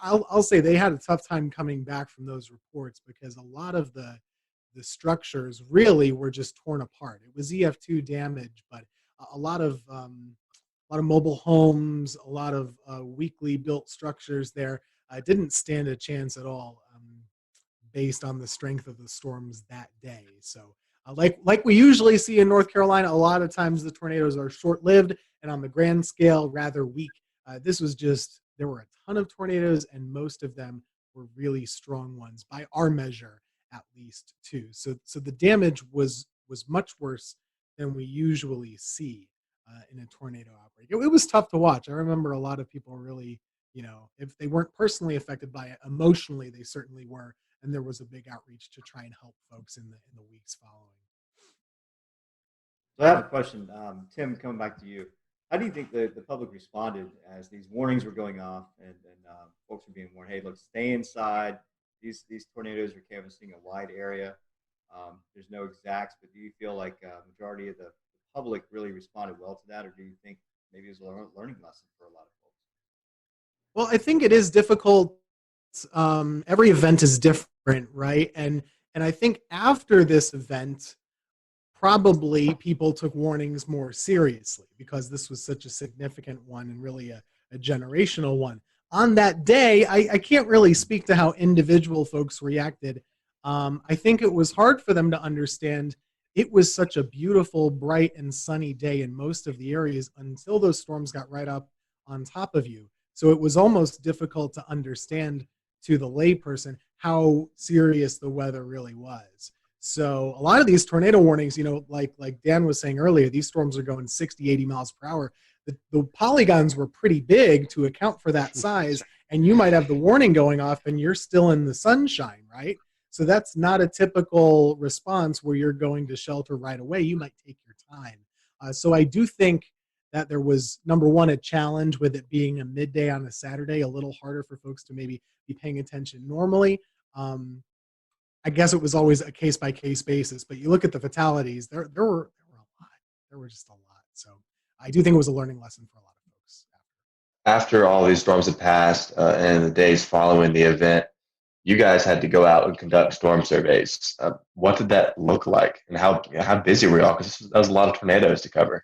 I'll say they had a tough time coming back from those reports because a lot of the structures really were just torn apart. It was Ef2 damage, but a lot of mobile homes, a lot of weakly built structures there didn't stand a chance at all, based on the strength of the storms that day. So, like we usually see in North Carolina, a lot of times the tornadoes are short-lived and on the grand scale rather weak. This was just there were a ton of tornadoes, and most of them were really strong ones by our measure, at least too. So the damage was much worse than we usually see in a tornado outbreak. It was tough to watch. I remember a lot of people really, if they weren't personally affected by it, emotionally they certainly were, and there was a big outreach to try and help folks in the weeks following. So I have a question, Tim. Coming back to you, how do you think the public responded as these warnings were going off and folks were being warned, hey, look, stay inside. These tornadoes are canvassing a wide area. There's no exacts, but do you feel like majority of the public really responded well to that, or do you think maybe it was a learning lesson for a lot of folks? Well, I think it is difficult. Every event is different, right? And I think after this event, probably people took warnings more seriously because this was such a significant one and really a generational one. On that day, I can't really speak to how individual folks reacted. I think it was hard for them to understand. It was such a beautiful, bright, and sunny day in most of the areas until those storms got right up on top of you. So it was almost difficult to understand to the layperson how serious the weather really was. So a lot of these tornado warnings, like Dan was saying earlier, these storms are going 60, 80 miles per hour. The polygons were pretty big to account for that size, and you might have the warning going off and you're still in the sunshine, right? So that's not a typical response where you're going to shelter right away. You might take your time. So I do think that there was, number one, a challenge with it being a midday on a Saturday, a little harder for folks to maybe be paying attention normally. I guess it was always a case-by-case basis, but you look at the fatalities, there were a lot. There were just a lot. So I do think it was a learning lesson for a lot of folks. After all these storms had passed and the days following the event, you guys had to go out and conduct storm surveys. What did that look like, and how busy were y'all? Because that was a lot of tornadoes to cover.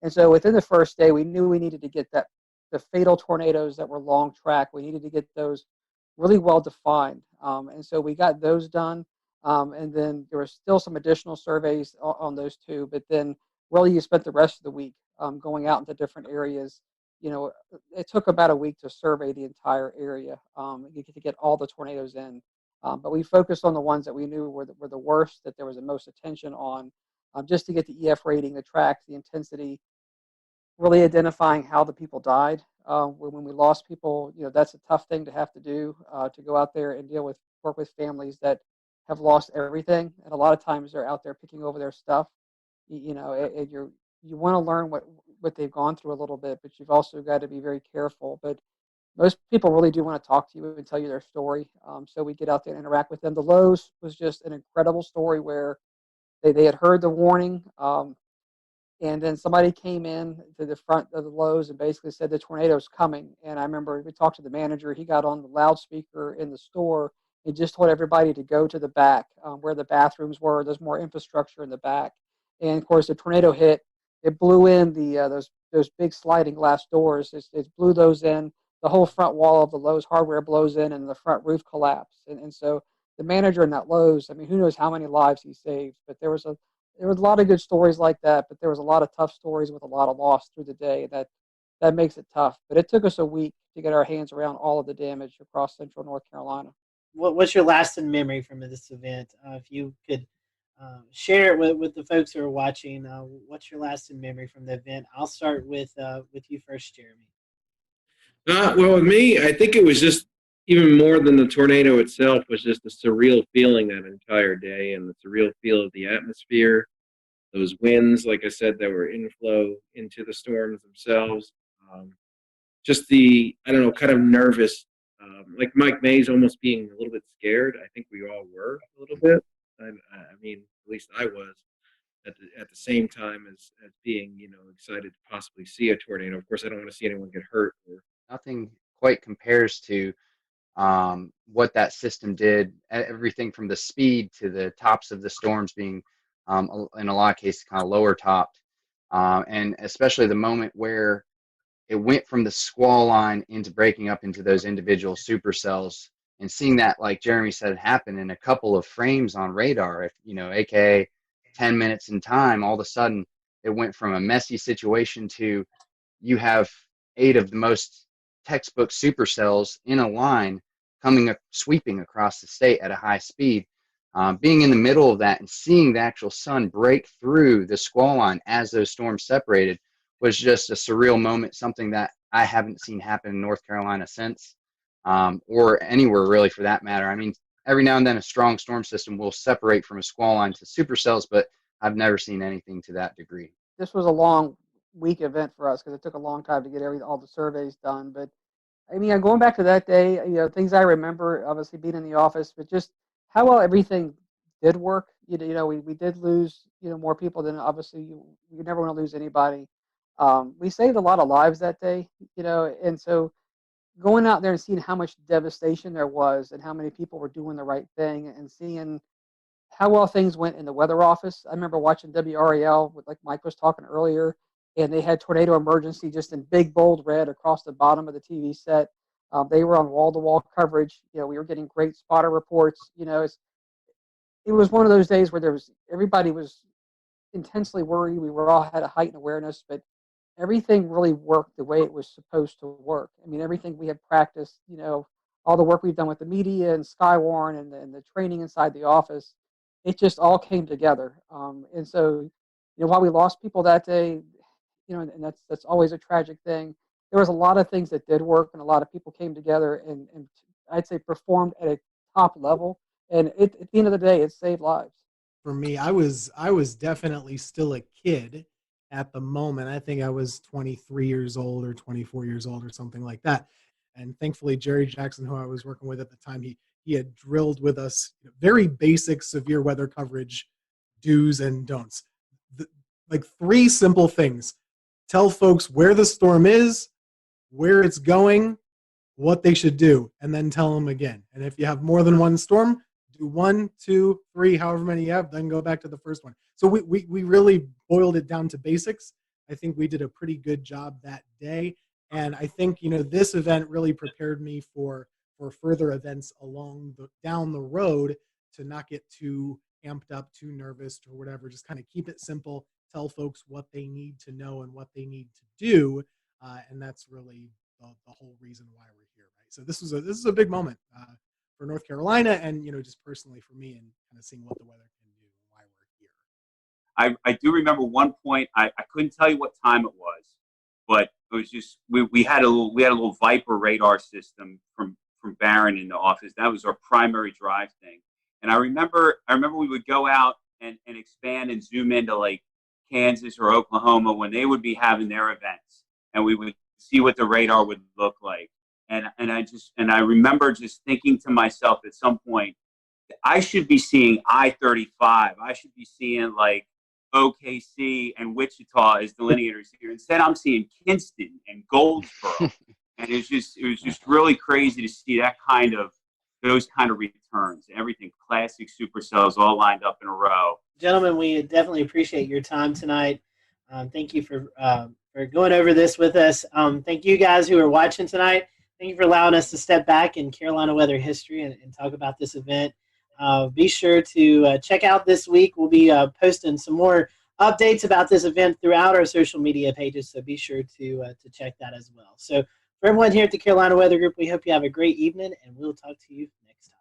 And so within the first day, we knew we needed to get the fatal tornadoes that were long track. We needed to get those really well defined. And so we got those done. And then there were still some additional surveys on those two. But then really you spent the rest of the week going out into different areas. It took about a week to survey the entire area to get all the tornadoes in. But we focused on the ones that we knew were the worst, that there was the most attention on, just to get the EF rating, the tracks, the intensity, really identifying how the people died. When we lost people, that's a tough thing to have to do, to go out there and work with families that have lost everything. And a lot of times they're out there picking over their stuff. You want to learn what they've gone through a little bit, but you've also got to be very careful. But most people really do want to talk to you and tell you their story. So we get out there and interact with them. The Lowe's was just an incredible story where they had heard the warning. And then somebody came in to the front of the Lowe's and basically said the tornado's coming. And I remember we talked to the manager. He got on the loudspeaker in the store and just told everybody to go to the back where the bathrooms were. There's more infrastructure in the back. And of course, the tornado hit. It blew in those big sliding glass doors. It blew those in. The whole front wall of the Lowe's hardware blows in, and the front roof collapsed. And so the manager in that Lowe's, I mean, who knows how many lives he saved? But there was a lot of good stories like that, but there was a lot of tough stories with a lot of loss through the day. That makes it tough. But it took us a week to get our hands around all of the damage across central North Carolina. What's your lasting memory from this event? If you could share it with the folks who are watching, what's your lasting memory from the event? I'll start with you first, Jeremy. Well, with me, I think it was just even more than the tornado itself was just a surreal feeling that entire day, and the surreal feel of the atmosphere, those winds, like I said, that were inflow into the storms themselves. Just the, I don't know, kind of nervous, like Mike Mays almost being a little bit scared. I think we all were a little bit. I mean, at least I was at the same time as being, excited to possibly see a tornado. Of course, I don't want to see anyone get hurt. Nothing quite compares to what that system did, everything from the speed to the tops of the storms being, in a lot of cases, kind of lower topped. And especially the moment where it went from the squall line into breaking up into those individual supercells, and seeing that, like Jeremy said, happen in a couple of frames on radar, if aka 10 minutes in time, all of a sudden it went from a messy situation to you have 8 of the most textbook supercells in a line sweeping across the state at a high speed. Being in the middle of that and seeing the actual sun break through the squall line as those storms separated was just a surreal moment, something that I haven't seen happen in North Carolina since, or anywhere really for that matter. I mean, every now and then a strong storm system will separate from a squall line to supercells, but I've never seen anything to that degree. This was a long week event for us because it took a long time to get all the surveys done. But I mean, going back to that day, things I remember, obviously being in the office, but just how well everything did work. We did lose, more people than obviously you never want to lose anybody. We saved a lot of lives that day, and so going out there and seeing how much devastation there was and how many people were doing the right thing and seeing how well things went in the weather office. I remember watching WRAL, like Mike was talking earlier, and they had tornado emergency just in big, bold red across the bottom of the TV set. They were on wall-to-wall coverage. We were getting great spotter reports. It was one of those days where everybody was intensely worried. We all had a heightened awareness, but everything really worked the way it was supposed to work. I mean, everything we had practiced, all the work we've done with the media and Skywarn and the training inside the office, it just all came together. And so, while we lost people that day, and that's always a tragic thing, there was a lot of things that did work, and a lot of people came together and I'd say performed at a top level. And at the end of the day, it saved lives. For me, I was definitely still a kid at the moment. I think I was 23 years old or 24 years old or something like that. And thankfully, Jerry Jackson, who I was working with at the time, he had drilled with us very basic severe weather coverage do's and don'ts. Like 3 simple things. Tell folks where the storm is, where it's going, what they should do, and then tell them again. And if you have more than one storm, do 1, 2, 3, however many you have, then go back to the first one. So we really boiled it down to basics. I think we did a pretty good job that day. And I think, this event really prepared me for further events down the road, to not get too amped up, too nervous or whatever. Just kind of keep it simple, tell folks what they need to know and what they need to do. And that's really the whole reason why we're here, right? So this is a big moment for North Carolina, and just personally for me, and kind of seeing what the weather can do and why we're here. I do remember one point. I couldn't tell you what time it was, but it was just we had a little Viper radar system from Barron in the office. That was our primary drive thing. And I remember we would go out and expand and zoom into like Kansas or Oklahoma when they would be having their events, and we would see what the radar would look like. And I remember just thinking to myself at some point, I should be seeing I-35. I should be seeing like OKC and Wichita as delineators here. Instead, I'm seeing Kinston and Goldsboro, and it was just really crazy to see those kind of returns. Everything classic supercells all lined up in a row. Gentlemen, we definitely appreciate your time tonight. Thank you for going over this with us. Thank you guys who are watching tonight. Thank you for allowing us to step back in Carolina weather history and talk about this event. Be sure to check out this week. We'll be posting some more updates about this event throughout our social media pages, so be sure to check that as well. So for everyone here at the Carolina Weather Group, we hope you have a great evening, and we'll talk to you next time.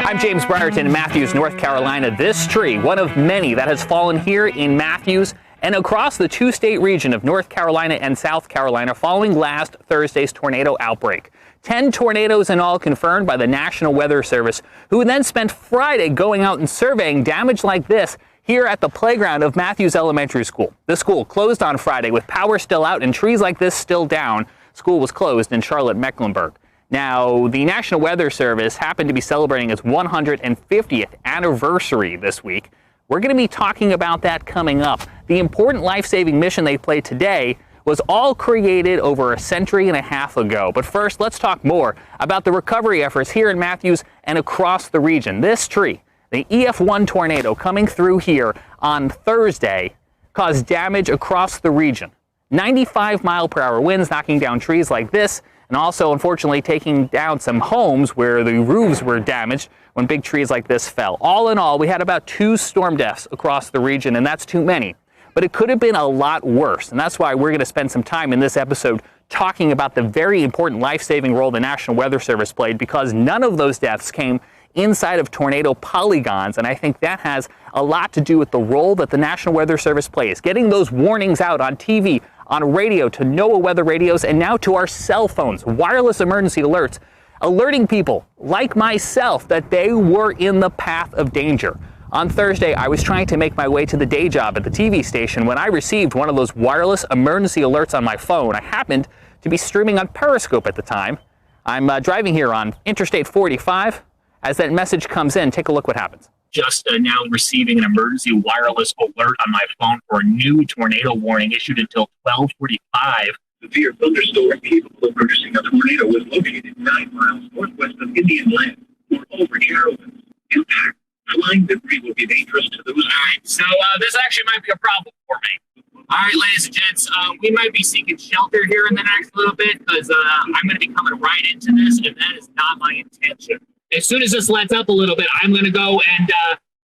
I'm James Brierton in Matthews, North Carolina. This tree, one of many that has fallen here in Matthews and across the 2-state region of North Carolina and South Carolina following last Thursday's tornado outbreak. 10 tornadoes in all confirmed by the National Weather Service, who then spent Friday going out and surveying damage like this here at the playground of Matthews Elementary School. The school closed on Friday with power still out and trees like this still down. School was closed in Charlotte, Mecklenburg. Now, the National Weather Service happened to be celebrating its 150th anniversary this week. We're going to be talking about that coming up. The important life-saving mission they played today was all created over a century and a half ago. But first, let's talk more about the recovery efforts here in Matthews and across the region. This tree, the Ef2 tornado coming through here on Thursday, caused damage across the region. 95-mile-per-hour winds knocking down trees like this, and also, unfortunately, taking down some homes where the roofs were damaged when big trees like this fell. All in all, we had about 2 storm deaths across the region, and that's too many. But it could have been a lot worse, and that's why we're going to spend some time in this episode talking about the very important life-saving role the National Weather Service played, because none of those deaths came inside of tornado polygons, and I think that has a lot to do with the role that the National Weather Service plays, getting those warnings out on TV, on radio, to NOAA weather radios, and now to our cell phones, wireless emergency alerts, alerting people like myself that they were in the path of danger. On Thursday, I was trying to make my way to the day job at the TV station when I received one of those wireless emergency alerts on my phone. I happened to be streaming on Periscope at the time. I'm driving here on Interstate 45. As that message comes in, take a look what happens. Just now receiving an emergency wireless alert on my phone for a new tornado warning issued until 12:45. Severe thunderstorm capable of producing a tornado was located 9 miles northwest of Indian Land or over Carolyn. Impact. Flying debris will be dangerous to those. All right, so this actually might be a problem for me. All right, ladies and gents, we might be seeking shelter here in the next little bit because I'm going to be coming right into this, and that is not my intention. As soon as this lets up a little bit, I'm going to go and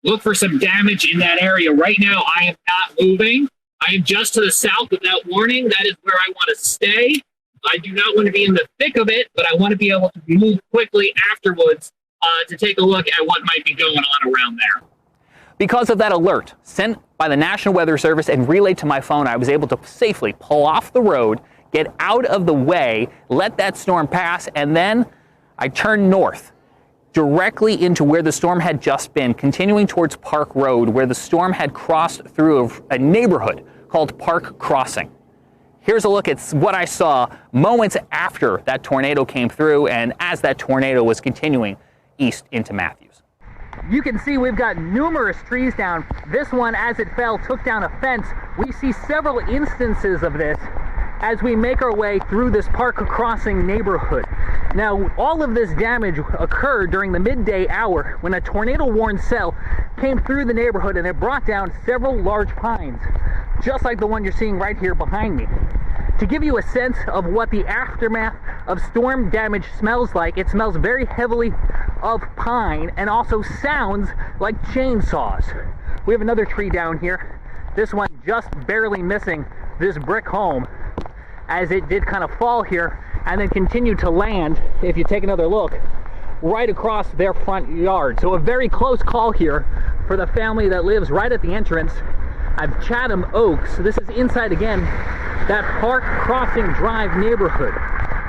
look for some damage in that area. Right now, I am not moving. I am just to the south of that warning. That is where I want to stay. I do not want to be in the thick of it, but I want to be able to move quickly afterwards to take a look at what might be going on around there. Because of that alert sent by the National Weather Service and relayed to my phone, I was able to safely pull off the road, get out of the way, let that storm pass, and then I turned north, directly into where the storm had just been, continuing towards Park Road, where the storm had crossed through a neighborhood called Park Crossing. Here's a look at what I saw moments after that tornado came through and as that tornado was continuing east into Matthews. You can see we've got numerous trees down. This one, as it fell, took down a fence. We see several instances of this as we make our way through this Park Crossing neighborhood. Now, all of this damage occurred during the midday hour when a tornado-warned cell came through the neighborhood and it brought down several large pines, just like the one you're seeing right here behind me. To give you a sense of what the aftermath of storm damage smells like, it smells very heavily of pine and also sounds like chainsaws. We have another tree down here. This one just barely missing this brick home as it did kind of fall here and then continue to land, if you take another look, right across their front yard. So a very close call here for the family that lives right at the entrance of Chatham Oaks. This is inside, again, that Park Crossing Drive neighborhood.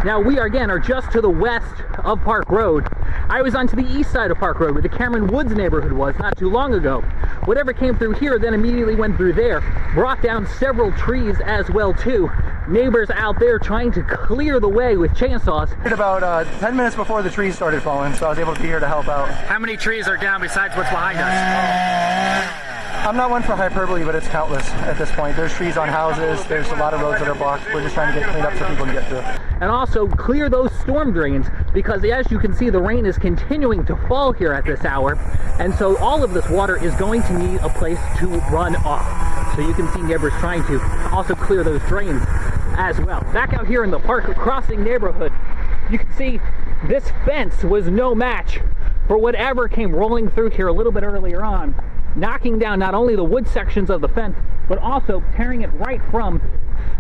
Now we are just to the west of Park Road. I was onto the east side of Park Road where the Cameron Woods neighborhood was not too long ago. Whatever came through here then immediately went through there, brought down several trees as well too. Neighbors out there trying to clear the way with chainsaws. About 10 minutes before the trees started falling, so I was able to be here to help out. How many trees are down besides what's behind us? I'm not one for hyperbole, but it's countless at this point. There's trees on houses, there's a lot of roads that are blocked. We're just trying to get cleaned up so people can get through. And also clear those storm drains, because as you can see, the rain is continuing to fall here at this hour, and so all of this water is going to need a place to run off. So you can see neighbors trying to also clear those drains as well. Back out here in the Park Crossing neighborhood, you can see this fence was no match for whatever came rolling through here a little bit earlier on, knocking down not only the wood sections of the fence, but also tearing it right from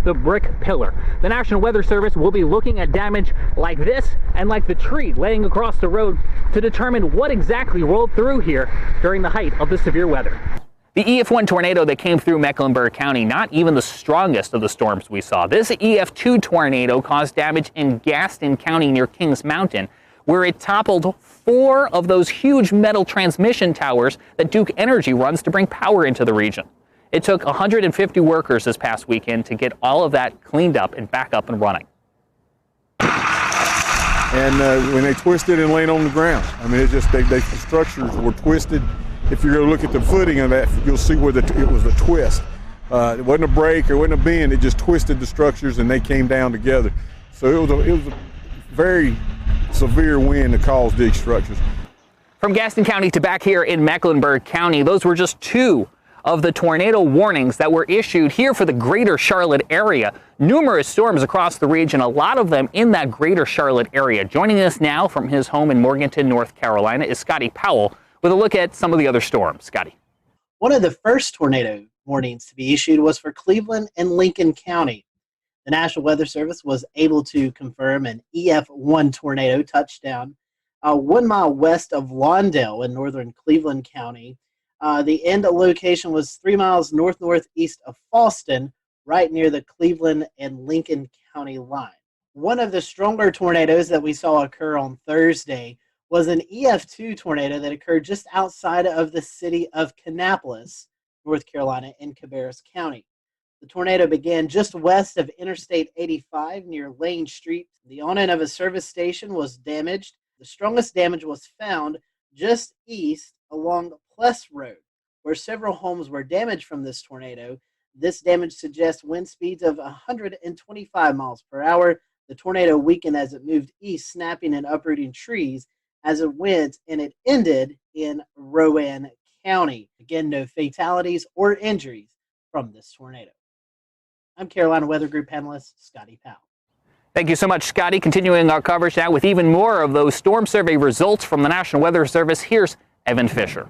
the brick pillar. The National Weather Service will be looking at damage like this and like the tree laying across the road to determine what exactly rolled through here during the height of the severe weather. The Ef2 tornado that came through Mecklenburg County, not even the strongest of the storms we saw. This Ef2 tornado caused damage in Gaston County near Kings Mountain, where it toppled 4 of those huge metal transmission towers that Duke Energy runs to bring power into the region. It took 150 workers this past weekend to get all of that cleaned up and back up and running. and when they twisted and laid on the ground. I mean, it just the structures were twisted. If you're going to look at the footing of that, you'll see where it was a twist. It wasn't a break, it wasn't a bend. It just twisted the structures, and they came down together. So it was a very severe wind that caused these structures. From Gaston County to back here in Mecklenburg County, those were just two of the tornado warnings that were issued here for the greater Charlotte area. Numerous storms across the region, a lot of them in that greater Charlotte area. Joining us now from his home in Morganton, North Carolina, is Scotty Powell with a look at some of the other storms. Scotty. One of the first tornado warnings to be issued was for Cleveland and Lincoln County. The National Weather Service was able to confirm an Ef2 tornado touchdown 1 mile west of Lawndale in northern Cleveland County. The end location was 3 miles northeast of Fallston, right near the Cleveland and Lincoln County line. One of the stronger tornadoes that we saw occur on Thursday was an Ef2 tornado that occurred just outside of the city of Kannapolis, North Carolina, in Cabarrus County. The tornado began just west of Interstate 85 near Lane Street. The awning of a service station was damaged. The strongest damage was found just east along Pless Road, where several homes were damaged from this tornado. This damage suggests wind speeds of 125 miles per hour. The tornado weakened as it moved east, snapping and uprooting trees as it went, and it ended in Rowan County. Again, no fatalities or injuries from this tornado. I'm Carolina Weather Group panelist Scotty Powell. Thank you so much, Scotty. Continuing our coverage now with even more of those storm survey results from the National Weather Service. Here's Evan Fisher.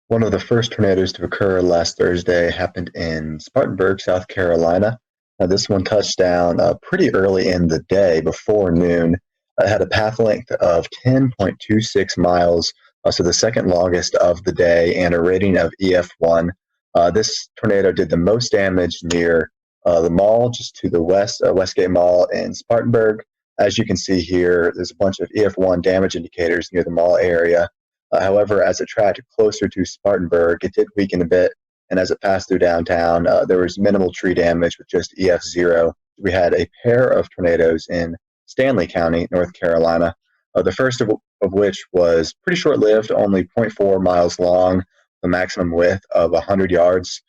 One of the first tornadoes to occur last Thursday happened in Spartanburg, South Carolina. This one touched down pretty early in the day, before noon. It had a path length of 10.26 miles, so the second longest of the day, and a rating of Ef1. This tornado did the most damage near the mall, just to the west, Westgate Mall in Spartanburg. As you can see here, there's a bunch of Ef1 damage indicators near the mall area. However, as it tracked closer to Spartanburg, it did weaken a bit, and as it passed through downtown, there was minimal tree damage with just Ef0. We had a pair of tornadoes in Stanley County, North Carolina, the first of which was pretty short-lived, only 0.4 miles long, the maximum width of 100 yards.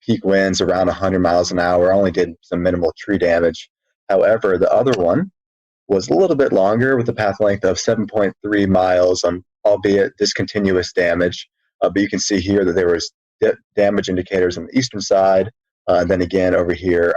Peak winds around 100 miles an hour, only did some minimal tree damage. However, the other one was a little bit longer with a path length of 7.3 miles, albeit discontinuous damage. But you can see here that there was damage indicators on the eastern side. Then again over here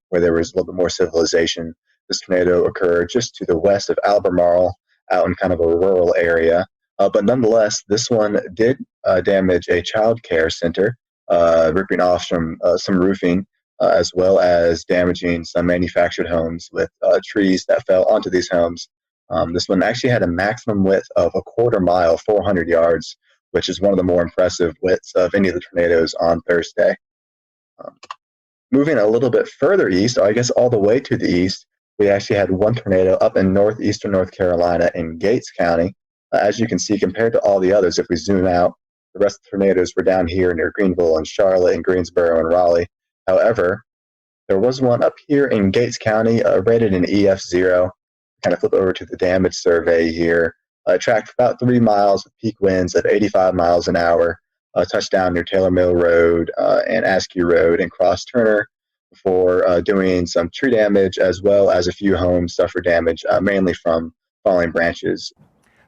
where there was a little bit more civilization. This tornado occurred just to the west of Albemarle, out in kind of a rural area. But nonetheless, this one did damage a child care center, ripping off some roofing, as well as damaging some manufactured homes with trees that fell onto these homes. This one actually had a maximum width of 1/4 mile, 400 yards, which is one of the more impressive widths of any of the tornadoes on Thursday. Moving a little bit further east, I guess all the way to the east, we actually had one tornado up in northeastern North Carolina in Gates County. As you can see, compared to all the others, if we zoom out, the rest of the tornadoes were down here near Greenville and Charlotte and Greensboro and Raleigh. However, there was one up here in Gates County, rated an Ef0. Kind of flip over to the damage survey here. Tracked about 3 miles with peak winds at 85 miles an hour. Touchdown near Taylor Mill Road and Askew Road, and crossed Turner before doing some tree damage, as well as a few homes suffered damage, mainly from falling branches.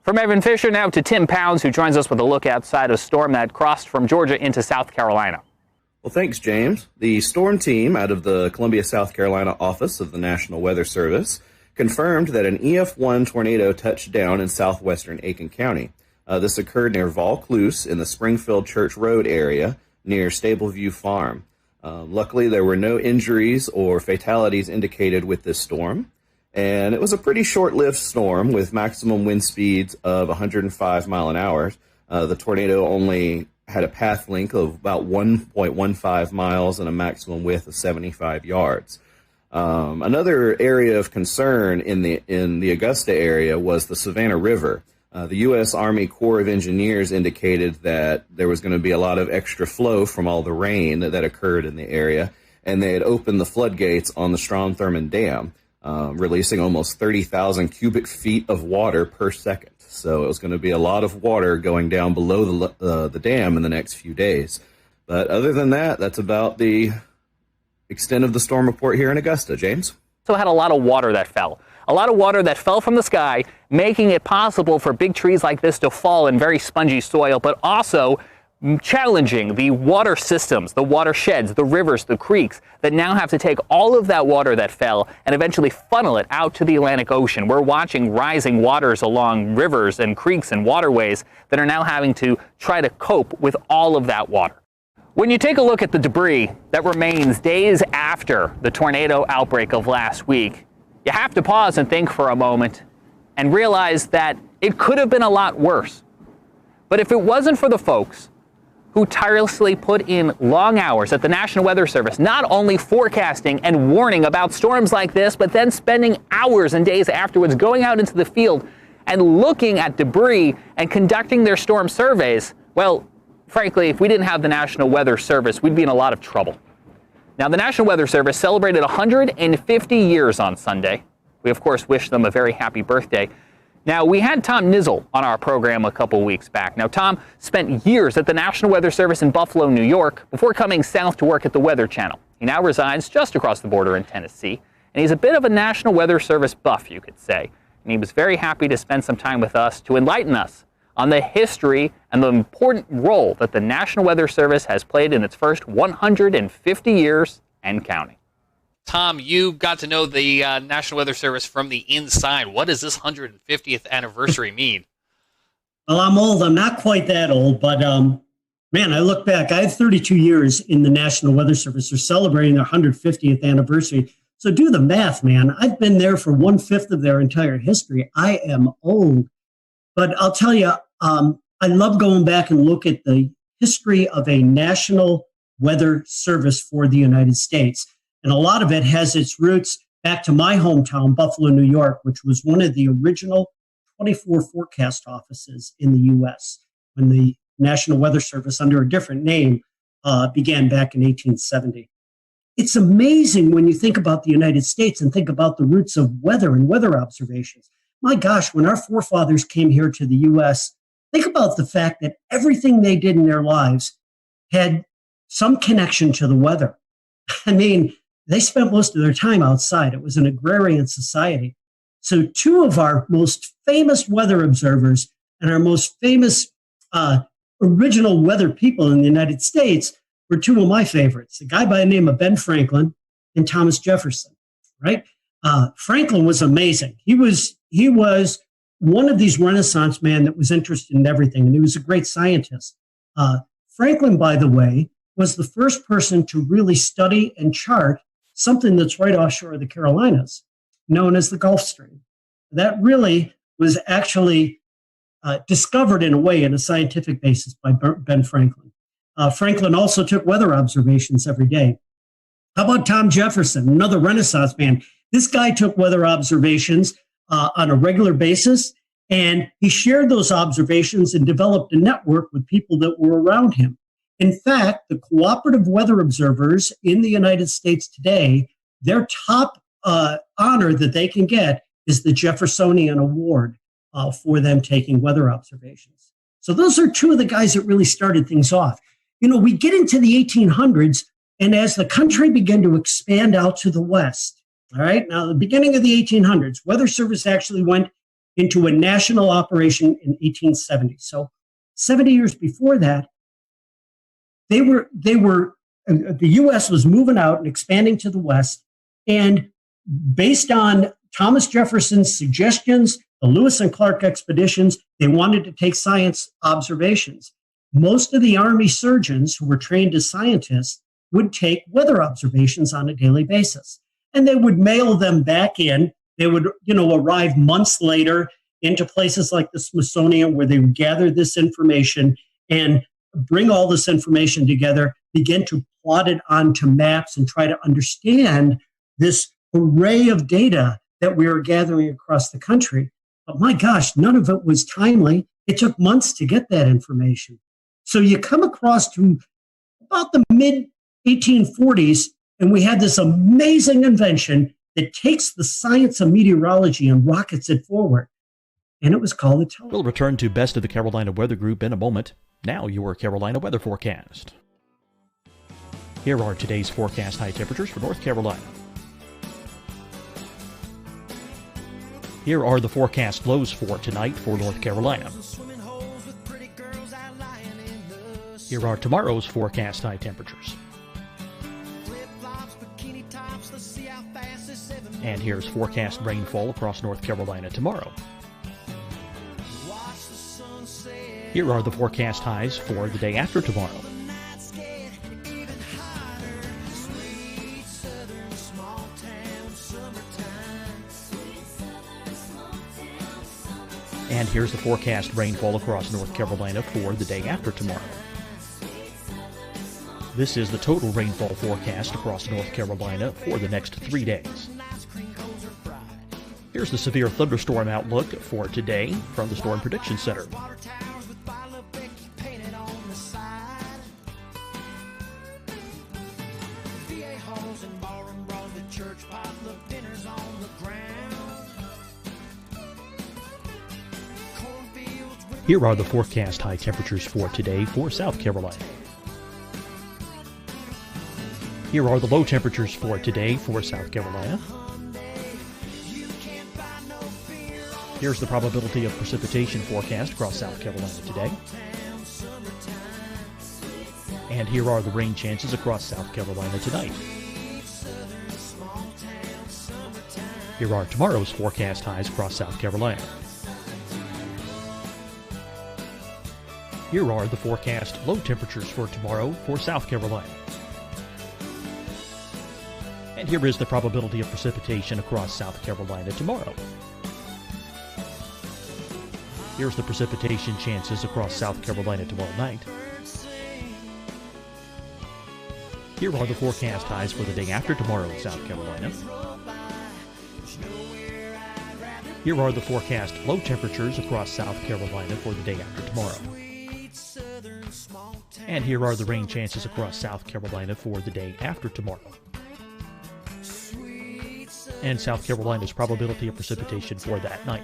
From Evan Fisher now to Tim Pounds, who joins us with a look outside a storm that crossed from Georgia into South Carolina. Well, thanks, James. The storm team out of the Columbia, South Carolina office of the National Weather Service confirmed that an Ef1 tornado touched down in southwestern Aiken County. This occurred near Vaucluse in the Springfield Church Road area near Stableview Farm. Luckily, there were no injuries or fatalities indicated with this storm. And it was a pretty short-lived storm with maximum wind speeds of 105 mile an hour. The tornado only had a path length of about 1.15 miles and a maximum width of 75 yards. Another area of concern in the Augusta area was the Savannah River. The U.S. Army Corps of Engineers indicated that there was going to be a lot of extra flow from all the rain that occurred in the area, and they had opened the floodgates on the Strom-Thurmond Dam. releasing almost 30,000 cubic feet of water per second. So it was going to be a lot of water going down below the dam in the next few days. But other than that, that's about the extent of the storm report here in Augusta. James? So had a lot of water that fell. A lot of water that fell from the sky, making it possible for big trees like this to fall in very spongy soil, but also challenging the water systems, the watersheds, the rivers, the creeks that now have to take all of that water that fell and eventually funnel it out to the Atlantic Ocean. We're watching rising waters along rivers and creeks and waterways that are now having to try to cope with all of that water. When you take a look at the debris that remains days after the tornado outbreak of last week, you have to pause and think for a moment and realize that it could have been a lot worse. But if it wasn't for the folks who tirelessly put in long hours at the National Weather Service, not only forecasting and warning about storms like this, but then spending hours and days afterwards going out into the field and looking at debris and conducting their storm surveys, well, frankly, if we didn't have the National Weather Service, we'd be in a lot of trouble. Now, the National Weather Service celebrated 150 years on Sunday. We, of course, wish them a very happy birthday. Now, we had Tom Nizzle on our program a couple weeks back. Now, Tom spent years at the National Weather Service in Buffalo, New York, before coming south to work at the Weather Channel. He now resides just across the border in Tennessee, and he's a bit of a National Weather Service buff, you could say. And he was very happy to spend some time with us to enlighten us on the history and the important role that the National Weather Service has played in its first 150 years and counting. Tom, you got to know the National Weather Service from the inside. What does this 150th anniversary mean? Well, I'm old. I'm not quite that old, but man, I look back. I have 32 years in the National Weather Service. They're celebrating their 150th anniversary. So do the math, man. I've been there for 1/5 of their entire history. I am old. But I'll tell you, I love going back and look at the history of a National Weather Service for the United States. And a lot of it has its roots back to my hometown, Buffalo, New York, which was one of the original 24 forecast offices in the U.S. when the National Weather Service, under a different name, began back in 1870. It's amazing when you think about the United States and think about the roots of weather and weather observations. My gosh, when our forefathers came here to the U.S., think about the fact that everything they did in their lives had some connection to the weather. I mean, they spent most of their time outside. It was an agrarian society. So two of our most famous weather observers and our most famous original weather people in the United States were two of my favorites, a guy by the name of Ben Franklin and Thomas Jefferson, right? Franklin was amazing. He was one of these Renaissance men that was interested in everything, and he was a great scientist. Franklin, by the way, was the first person to really study and chart something that's right offshore of the Carolinas, known as the Gulf Stream. That really was actually discovered in a way in a scientific basis by Ben Franklin. Franklin also took weather observations every day. How about Tom Jefferson, another Renaissance man? This guy took weather observations on a regular basis, and he shared those observations and developed a network with people that were around him. In fact, the cooperative weather observers in the United States today, their top honor that they can get is the Jeffersonian Award for them taking weather observations. So those are two of the guys that really started things off. You know, we get into the 1800s, and as the country began to expand out to the west, all right, now the beginning of the 1800s, Weather Service actually went into a national operation in 1870. So 70 years before that, the U.S. was moving out and expanding to the west, and based on Thomas Jefferson's suggestions, the Lewis and Clark expeditions, they wanted to take science observations. Most of the Army surgeons who were trained as scientists would take weather observations on a daily basis, and they would mail them back in. They would, arrive months later into places like the Smithsonian, where they would gather this information and bring all this information together, begin to plot it onto maps and try to understand this array of data that we were gathering across the country. But my gosh, none of it was timely. It took months to get that information. So you come across to about the mid-1840s, and we had this amazing invention that takes the science of meteorology and rockets it forward. And it was called the telescope. We'll return to Best of the Carolina Weather Group in a moment. Now your Carolina weather forecast. Here are today's forecast high temperatures for North Carolina. Here are the forecast lows for tonight for North Carolina. Here are tomorrow's forecast high temperatures. And here's forecast rainfall across North Carolina tomorrow. Here are the forecast highs for the day after tomorrow. And here's the forecast rainfall across North Carolina for the day after tomorrow. This is the total rainfall forecast across North Carolina for the next 3 days. Here's the severe thunderstorm outlook for today from the Storm Prediction Center. Here are the forecast high temperatures for today for South Carolina. Here are the low temperatures for today for South Carolina. Here's the probability of precipitation forecast across South Carolina today. And here are the rain chances across South Carolina tonight. Here are tomorrow's forecast highs across South Carolina. Here are the forecast low temperatures for tomorrow for South Carolina. And here is the probability of precipitation across South Carolina tomorrow. Here's the precipitation chances across South Carolina tomorrow night. Here are the forecast highs for the day after tomorrow in South Carolina. Here are the forecast low temperatures across South Carolina for the day after tomorrow. And here are the rain chances across South Carolina for the day after tomorrow. And South Carolina's probability of precipitation for that night.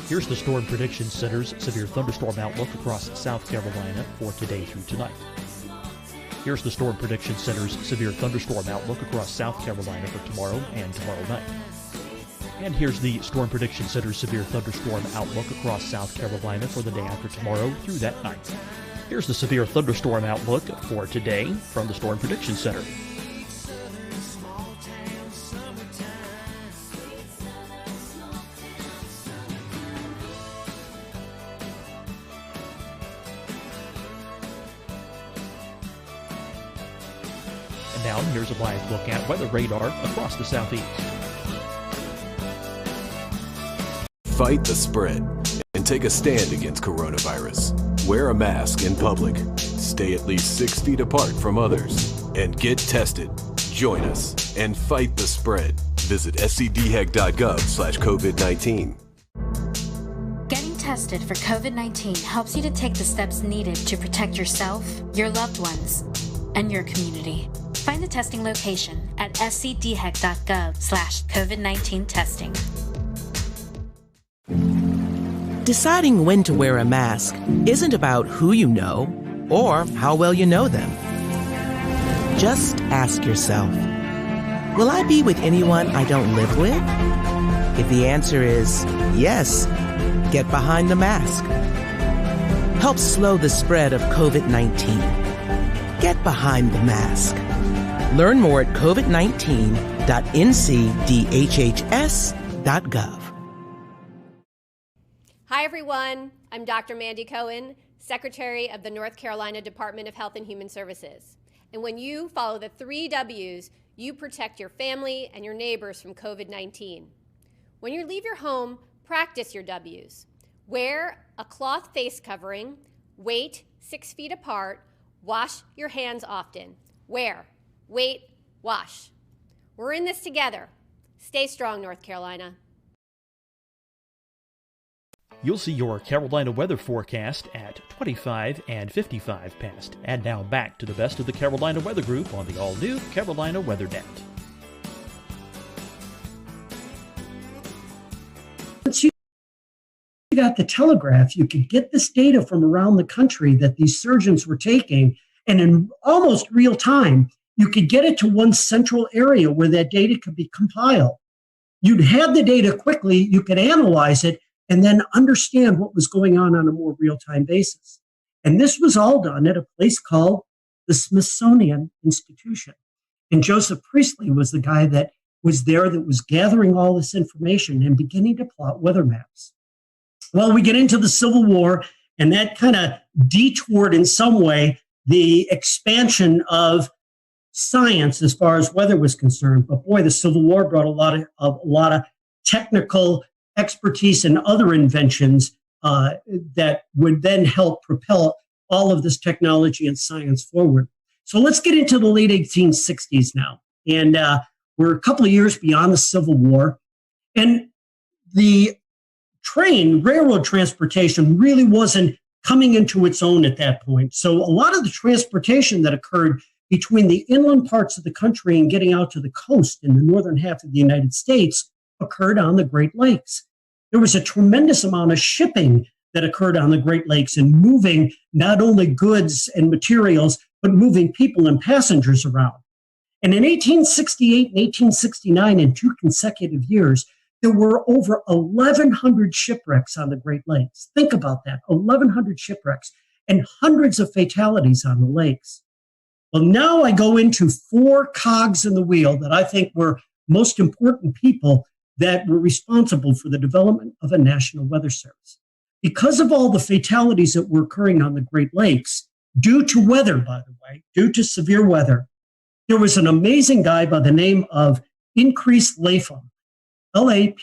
Here's the Storm Prediction Center's severe thunderstorm outlook across South Carolina for today through tonight. Here's the Storm Prediction Center's severe thunderstorm outlook across South Carolina for tomorrow and tomorrow night. And here's the Storm Prediction Center's severe thunderstorm outlook across South Carolina for the day after tomorrow through that night. Here's the severe thunderstorm outlook for today from the Storm Prediction Center. And now here's a live look at weather radar across the southeast. Fight the spread and take a stand against coronavirus. Wear a mask in public. Stay at least 6 feet apart from others. And get tested. Join us and fight the spread. Visit scdhec.gov/COVID-19. Getting tested for COVID-19 helps you to take the steps needed to protect yourself, your loved ones, and your community. Find the testing location at scdhec.gov/COVID-19 testing. Deciding when to wear a mask isn't about who you know or how well you know them. Just ask yourself, will I be with anyone I don't live with? If the answer is yes, get behind the mask. Help slow the spread of COVID-19. Get behind the mask. Learn more at covid19.ncdhhs.gov. Hi, everyone. I'm Dr. Mandy Cohen, Secretary of the North Carolina Department of Health and Human Services. And when you follow the 3 W's, you protect your family and your neighbors from COVID-19. When you leave your home, practice your W's. Wear a cloth face covering, wait 6 feet apart, wash your hands often. Wear, wait, wash. We're in this together. Stay strong, North Carolina. You'll see your Carolina weather forecast at 25 and 55 past. And now back to the best of the Carolina Weather Group on the all-new Carolina Weather Net. Once you got the telegraph, you could get this data from around the country that these surgeons were taking, and in almost real time, you could get it to one central area where that data could be compiled. You'd have the data quickly, you could analyze it, and then understand what was going on a more real-time basis. And this was all done at a place called the Smithsonian Institution. And Joseph Priestley was the guy that was there that was gathering all this information and beginning to plot weather maps. Well, we get into the Civil War, and that kind of detoured in some way the expansion of science as far as weather was concerned. But boy, the Civil War brought a lot of technical expertise and other inventions that would then help propel all of this technology and science forward. So let's get into the late 1860s now. And we're a couple of years beyond the Civil War. And the railroad transportation really wasn't coming into its own at that point. So a lot of the transportation that occurred between the inland parts of the country and getting out to the coast in the northern half of the United States occurred on the Great Lakes. There was a tremendous amount of shipping that occurred on the Great Lakes and moving not only goods and materials, but moving people and passengers around. And in 1868 and 1869, in 2 consecutive years, there were over 1,100 shipwrecks on the Great Lakes. Think about that, 1,100 shipwrecks and hundreds of fatalities on the lakes. Well, now I go into 4 cogs in the wheel that I think were most important people that were responsible for the development of a national weather service. Because of all the fatalities that were occurring on the Great Lakes, due to weather, by the way, due to severe weather, there was an amazing guy by the name of Increase Lapham, Lapham.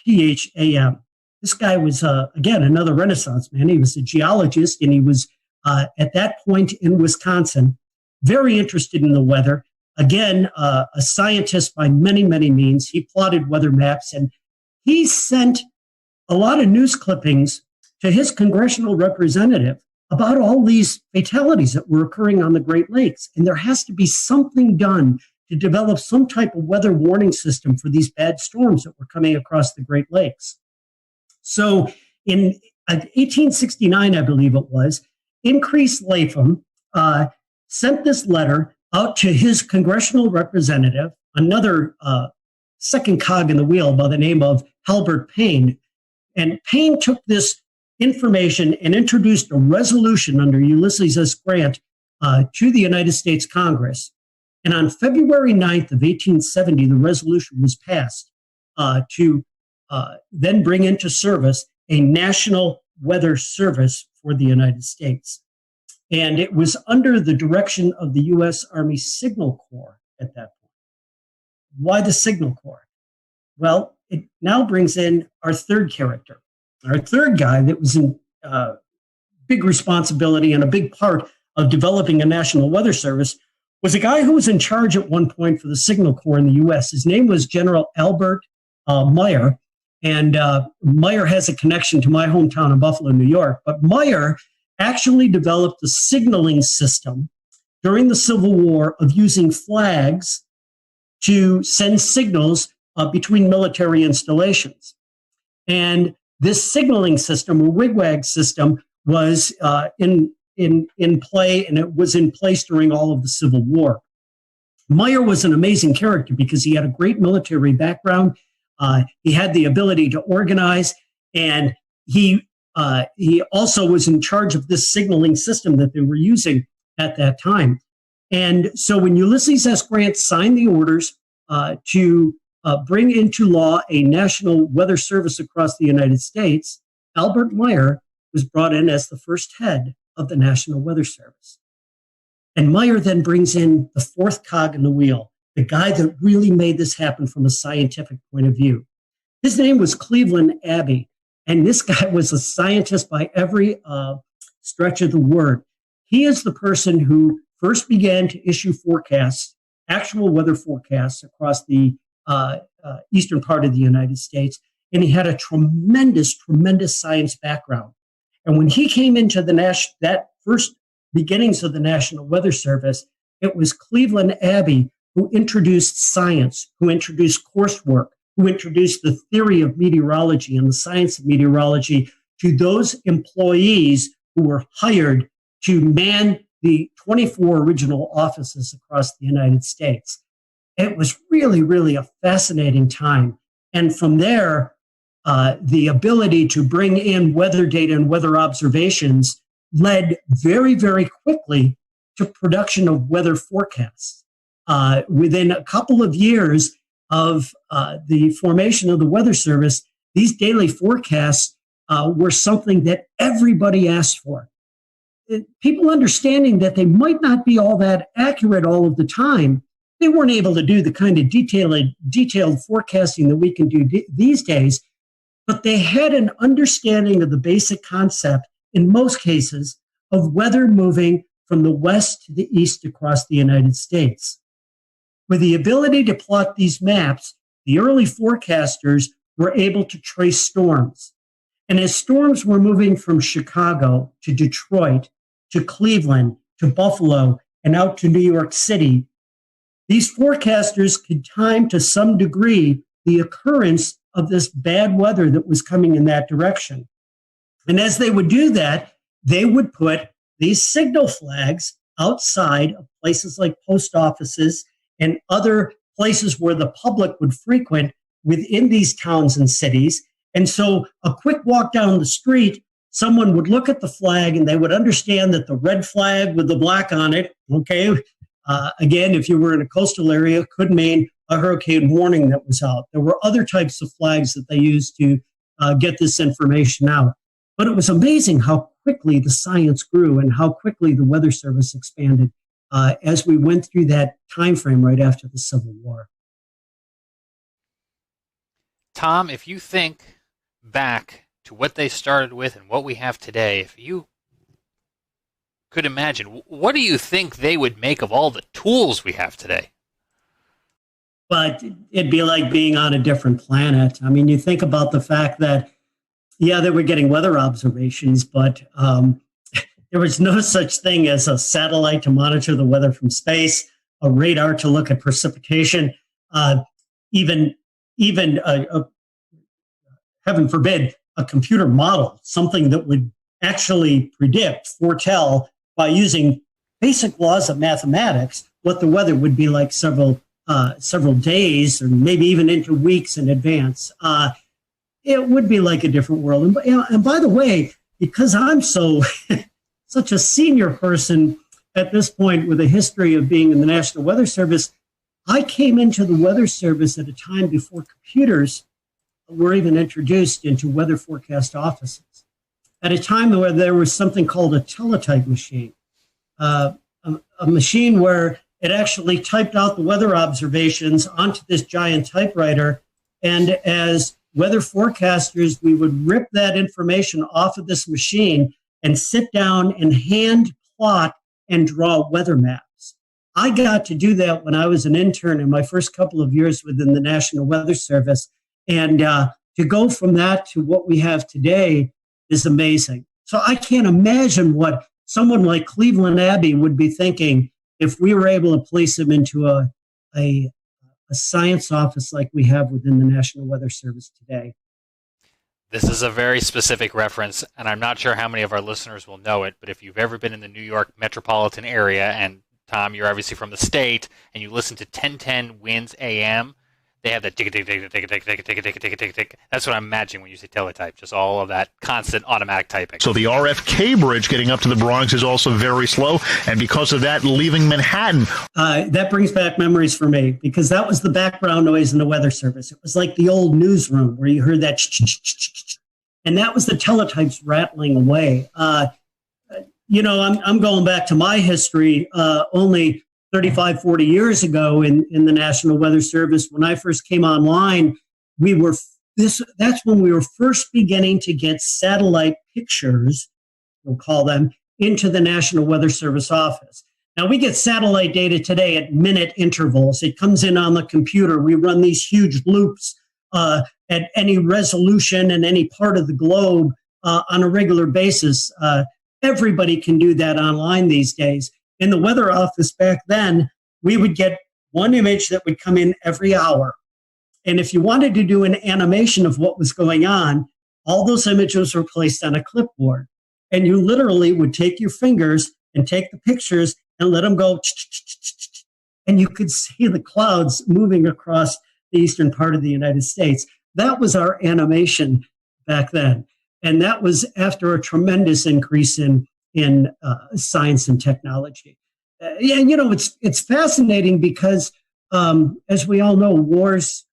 This guy was, again, another Renaissance man. He was a geologist, and he was, at that point in Wisconsin, very interested in the weather. Again, a scientist by many, many means. He plotted weather maps, and he sent a lot of news clippings to his congressional representative about all these fatalities that were occurring on the Great Lakes. And there has to be something done to develop some type of weather warning system for these bad storms that were coming across the Great Lakes. So in 1869, I believe it was, Increase Lapham sent this letter out to his congressional representative, another second cog in the wheel by the name of Halbert Payne. And Payne took this information and introduced a resolution under Ulysses S. Grant to the United States Congress. And on February 9th of 1870, the resolution was passed to then bring into service a national weather service for the United States. And it was under the direction of the U.S. Army Signal Corps at that point. Why the Signal Corps? Well, it now brings in our third character. Our third guy that was in big responsibility and a big part of developing a national weather service was a guy who was in charge at one point for the Signal Corps in the U.S. His name was General Albert Meyer. And Meyer has a connection to my hometown of Buffalo, New York. But Meyer actually developed a signaling system during the Civil War of using flags to send signals between military installations. And this signaling system, or wigwag system, was in play, and it was in place during all of the Civil War. Meyer was an amazing character because he had a great military background. He had the ability to organize, and he also was in charge of this signaling system that they were using at that time. And so when Ulysses S. Grant signed the orders to bring into law a national weather service across the United States, Albert Meyer was brought in as the first head of the National Weather Service. And Meyer then brings in the fourth cog in the wheel, the guy that really made this happen from a scientific point of view. His name was Cleveland Abbey, and this guy was a scientist by every stretch of the word. He is the person who first began to issue forecasts, actual weather forecasts across the eastern part of the United States, and he had a tremendous, tremendous science background. And when he came into that first beginnings of the National Weather Service, it was Cleveland Abbey who introduced science, who introduced coursework, who introduced the theory of meteorology and the science of meteorology to those employees who were hired to man the 24 original offices across the United States. It was really, really a fascinating time. And from there, the ability to bring in weather data and weather observations led very, very quickly to production of weather forecasts. Within a couple of years of the formation of the Weather Service, these daily forecasts were something that everybody asked for. People understanding that they might not be all that accurate all of the time, they weren't able to do the kind of detailed forecasting that we can do these days, but they had an understanding of the basic concept, in most cases, of weather moving from the west to the east across the United States. With the ability to plot these maps, the early forecasters were able to trace storms. And as storms were moving from Chicago to Detroit to Cleveland to Buffalo and out to New York City, these forecasters could time to some degree the occurrence of this bad weather that was coming in that direction. And as they would do that, they would put these signal flags outside of places like post offices and other places where the public would frequent within these towns and cities. And so a quick walk down the street, someone would look at the flag and they would understand that the red flag with the black on it, okay, again, if you were in a coastal area, could mean a hurricane warning that was out. There were other types of flags that they used to get this information out. But it was amazing how quickly the science grew and how quickly the Weather Service expanded as we went through that time frame right after the Civil War. Tom, if you think back to what they started with and what we have today, if you could imagine, what do you think they would make of all the tools we have today? But it'd be like being on a different planet. I mean, you think about the fact that, yeah, they were getting weather observations, but there was no such thing as a satellite to monitor the weather from space, a radar to look at precipitation, even heaven forbid, a computer model, something that would actually foretell by using basic laws of mathematics what the weather would be like several days or maybe even into weeks in advance. It would be like a different world. And by the way, because I'm such a senior person at this point with a history of being in the National Weather Service, I came into the Weather Service at a time before computers were even introduced into weather forecast offices. At a time where there was something called a teletype machine, a machine where it actually typed out the weather observations onto this giant typewriter. And as weather forecasters, we would rip that information off of this machine and sit down and hand plot and draw weather maps. I got to do that when I was an intern in my first couple of years within the National Weather Service. And to go from that to what we have today is amazing. So I can't imagine what someone like Cleveland Abbey would be thinking if we were able to place them into a science office like we have within the National Weather Service today. This is a very specific reference, and I'm not sure how many of our listeners will know it, but if you've ever been in the New York metropolitan area, and Tom, you're obviously from the state, and you listen to 1010 Winds AM, they have that tick, tick, tick, tick, tick, tick, tick, tick, tick, tick, tick. That's what I'm imagining when you say teletype, just all of that constant automatic typing. So the RFK bridge getting up to the Bronx is also very slow, and because of that, leaving Manhattan. That brings back memories for me, because that was the background noise in the Weather Service. It was like the old newsroom where you heard that and that was the teletypes rattling away. I'm going back to my history only 35, 40 years ago in the National Weather Service. When I first came online, that's when we were first beginning to get satellite pictures, we'll call them, into the National Weather Service office. Now, we get satellite data today at minute intervals. It comes in on the computer. We run these huge loops at any resolution in any part of the globe on a regular basis. Everybody can do that online these days. In the weather office back then, we would get one image that would come in every hour. And if you wanted to do an animation of what was going on, all those images were placed on a clipboard. And you literally would take your fingers and take the pictures and let them go, and you could see the clouds moving across the eastern part of the United States. That was our animation back then. And that was after a tremendous increase in science and technology. It's fascinating because, as we all know, wars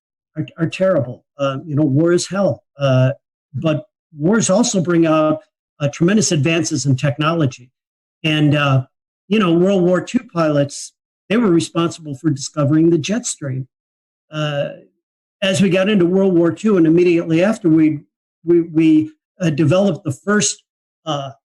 are terrible. War is hell. But wars also bring out tremendous advances in technology. And, World War II pilots, they were responsible for discovering the jet stream. As we got into World War II and immediately after, we developed the first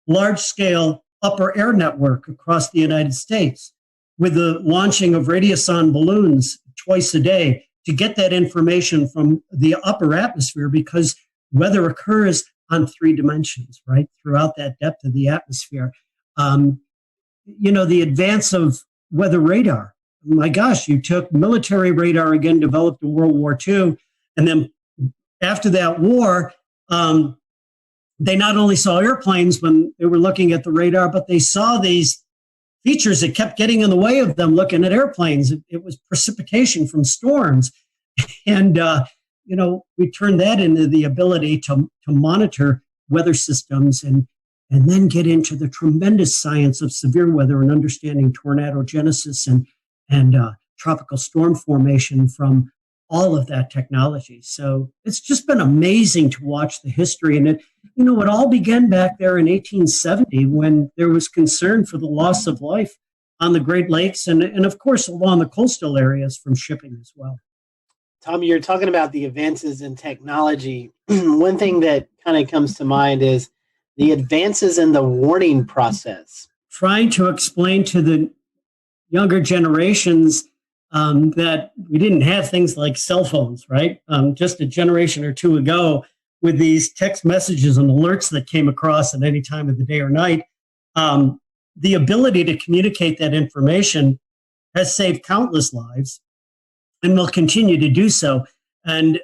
large-scale upper air network across the United States with the launching of radiosonde balloons twice a day to get that information from the upper atmosphere, because weather occurs on 3 dimensions, right, throughout that depth of the atmosphere. The advance of weather radar. My gosh, you took military radar, again, developed in World War II, and then after that war, they not only saw airplanes when they were looking at the radar, but they saw these features that kept getting in the way of them looking at airplanes. It was precipitation from storms. And, we turned that into the ability to monitor weather systems and then get into the tremendous science of severe weather and understanding tornado genesis and tropical storm formation from all of that technology. So it's just been amazing to watch the history. And it all began back there in 1870 when there was concern for the loss of life on the Great Lakes and of course, along the coastal areas from shipping as well. Tom, you're talking about the advances in technology. One thing that kind of comes to mind is the advances in the warning process. Trying to explain to the younger generations that we didn't have things like cell phones, right? Just a generation or two ago, with these text messages and alerts that came across at any time of the day or night, the ability to communicate that information has saved countless lives and will continue to do so. And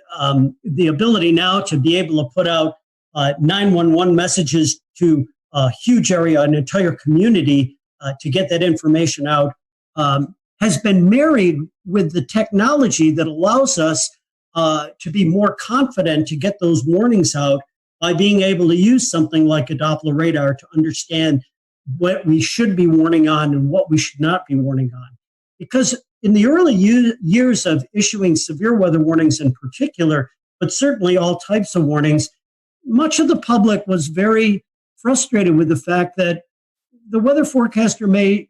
the ability now to be able to put out 911 messages to a huge area, an entire community, to get that information out, has been married with the technology that allows us to be more confident to get those warnings out by being able to use something like a Doppler radar to understand what we should be warning on and what we should not be warning on. Because in the early years of issuing severe weather warnings in particular, but certainly all types of warnings, much of the public was very frustrated with the fact that the weather forecaster may,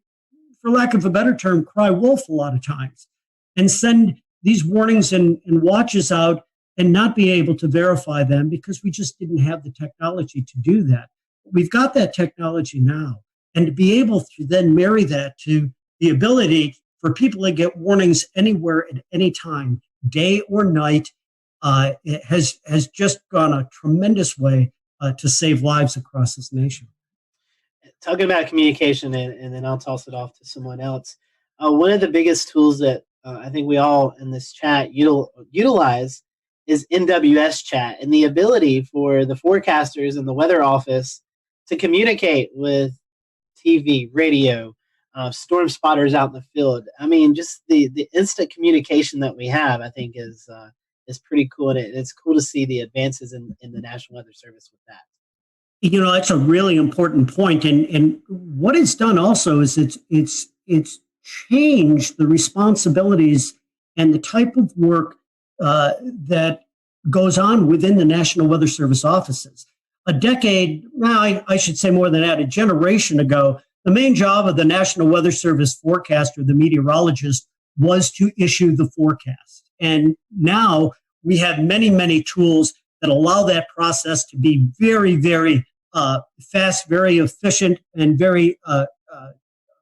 for lack of a better term, cry wolf a lot of times and send these warnings and watches out and not be able to verify them because we just didn't have the technology to do that. We've got that technology now. And to be able to then marry that to the ability for people to get warnings anywhere at any time, day or night, it has just gone a tremendous way to save lives across this nation. Talking about communication, and then I'll toss it off to someone else. One of the biggest tools that I think we all in this chat utilize is NWS chat, and the ability for the forecasters and the weather office to communicate with TV, radio, storm spotters out in the field. I mean, just the instant communication that we have, I think, is pretty cool, and it's cool to see the advances in the National Weather Service with that. That's a really important point, and what it's done also is it's changed the responsibilities and the type of work that goes on within the National Weather Service offices. A decade, I should say more than that, a generation ago, the main job of the National Weather Service forecaster, the meteorologist, was to issue the forecast. And now we have many, many tools that allow that process to be very, very fast, very efficient, and very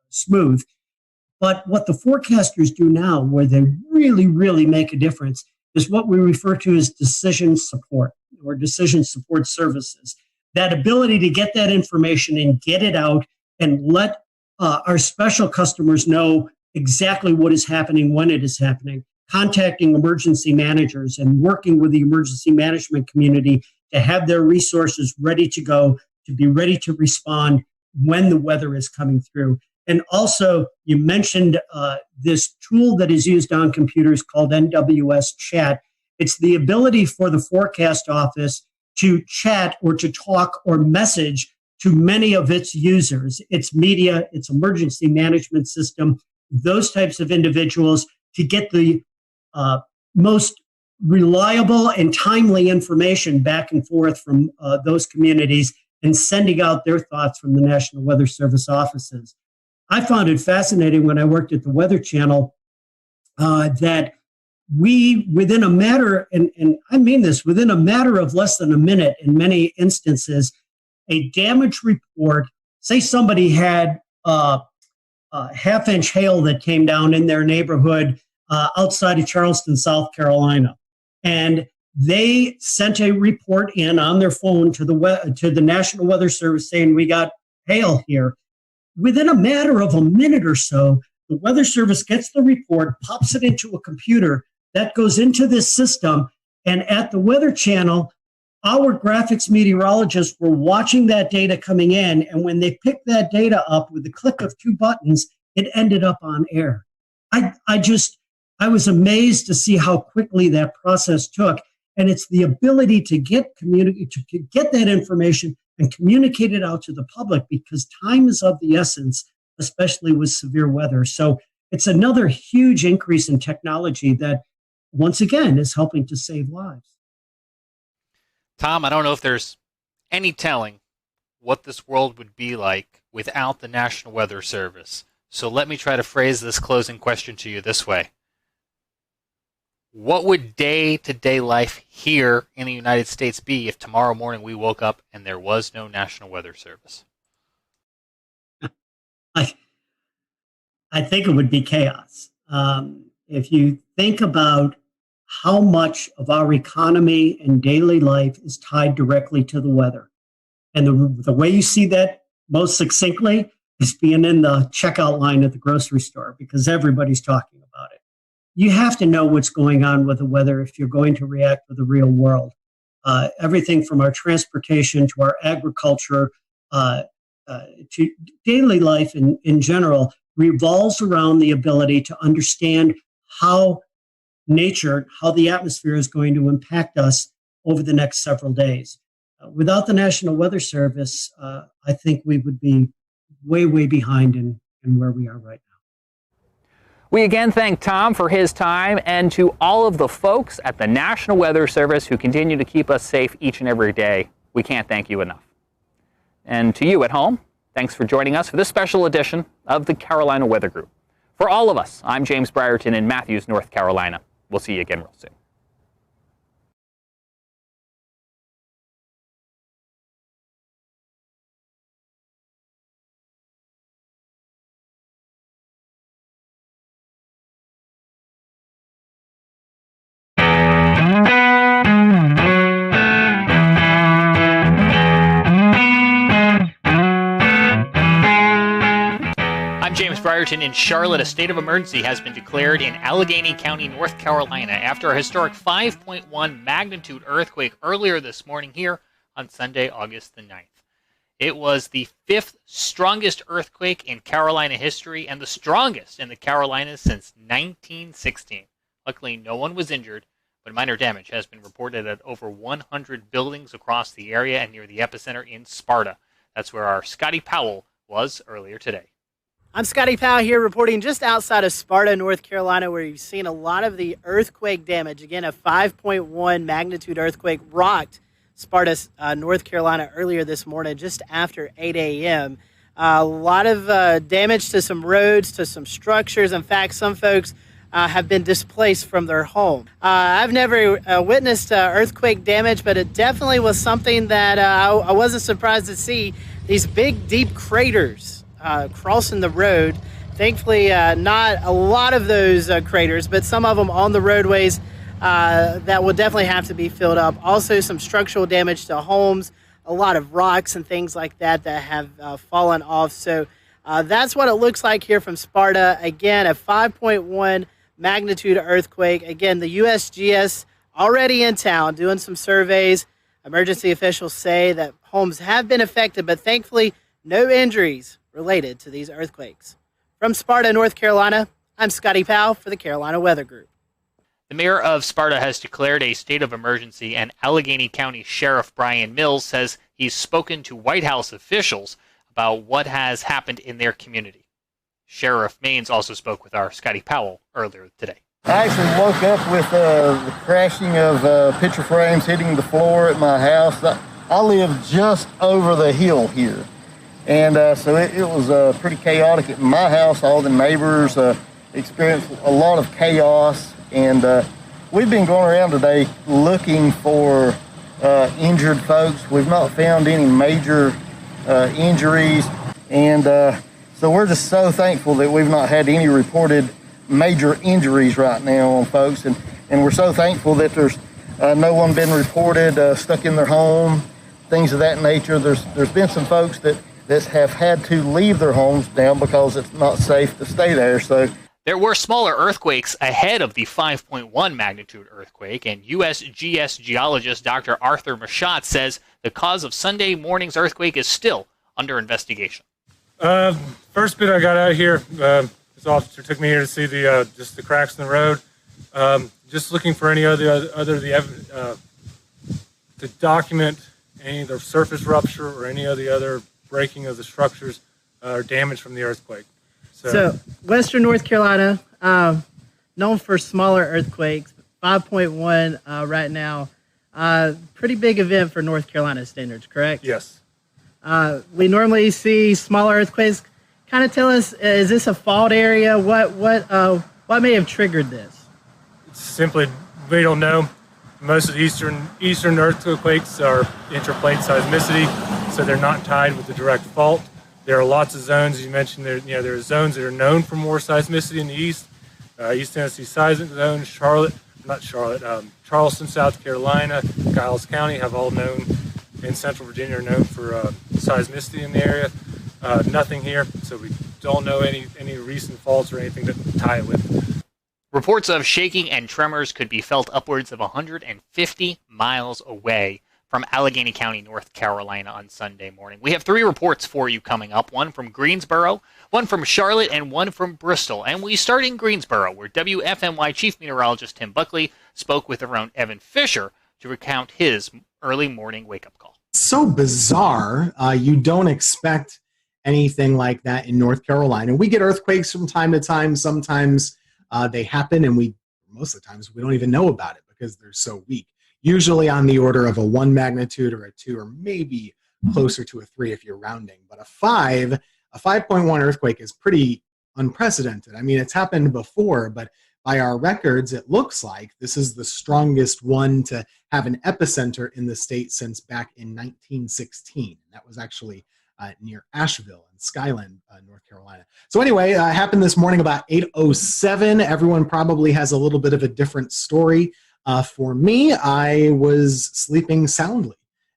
smooth. But what the forecasters do now, where they really, really make a difference, is what we refer to as decision support or decision support services. that ability to get that information and get it out and let our special customers know exactly what is happening when it is happening, contacting emergency managers and working with the emergency management community to have their resources ready to go, to be ready to respond when the weather is coming through. And also, you mentioned this tool that is used on computers called Nws Chat. It's the ability for the forecast office to chat or to talk or message to many of its users, its media, its emergency management system, those types of individuals, to get the most reliable and timely information back and forth from those communities and sending out their thoughts from the National Weather Service offices. I found it fascinating when I worked at the Weather Channel that we, within a matter, and I mean this, within a matter of less than a minute in many instances, a damage report, say somebody had a half-inch hail that came down in their neighborhood outside of Charleston, South Carolina, and they sent a report in on their phone to the National Weather Service saying, we got hail here. Within a matter of a minute or so, the Weather Service gets the report, pops it into a computer that goes into this system, and at the Weather Channel, our graphics meteorologists were watching that data coming in, and when they picked that data up with the click of two buttons, it ended up on air. I was amazed to see how quickly that process took, and it's the ability to get that information and communicate it out to the public, because time is of the essence, especially with severe weather. So it's another huge increase in technology that, once again, is helping to save lives. Tom, I don't know if there's any telling what this world would be like without the National Weather Service. So let me try to phrase this closing question to you this way. What would day-to-day life here in the United States be if tomorrow morning we woke up and there was no National Weather Service? I think it would be chaos. If you think about how much of our economy and daily life is tied directly to the weather, and the way you see that most succinctly is being in the checkout line at the grocery store, because everybody's talking about it. You have to know what's going on with the weather if you're going to react with the real world. Everything from our transportation to our agriculture to daily life in general revolves around the ability to understand how nature, how the atmosphere is going to impact us over the next several days. Without the National Weather Service, I think we would be way, way behind in where we are right now. We again thank Tom for his time, and to all of the folks at the National Weather Service who continue to keep us safe each and every day. We can't thank you enough. And to you at home, thanks for joining us for this special edition of the Carolina Weather Group. For all of us, I'm James Brierton in Matthews, North Carolina. We'll see you again real soon. James Brierton in Charlotte. A state of emergency has been declared in Allegheny County, North Carolina, after a historic 5.1 magnitude earthquake earlier this morning here on Sunday, August the 9th. It was the 5th strongest earthquake in Carolina history and the strongest in the Carolinas since 1916. Luckily, no one was injured, but minor damage has been reported at over 100 buildings across the area and near the epicenter in Sparta. That's where our Scotty Powell was earlier today. I'm Scotty Powell here reporting just outside of Sparta, North Carolina, where you've seen a lot of the earthquake damage. Again, a 5.1 magnitude earthquake rocked Sparta, North Carolina earlier this morning, just after 8 a.m. A lot of damage to some roads, to some structures. In fact, some folks have been displaced from their home. I've never witnessed earthquake damage, but it definitely was something that I wasn't surprised to see. These big, deep craters crossing the road. Thankfully, not a lot of those craters, but some of them on the roadways that will definitely have to be filled up. Also, some structural damage to homes, a lot of rocks and things like that have fallen off. So that's what it looks like here from Sparta. Again, a 5.1 magnitude earthquake. Again, the USGS already in town doing some surveys. Emergency officials say that homes have been affected, but thankfully no injuries related to these earthquakes. From Sparta, North Carolina, I'm Scotty Powell for the Carolina Weather Group. The mayor of Sparta has declared a state of emergency, and Allegheny County Sheriff Brian Mills says he's spoken to White House officials about what has happened in their community. Sheriff Maines also spoke with our Scotty Powell earlier today. I actually woke up with the crashing of picture frames hitting the floor at my house. I live just over the hill here. And so it was pretty chaotic at my house. All the neighbors experienced a lot of chaos. And we've been going around today looking for injured folks. We've not found any major injuries. And so we're just so thankful that we've not had any reported major injuries right now on folks. And we're so thankful that there's no one been reported stuck in their home, things of that nature. There's been some folks that have had to leave their homes now because it's not safe to stay there. So there were smaller earthquakes ahead of the 5.1 magnitude earthquake, and USGS geologist Dr. Arthur Machat says the cause of Sunday morning's earthquake is still under investigation. First bit I got out of here, this officer took me here to see just the cracks in the road. Just looking for any to document any of the surface rupture or any of the other breaking of the structures or damage from the earthquake. So Western North Carolina, known for smaller earthquakes, 5.1 right now. Pretty big event for North Carolina standards, correct? Yes. We normally see smaller earthquakes. Kind of tell us, is this a fault area? What may have triggered this? Simply, we don't know. Most of the eastern earthquakes are intraplate seismicity, so they're not tied with the direct fault. There are lots of zones, as you mentioned. There are zones that are known for more seismicity in the east. East Tennessee seismic zone, Charleston, South Carolina, Giles County have all known, and Central Virginia are known for seismicity in the area. Nothing here, so we don't know any recent faults or anything to tie it with. Reports of shaking and tremors could be felt upwards of 150 miles away from Allegheny County, North Carolina on Sunday morning. We have 3 reports for you coming up, one from Greensboro, one from Charlotte, and one from Bristol. And we start in Greensboro, where WFMY Chief Meteorologist Tim Buckley spoke with our own Evan Fisher to recount his early morning wake-up call. So bizarre. You don't expect anything like that in North Carolina. We get earthquakes from time to time. Sometimes they happen, and most of the times we don't even know about it because they're so weak. Usually on the order of a 1 magnitude or a 2, or maybe closer to a 3 if you're rounding. But a 5.1 earthquake is pretty unprecedented. I mean, it's happened before, but by our records, it looks like this is the strongest one to have an epicenter in the state since back in 1916. That was actually near Asheville in Skyland, North Carolina. So anyway, it happened this morning about 8:07. Everyone probably has a little bit of a different story. For me, I was sleeping soundly,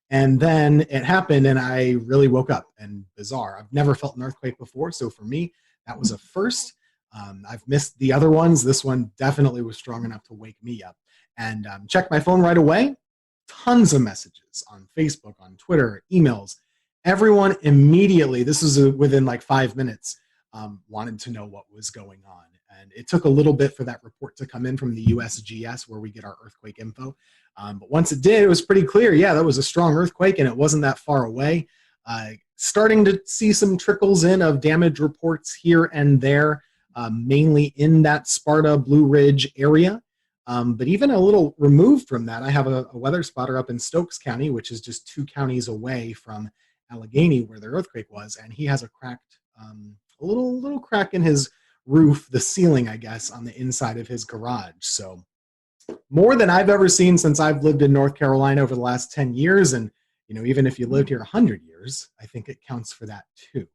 and then it happened, and I really woke up. And bizarre, I've never felt an earthquake before, so for me, that was a first. I've missed the other ones. This one definitely was strong enough to wake me up. And checked my phone right away. Tons of messages on Facebook, on Twitter, emails. Everyone immediately, this was within like 5 minutes, wanted to know what was going on. And it took a little bit for that report to come in from the USGS, where we get our earthquake info. But once it did, it was pretty clear. Yeah, that was a strong earthquake, and it wasn't that far away. Starting to see some trickles in of damage reports here and there, mainly in that Sparta Blue Ridge area. But even a little removed from that, I have a weather spotter up in Stokes County, which is just 2 counties away from Allegheny, where the earthquake was, and he has a cracked, a little crack in his roof, the ceiling, I guess, on the inside of his garage. So more than I've ever seen since I've lived in North Carolina over the last 10 years. And, even if you lived here 100 years, I think it counts for that too.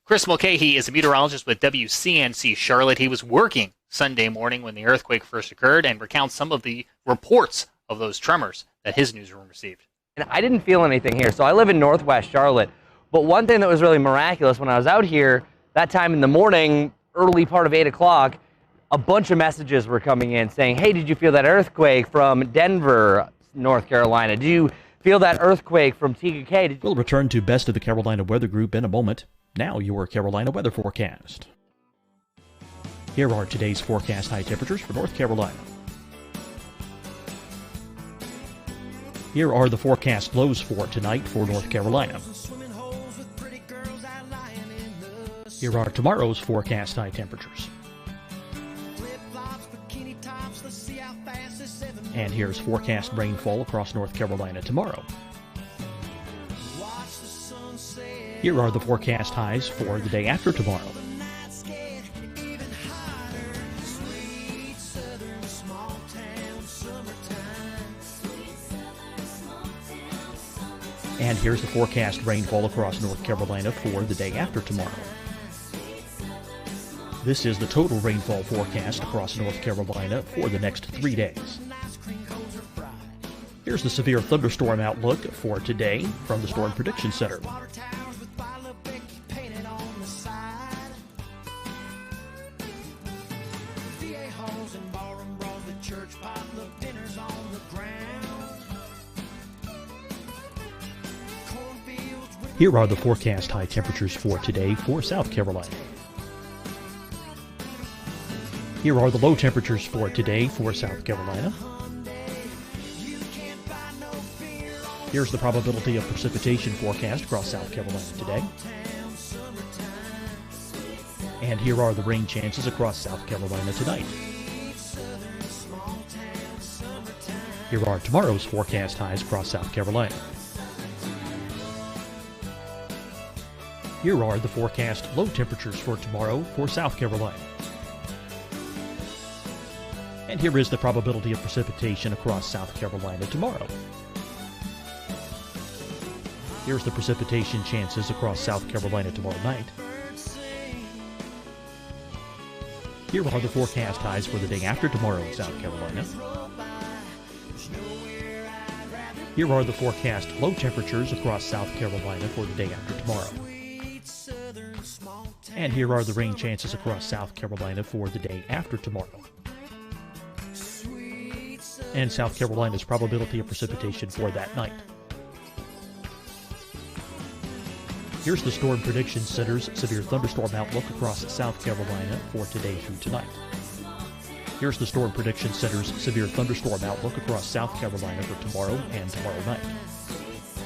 Chris Mulcahy is a meteorologist with WCNC Charlotte. He was working Sunday morning when the earthquake first occurred and recounts some of the reports of those tremors that his newsroom received. And I didn't feel anything here. So I live in Northwest Charlotte. But one thing that was really miraculous when I was out here, that time in the morning, early part of 8 o'clock, a bunch of messages were coming in saying, hey, did you feel that earthquake from Denver, North Carolina? Did you feel that earthquake from TKK? We'll return to Best of the Carolina Weather Group in a moment. Now your Carolina weather forecast. Here are today's forecast high temperatures for North Carolina. Here are the forecast lows for tonight for North Carolina. Here are tomorrow's forecast high temperatures. And here's forecast rainfall across North Carolina tomorrow. Here are the forecast highs for the day after tomorrow. And here's the forecast rainfall across North Carolina for the day after tomorrow. This is the total rainfall forecast across North Carolina for the next 3 days. Here's the severe thunderstorm outlook for today from the Storm Prediction Center. Here are the forecast high temperatures for today for South Carolina. Here are the low temperatures for today for South Carolina. Here's the probability of precipitation forecast across South Carolina today. And here are the rain chances across South Carolina tonight. Here are tomorrow's forecast highs across South Carolina. Here are the forecast low temperatures for tomorrow for South Carolina. And here is the probability of precipitation across South Carolina tomorrow. Here's the precipitation chances across South Carolina tomorrow night. Here are the forecast highs for the day after tomorrow in South Carolina. Here are the forecast low temperatures across South Carolina for the day after tomorrow. And here are the rain chances across South Carolina for the day after tomorrow. And South Carolina's probability of precipitation for that night. Here's the Storm Prediction Center's severe thunderstorm outlook across South Carolina for today through tonight. Here's the Storm Prediction Center's severe thunderstorm outlook across South Carolina for tomorrow and tomorrow night.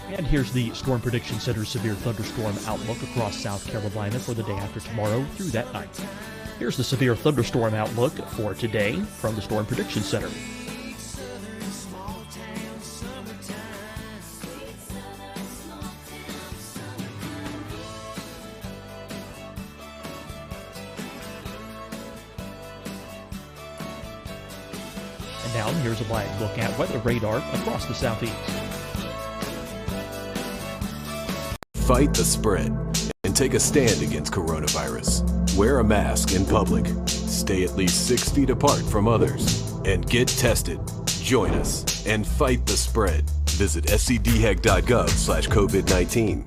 And here's the Storm Prediction Center's severe thunderstorm outlook across South Carolina for the day after tomorrow through that night. Here's the severe thunderstorm outlook for today from the Storm Prediction Center. And now here's a live look at weather radar across the southeast. Fight the spread and take a stand against coronavirus. Wear a mask in public. Stay at least 6 feet apart from others. And get tested. Join us and fight the spread. Visit scdhec.gov/COVID-19.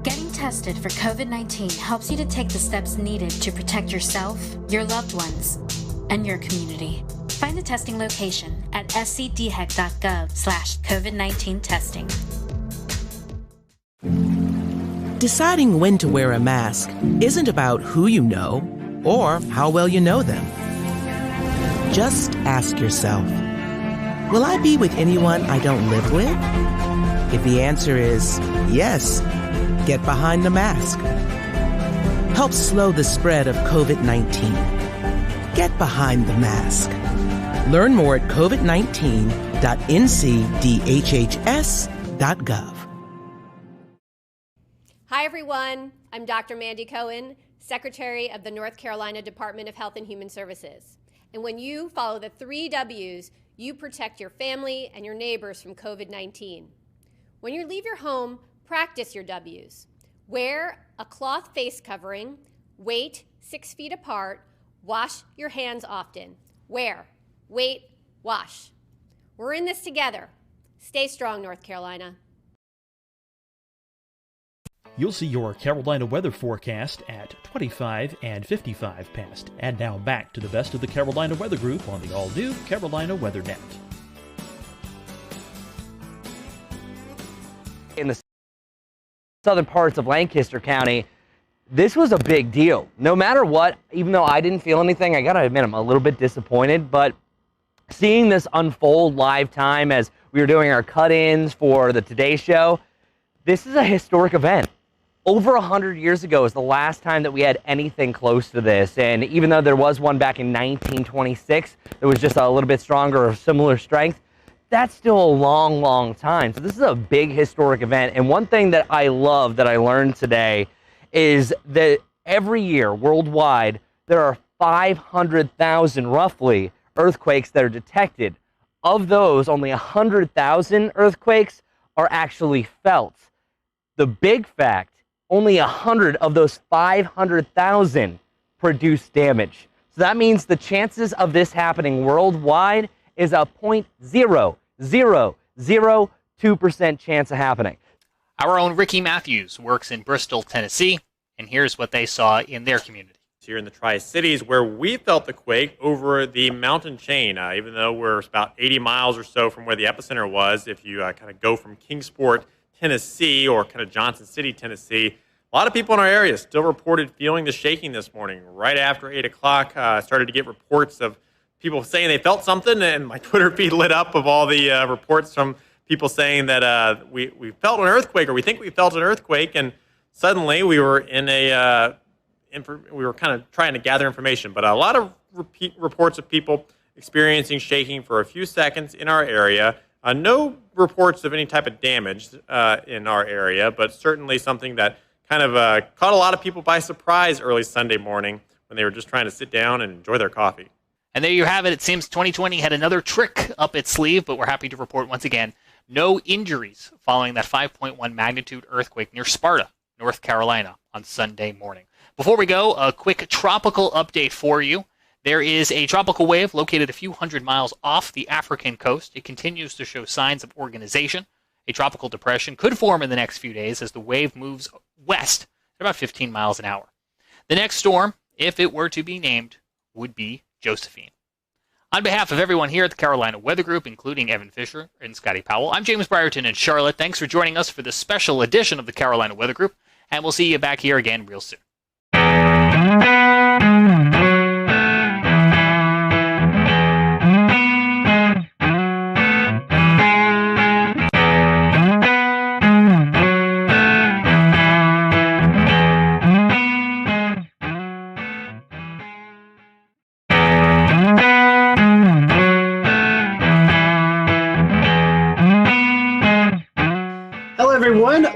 Getting tested for COVID-19 helps you to take the steps needed to protect yourself, your loved ones, and your community. Find the testing location at scdhec.gov/COVID-19 testing. Deciding when to wear a mask isn't about who you know or how well you know them. Just ask yourself, will I be with anyone I don't live with? If the answer is yes, get behind the mask. Help slow the spread of COVID-19. Get behind the mask. Learn more at covid19.ncdhhs.gov. Hi, everyone. I'm Dr. Mandy Cohen, Secretary of the North Carolina Department of Health and Human Services. And when you follow the 3 W's, you protect your family and your neighbors from COVID-19. When you leave your home, practice your W's. Wear a cloth face covering, wait 6 feet apart, wash your hands often. Wear, wait, wash. We're in this together. Stay strong, North Carolina. You'll see your Carolina weather forecast at 25 and 55 past. And now back to the best of the Carolina Weather Group on the all-new Carolina Weather Net. In the southern parts of Lancaster County, this was a big deal. No matter what, even though I didn't feel anything, I gotta admit I'm a little bit disappointed, but seeing this unfold live time as we were doing our cut-ins for the Today Show, this is a historic event. Over 100 years ago is the last time that we had anything close to this, and even though there was one back in 1926 that was just a little bit stronger or similar strength, that's still a long, long time. So this is a big historic event, and one thing that I love that I learned today is that every year worldwide there are 500,000 roughly earthquakes that are detected. Of those, only 100,000 earthquakes are actually felt. The big fact, only 100 of those 500,000 produce damage. So that means the chances of this happening worldwide is a 0.0002% chance of happening. Our own Ricky Matthews works in Bristol, Tennessee, and here's what they saw in their community. Here in the Tri-Cities, where we felt the quake over the mountain chain, even though we're about 80 miles or so from where the epicenter was. If you kind of go from Kingsport, Tennessee, or kind of Johnson City, Tennessee, a lot of people in our area still reported feeling the shaking this morning. Right after 8 o'clock, started to get reports of people saying they felt something, and my Twitter feed lit up of all the reports from people saying that we felt an earthquake, or we think we felt an earthquake, and suddenly we were in a we were kind of trying to gather information. But a lot of reports of people experiencing shaking for a few seconds in our area. No reports of any type of damage in our area, but certainly something that kind of caught a lot of people by surprise early Sunday morning when they were just trying to sit down and enjoy their coffee. And there you have it. It seems 2020 had another trick up its sleeve, but we're happy to report once again no injuries following that 5.1 magnitude earthquake near Sparta, North Carolina on Sunday morning. Before we go, a quick tropical update for you. There is a tropical wave located a few hundred miles off the African coast. It continues to show signs of organization. A tropical depression could form in the next few days as the wave moves west at about 15 miles an hour. The next storm, if it were to be named, would be Josephine. On behalf of everyone here at the Carolina Weather Group, including Evan Fisher and Scotty Powell, I'm James Brierton in Charlotte. Thanks for joining us for this special edition of the Carolina Weather Group, and we'll see you back here again real soon.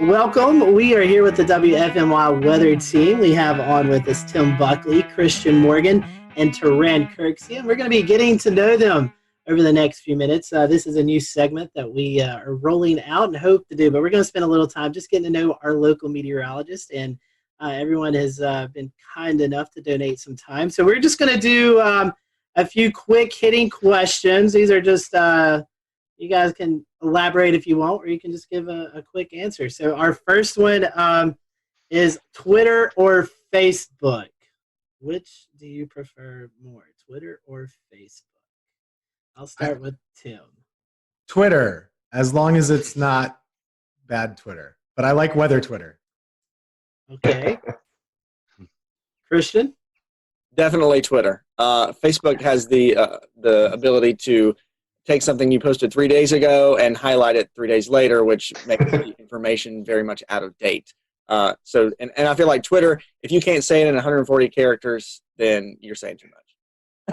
Welcome. We are here with the WFMY weather team. We have on with us Tim Buckley, Christian Morgan, and Teran Kirksey, and we're going to be getting to know them over the next few minutes. This is a new segment that we are rolling out and hope to do, but we're going to spend a little time just getting to know our local meteorologist, and everyone has been kind enough to donate some time. So we're just going to do a few quick hitting questions. These are just you guys can elaborate if you want, or you can just give a quick answer. So our first one is Twitter or Facebook? Which do you prefer more, Twitter or Facebook? I'll start with Tim. Twitter, as long as it's not bad Twitter. But I like weather Twitter. Okay. Christian? Definitely Twitter. Facebook has the ability to take something you posted 3 days ago and highlight it 3 days later, which makes the information very much out of date. So I feel like Twitter, if you can't say it in 140 characters, then you're saying too much.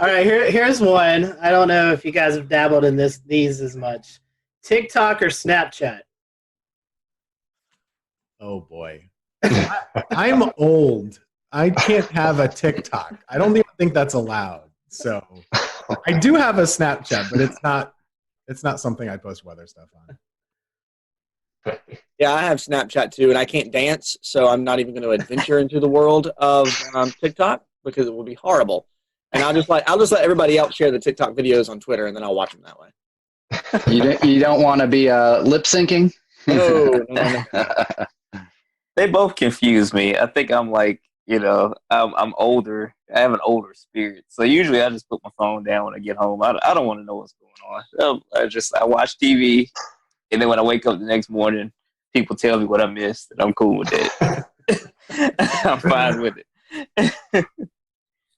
All right, here's one. I don't know if you guys have dabbled in these as much. TikTok or Snapchat? Oh, boy. I'm old. I can't have a TikTok. I don't even think that's allowed. So I do have a Snapchat, but it's not something I post weather stuff on. Yeah, I have Snapchat too, and I can't dance, so I'm not even going to adventure into the world of TikTok because it will be horrible. And I'll just let everybody else share the TikTok videos on Twitter, and then I'll watch them that way. You don't want to be lip syncing? No. They both confuse me. I think I'm like, I'm older. I have an older spirit. So usually I just put my phone down when I get home. I don't want to know what's going on. I watch TV, and then when I wake up the next morning, people tell me what I missed, and I'm cool with it. I'm fine with it.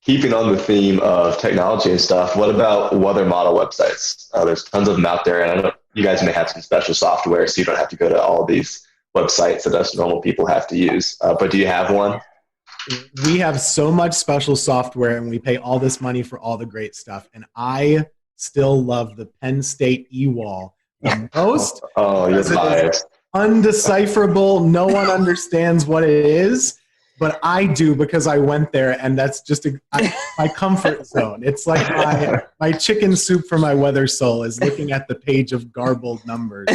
Keeping on the theme of technology and stuff, what about weather model websites? There's tons of them out there, and I know you guys may have some special software, so you don't have to go to all these websites that us normal people have to use. But do you have one? We have so much special software, and we pay all this money for all the great stuff. And I still love the Penn State e-wall the most. You're biased. Undecipherable. No one understands what it is, but I do because I went there, and that's just my comfort zone. It's like my chicken soup for my weather soul is looking at the page of garbled numbers,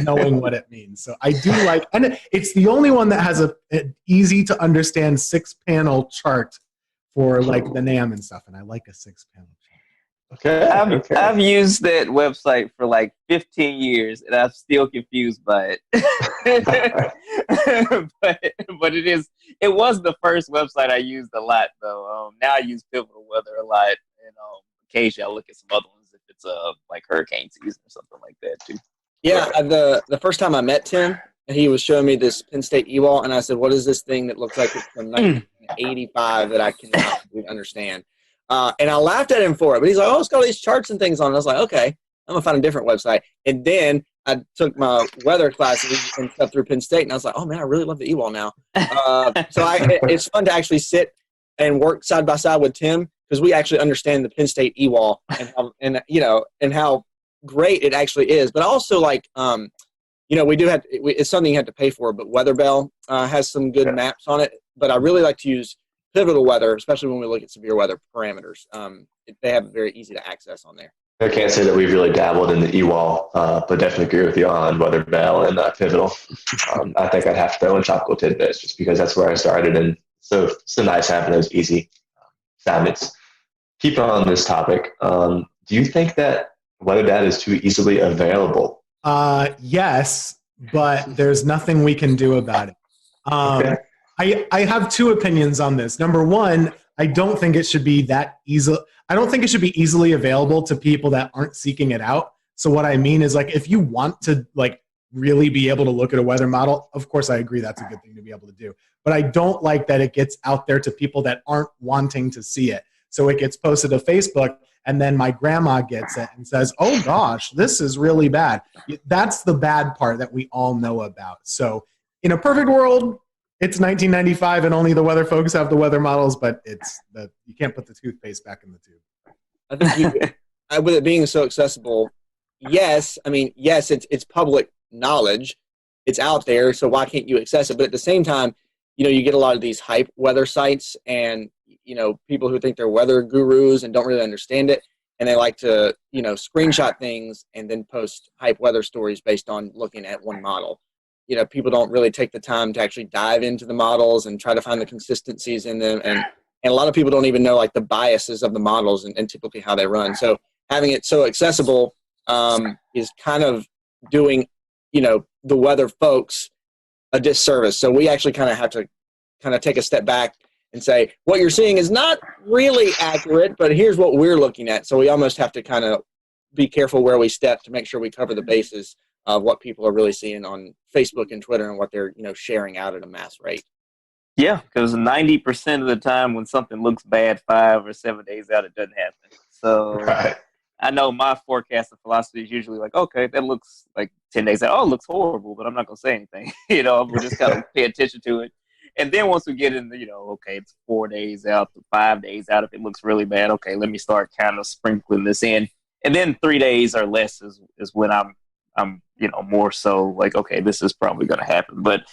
knowing what it means. So I do like, and it's the only one that has an easy to understand 6-panel chart for like the NAM and stuff, and I like a 6-panel chart. Okay. I've used that website for like 15 years, and I'm still confused by it. but it was the first website I used a lot, though. Now I use Pivotal Weather a lot, and occasionally I look at some other ones if it's like hurricane season or something like that too. Yeah, the first time I met Tim, he was showing me this Penn State e-wall, and I said, "What is this thing that looks like it's from 1985 that I cannot understand?" And I laughed at him for it, but he's like, "Oh, it's got all these charts and things on it." I was like, "Okay, I'm gonna find a different website." And then I took my weather classes and stuff through Penn State, and I was like, "Oh man, I really love the e-wall now." It's fun to actually sit and work side by side with Tim because we actually understand the Penn State e-wall and how great it actually is. But also we do have it's something you have to pay for. But WeatherBell has some good maps on it. But I really like to use Pivotal Weather, especially when we look at severe weather parameters. They have it very easy to access on there. I can't say that we've really dabbled in the e-wall, but definitely agree with you on WeatherBell and Pivotal. I think I'd have to throw in Tropical Tidbits just because that's where I started, and so nice having those easy assignments. Keep on this topic. Do you think that weather data is too easily available? Yes, but there's nothing we can do about it. Okay. I have two opinions on this. Number one, I don't think it should be that easy. I don't think it should be easily available to people that aren't seeking it out. So what I mean is, like, if you want to really be able to look at a weather model, of course I agree that's a good thing to be able to do. But I don't like that it gets out there to people that aren't wanting to see it. So it gets posted to Facebook, and then my grandma gets it and says, "Oh gosh, this is really bad." That's the bad part that we all know about. So in a perfect world, it's 1995 and only the weather folks have the weather models, but you can't put the toothpaste back in the tube. I think with it being so accessible, yes, it's public knowledge. It's out there, so why can't you access it? But at the same time, you get a lot of these hype weather sites and, people who think they're weather gurus and don't really understand it. And they like to, screenshot things and then post hype weather stories based on looking at one model. People don't really take the time to actually dive into the models and try to find the consistencies in them. And a lot of people don't even know the biases of the models and typically how they run. So having it so accessible is kind of doing, the weather folks a disservice. So we actually kind of have to take a step back and say, what you're seeing is not really accurate, but here's what we're looking at. So we almost have to kind of be careful where we step to make sure we cover the bases of what people are really seeing on Facebook and Twitter and what they're, sharing out at a mass rate. Yeah, because 90% of the time when something looks bad 5 or 7 days out, it doesn't happen. So Right. I know my forecasting philosophy is usually like, okay, that looks like 10 days out. Oh, it looks horrible, but I'm not going to say anything. We'll just kind of pay attention to it. And then once we get in, okay, it's 4 days out to 5 days out. If it looks really bad, okay, let me start kind of sprinkling this in. And then 3 days or less is when I'm more so like, okay, this is probably going to happen. But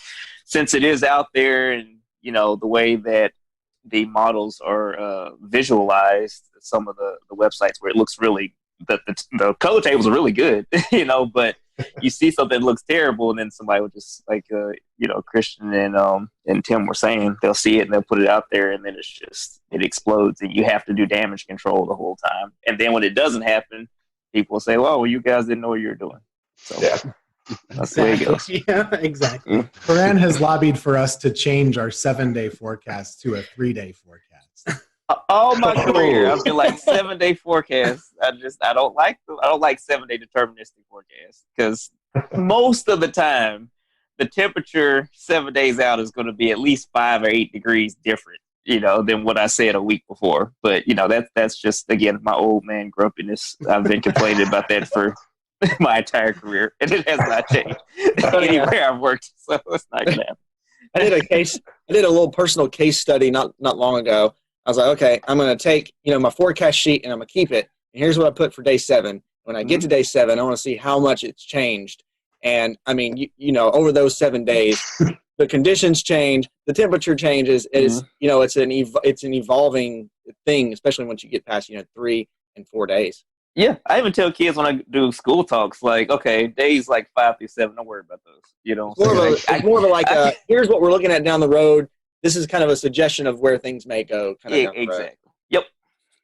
since it is out there and, the way that the models are visualized, some of the websites where it looks really, the color tables are really good, but you see something that looks terrible and then somebody will just Christian and Tim were saying, they'll see it and they'll put it out there and then it explodes and you have to do damage control the whole time. And then when it doesn't happen, people will say, "Well, you guys didn't know what you were doing." So that's the way it goes. Yeah, exactly. Coran has lobbied for us to change our 7-day forecast to a 3-day forecast. All my career, I've been like 7-day forecasts. I don't like 7-day deterministic forecasts because most of the time the temperature 7 days out is going to be at least 5 or 8 degrees different, than what I said a week before. But that's just, again, my old man grumpiness. I've been complaining about that for my entire career, and it has not changed anywhere I've worked. So it's not gonna happen. I did a little personal case study not long ago. I was like, okay, I'm going to take, my forecast sheet and I'm going to keep it. And here's what I put for day 7. When I get to day 7, I want to see how much it's changed. And I mean, over those 7 days, the conditions change, the temperature changes. It's an evolving thing, especially once you get past, 3 and 4 days. Yeah, I even tell kids when I do school talks, like, okay, days like 5 through 7, don't worry about those. It's more of a here's what we're looking at down the road. This is kind of a suggestion of where things may go. Exactly. Yep.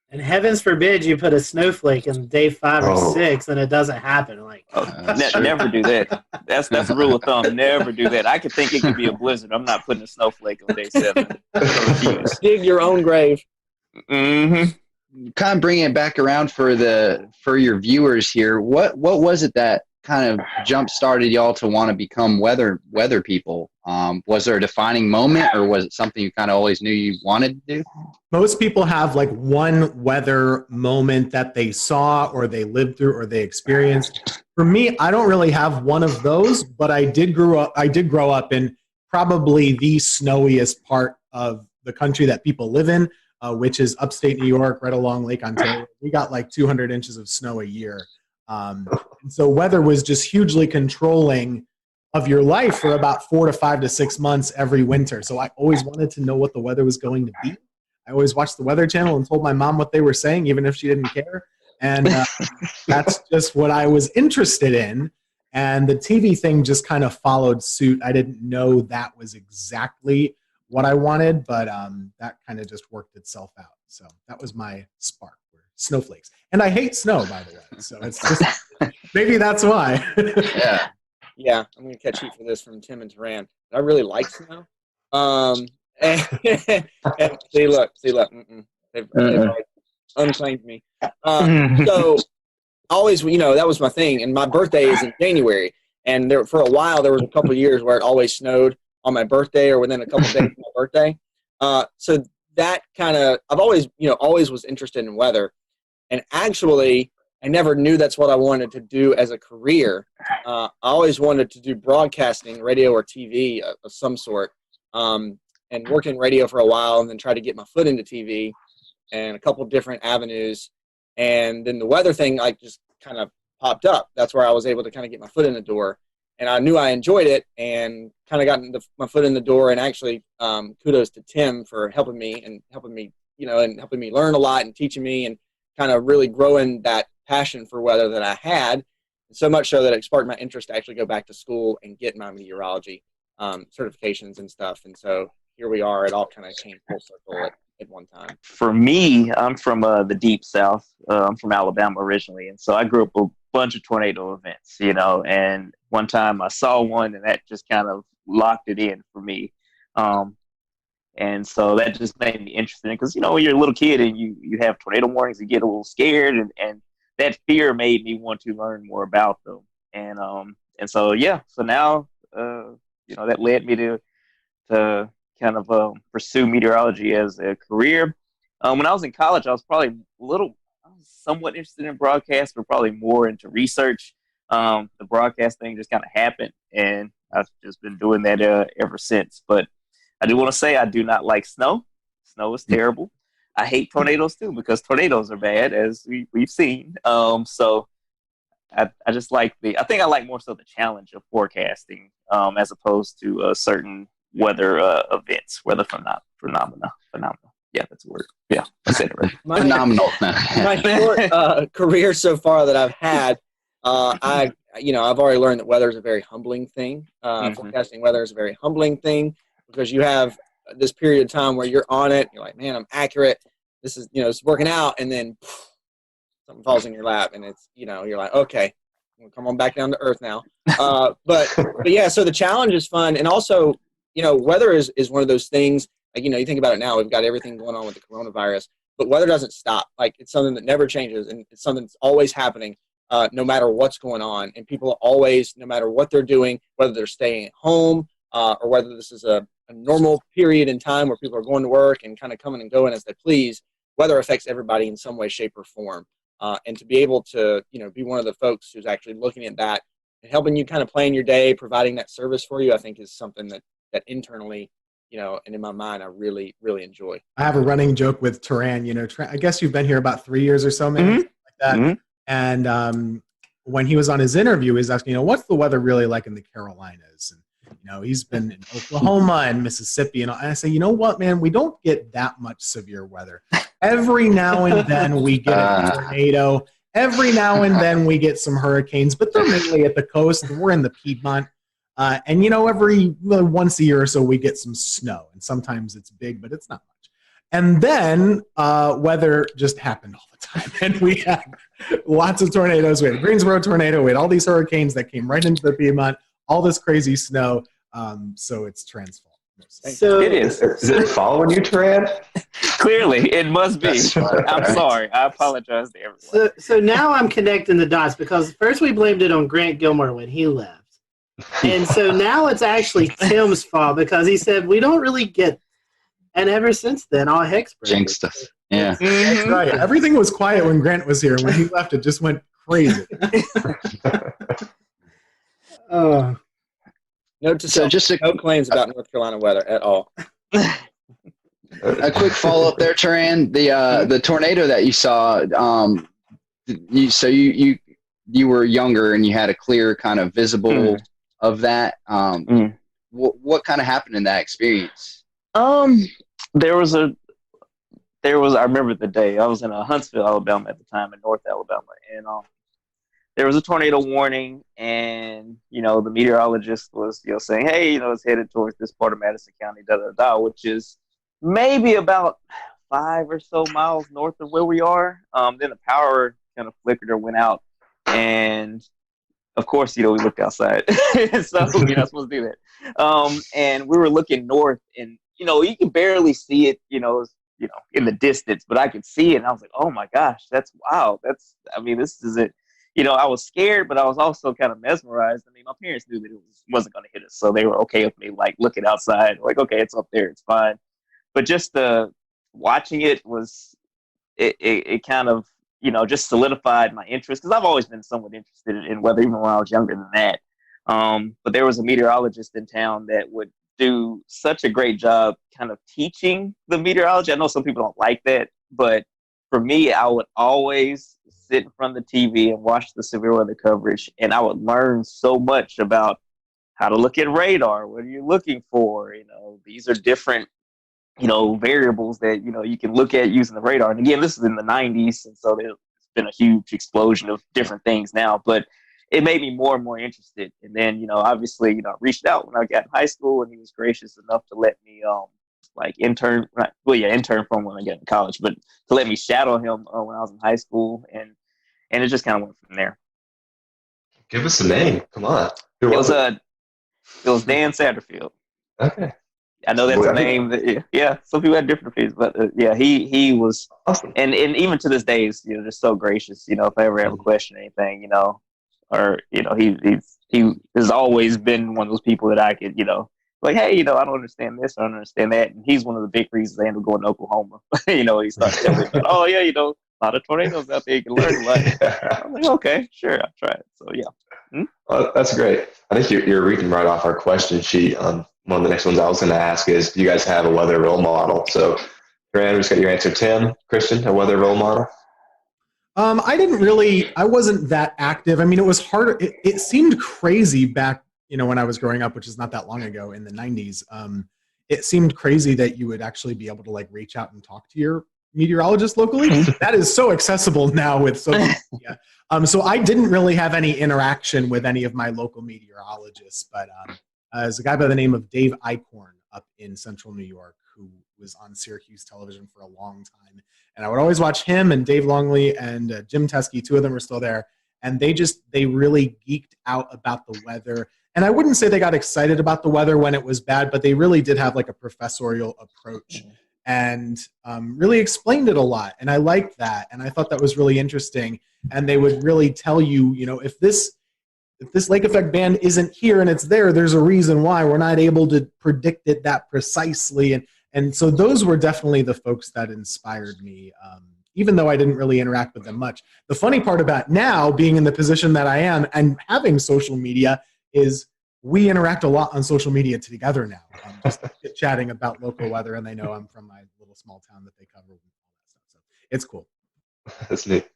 And heavens forbid you put a snowflake in day 5 or 6 and it doesn't happen. Never do that. That's a rule of thumb. Never do that. I could think it could be a blizzard. I'm not putting a snowflake on day 7. Dig your own grave. Mm-hmm. Kind of bringing it back around for your viewers here. What was it that kind of jump started y'all to want to become weather people? Was there a defining moment, or was it something you kind of always knew you wanted to do? Most people have like one weather moment that they saw or they lived through or they experienced. For me, I don't really have one of those, but I did grow up in probably the snowiest part of the country that people live in, which is upstate New York, right along Lake Ontario. We got like 200 inches of snow a year. And so weather was just hugely controlling of your life for about 4 to 5 to 6 months every winter. So I always wanted to know what the weather was going to be. I always watched the Weather Channel and told my mom what they were saying, even if she didn't care. And that's just what I was interested in. And the TV thing just kind of followed suit. I didn't know that was exactly what I wanted, but that kind of just worked itself out. So that was my spark, were snowflakes. And I hate snow, by the way. So it's just, maybe that's why. Yeah, I'm going to catch heat for this from Tim and Taran. I really like snow. And see, look. They've unclaimed me. So always, that was my thing. And my birthday is in January. And for a while, there was a couple of years where it always snowed on my birthday or within a couple of days of my birthday. So that kind of, I've always was interested in weather. And actually, I never knew that's what I wanted to do as a career. I always wanted to do broadcasting, radio or TV of some sort, and work in radio for a while and then try to get my foot into TV and a couple different avenues. And then the weather thing just kind of popped up. That's where I was able to kind of get my foot in the door. And I knew I enjoyed it and kind of got my foot in the door. And actually, kudos to Tim for helping me and helping me learn a lot and teaching me and kind of really growing that passion for weather that I had, so much so that it sparked my interest to actually go back to school and get my meteorology certifications and stuff. And so here we are. It all kind of came full circle at one time. For me, I'm from the deep south. I'm from Alabama originally, and so I grew up a bunch of tornado events, and one time I saw one, and that just kind of locked it in for me. And so that just made me interested because, when you're a little kid and you have tornado warnings, you get a little scared, and that fear made me want to learn more about them. And so now, that led me to kind of pursue meteorology as a career. When I was in college, I was somewhat interested in broadcast, but probably more into research. The broadcast thing just kind of happened, and I've just been doing that ever since. But I do want to say I do not like snow. Snow is terrible. I hate tornadoes too because tornadoes are bad, as we've seen. So I just like I think I like more so the challenge of forecasting as opposed to certain weather events, weather phenomena. Yeah, that's a word. Yeah, I said it right. Phenomenal. My short career so far that I've had, I've already learned that weather is a very humbling thing. Forecasting weather is a very humbling thing because you have this period of time where you're on it. You're like, man, I'm accurate. This is, it's working out. And then something falls in your lap, and it's, you're like, okay, we'll come on back down to earth now. But yeah, so the challenge is fun, and also, weather is one of those things. Like, you think about it now, we've got everything going on with the coronavirus, but weather doesn't stop. Like, it's something that never changes, and it's something that's always happening, no matter what's going on. And people are always, no matter what they're doing, whether they're staying at home, or whether this is a normal period in time where people are going to work and kind of coming and going as they please, weather affects everybody in some way, shape, or form. And to be able to, be one of the folks who's actually looking at that and helping you kind of plan your day, providing that service for you, I think is something that internally, and in my mind, I really, really enjoy. I have a running joke with Turan. I guess you've been here about 3 years or so, man, like that. Mm-hmm. And when he was on his interview, he's asking, what's the weather really like in the Carolinas? And he's been in Oklahoma and Mississippi, and I say, you know what, man, we don't get that much severe weather. Every now and then we get a tornado. Every now and then we get some hurricanes, but they're mainly at the coast, and we're in the Piedmont. And every once a year or so we get some snow, and sometimes it's big, but it's not much. And then weather just happened all the time, and we had lots of tornadoes. We had a Greensboro tornado. We had all these hurricanes that came right into the Piedmont, all this crazy snow. So it's transformed. So it is. Is it following you, Turan? Clearly, it must be. I'm sorry. I apologize to everyone. So now I'm connecting the dots, because first we blamed it on Grant Gilmore when he left. And so now it's actually Tim's fault, because he said we don't really get, and ever since then, all heck's broken. Jinxed us. Yeah. That's right. Everything was quiet when Grant was here. When he left, it just went crazy. Note to self, no claims about North Carolina weather at all. A quick follow-up there, Turan. The tornado that you saw, you were younger and you had a clear kind of visible of that. What kind of happened in that experience? There was I remember the day. I was in Huntsville, Alabama at the time, in North Alabama, and there was a tornado warning, and the meteorologist was saying, hey, it's headed towards this part of Madison County, which is maybe about 5 or so miles north of where we are. Then the power kind of flickered or went out, and of course, we looked outside, so you're not supposed to do that. And we were looking north, and you can barely see it, in the distance, but I could see it, and I was like, oh my gosh, that's wow. This is it. I was scared, but I was also kind of mesmerized. My parents knew that it wasn't going to hit us, so they were okay with me, like, looking outside, like, okay, it's up there, it's fine. But just watching it was, it kind of, just solidified my interest, because I've always been somewhat interested in weather, even when I was younger than that. But there was a meteorologist in town that would do such a great job kind of teaching the meteorology. I know some people don't like that, but for me, I would always sit in front of the TV and watch the severe weather coverage, and I would learn so much about how to look at radar. What are you looking for? These are different, variables that, you can look at using the radar. And again, this is in the 90s, and so there's been a huge explosion of different things now, but it made me more and more interested. And then, obviously, I reached out when I got in high school, and he was gracious enough to let me, intern from when I got in college, but to let me shadow him when I was in high school, and it just kind of went from there. Give us a name. Come on. It was Dan Satterfield. Okay. I know that's a name that, some people had different opinions, but he was awesome. And even to this day, just so gracious. If I ever have a question or anything, or he has always been one of those people that I could, like, hey, I don't understand this, I don't understand that, and he's one of the big reasons I ended up going to Oklahoma. He started telling me about, oh yeah, a lot of tornadoes out there, you can learn a lot. I'm like, okay, sure, I'll try it. So yeah. Well, that's great. I think you're reading right off our question sheet. One of the next ones I was going to ask is, do you guys have a weather role model? So, Rand, we just got your answer. Tim, Christian, a weather role model? I wasn't that active. It was hard. It seemed crazy back, when I was growing up, which is not that long ago in the 90s. It seemed crazy that you would actually be able to reach out and talk to your meteorologist locally. That is so accessible now with social media. So I didn't really have any interaction with any of my local meteorologists, but there's a guy by the name of Dave Eichhorn up in central New York who was on Syracuse television for a long time. And I would always watch him and Dave Longley and Jim Teskey. Two of them are still there. And they really geeked out about the weather. And I wouldn't say they got excited about the weather when it was bad, but they really did have like a professorial approach and really explained it a lot. And I liked that. And I thought that was really interesting. And they would really tell you, if this lake effect band isn't here and it's there, there's a reason why. We're not able to predict it that precisely. And so those were definitely the folks that inspired me, even though I didn't really interact with them much. The funny part about now being in the position that I am and having social media is we interact a lot on social media together now, just chatting about local weather, and they know I'm from my little small town that they cover and all that stuff. So it's cool. That's neat.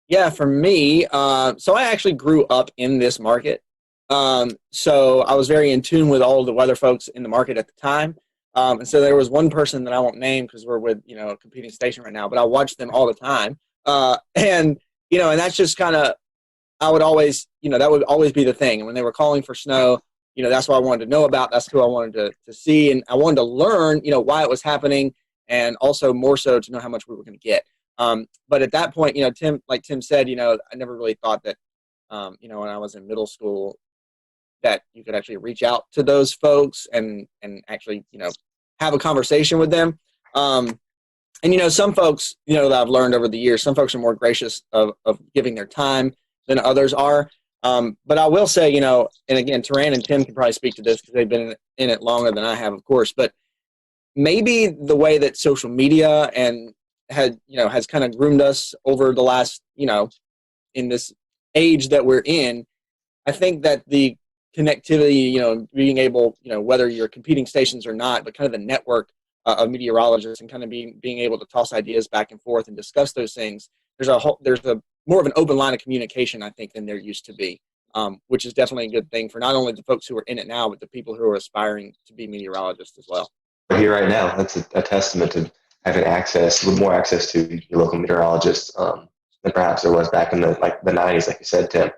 Yeah, for me, so I actually grew up in this market. So I was very in tune with all of the weather folks in the market at the time. And so there was one person that I won't name because we're with, a competing station right now, but I watched them all the time. And that's just kind of, I would always, that would always be the thing. And when they were calling for snow, that's what I wanted to know about. That's who I wanted to see. And I wanted to learn, why it was happening, and also more so to know how much we were going to get. But at that point, Tim, like Tim said, I never really thought that, when I was in middle school, that you could actually reach out to those folks and actually, have a conversation with them. And, some folks, that I've learned over the years, some folks are more gracious of giving their time than others are. But I will say, and again, Taran and Tim can probably speak to this because they've been in it longer than I have, of course, but maybe the way that social media and has kind of groomed us over the last, in this age that we're in, I think that the connectivity, being able, whether you're competing stations or not, but kind of the network of meteorologists and kind of being able to toss ideas back and forth and discuss those things, there's a more of an open line of communication, I think, than there used to be, which is definitely a good thing for not only the folks who are in it now, but the people who are aspiring to be meteorologists as well. We're here right now. That's a testament to having access, with more access to your local meteorologists than perhaps there was back in the 90s, like you said, Tim.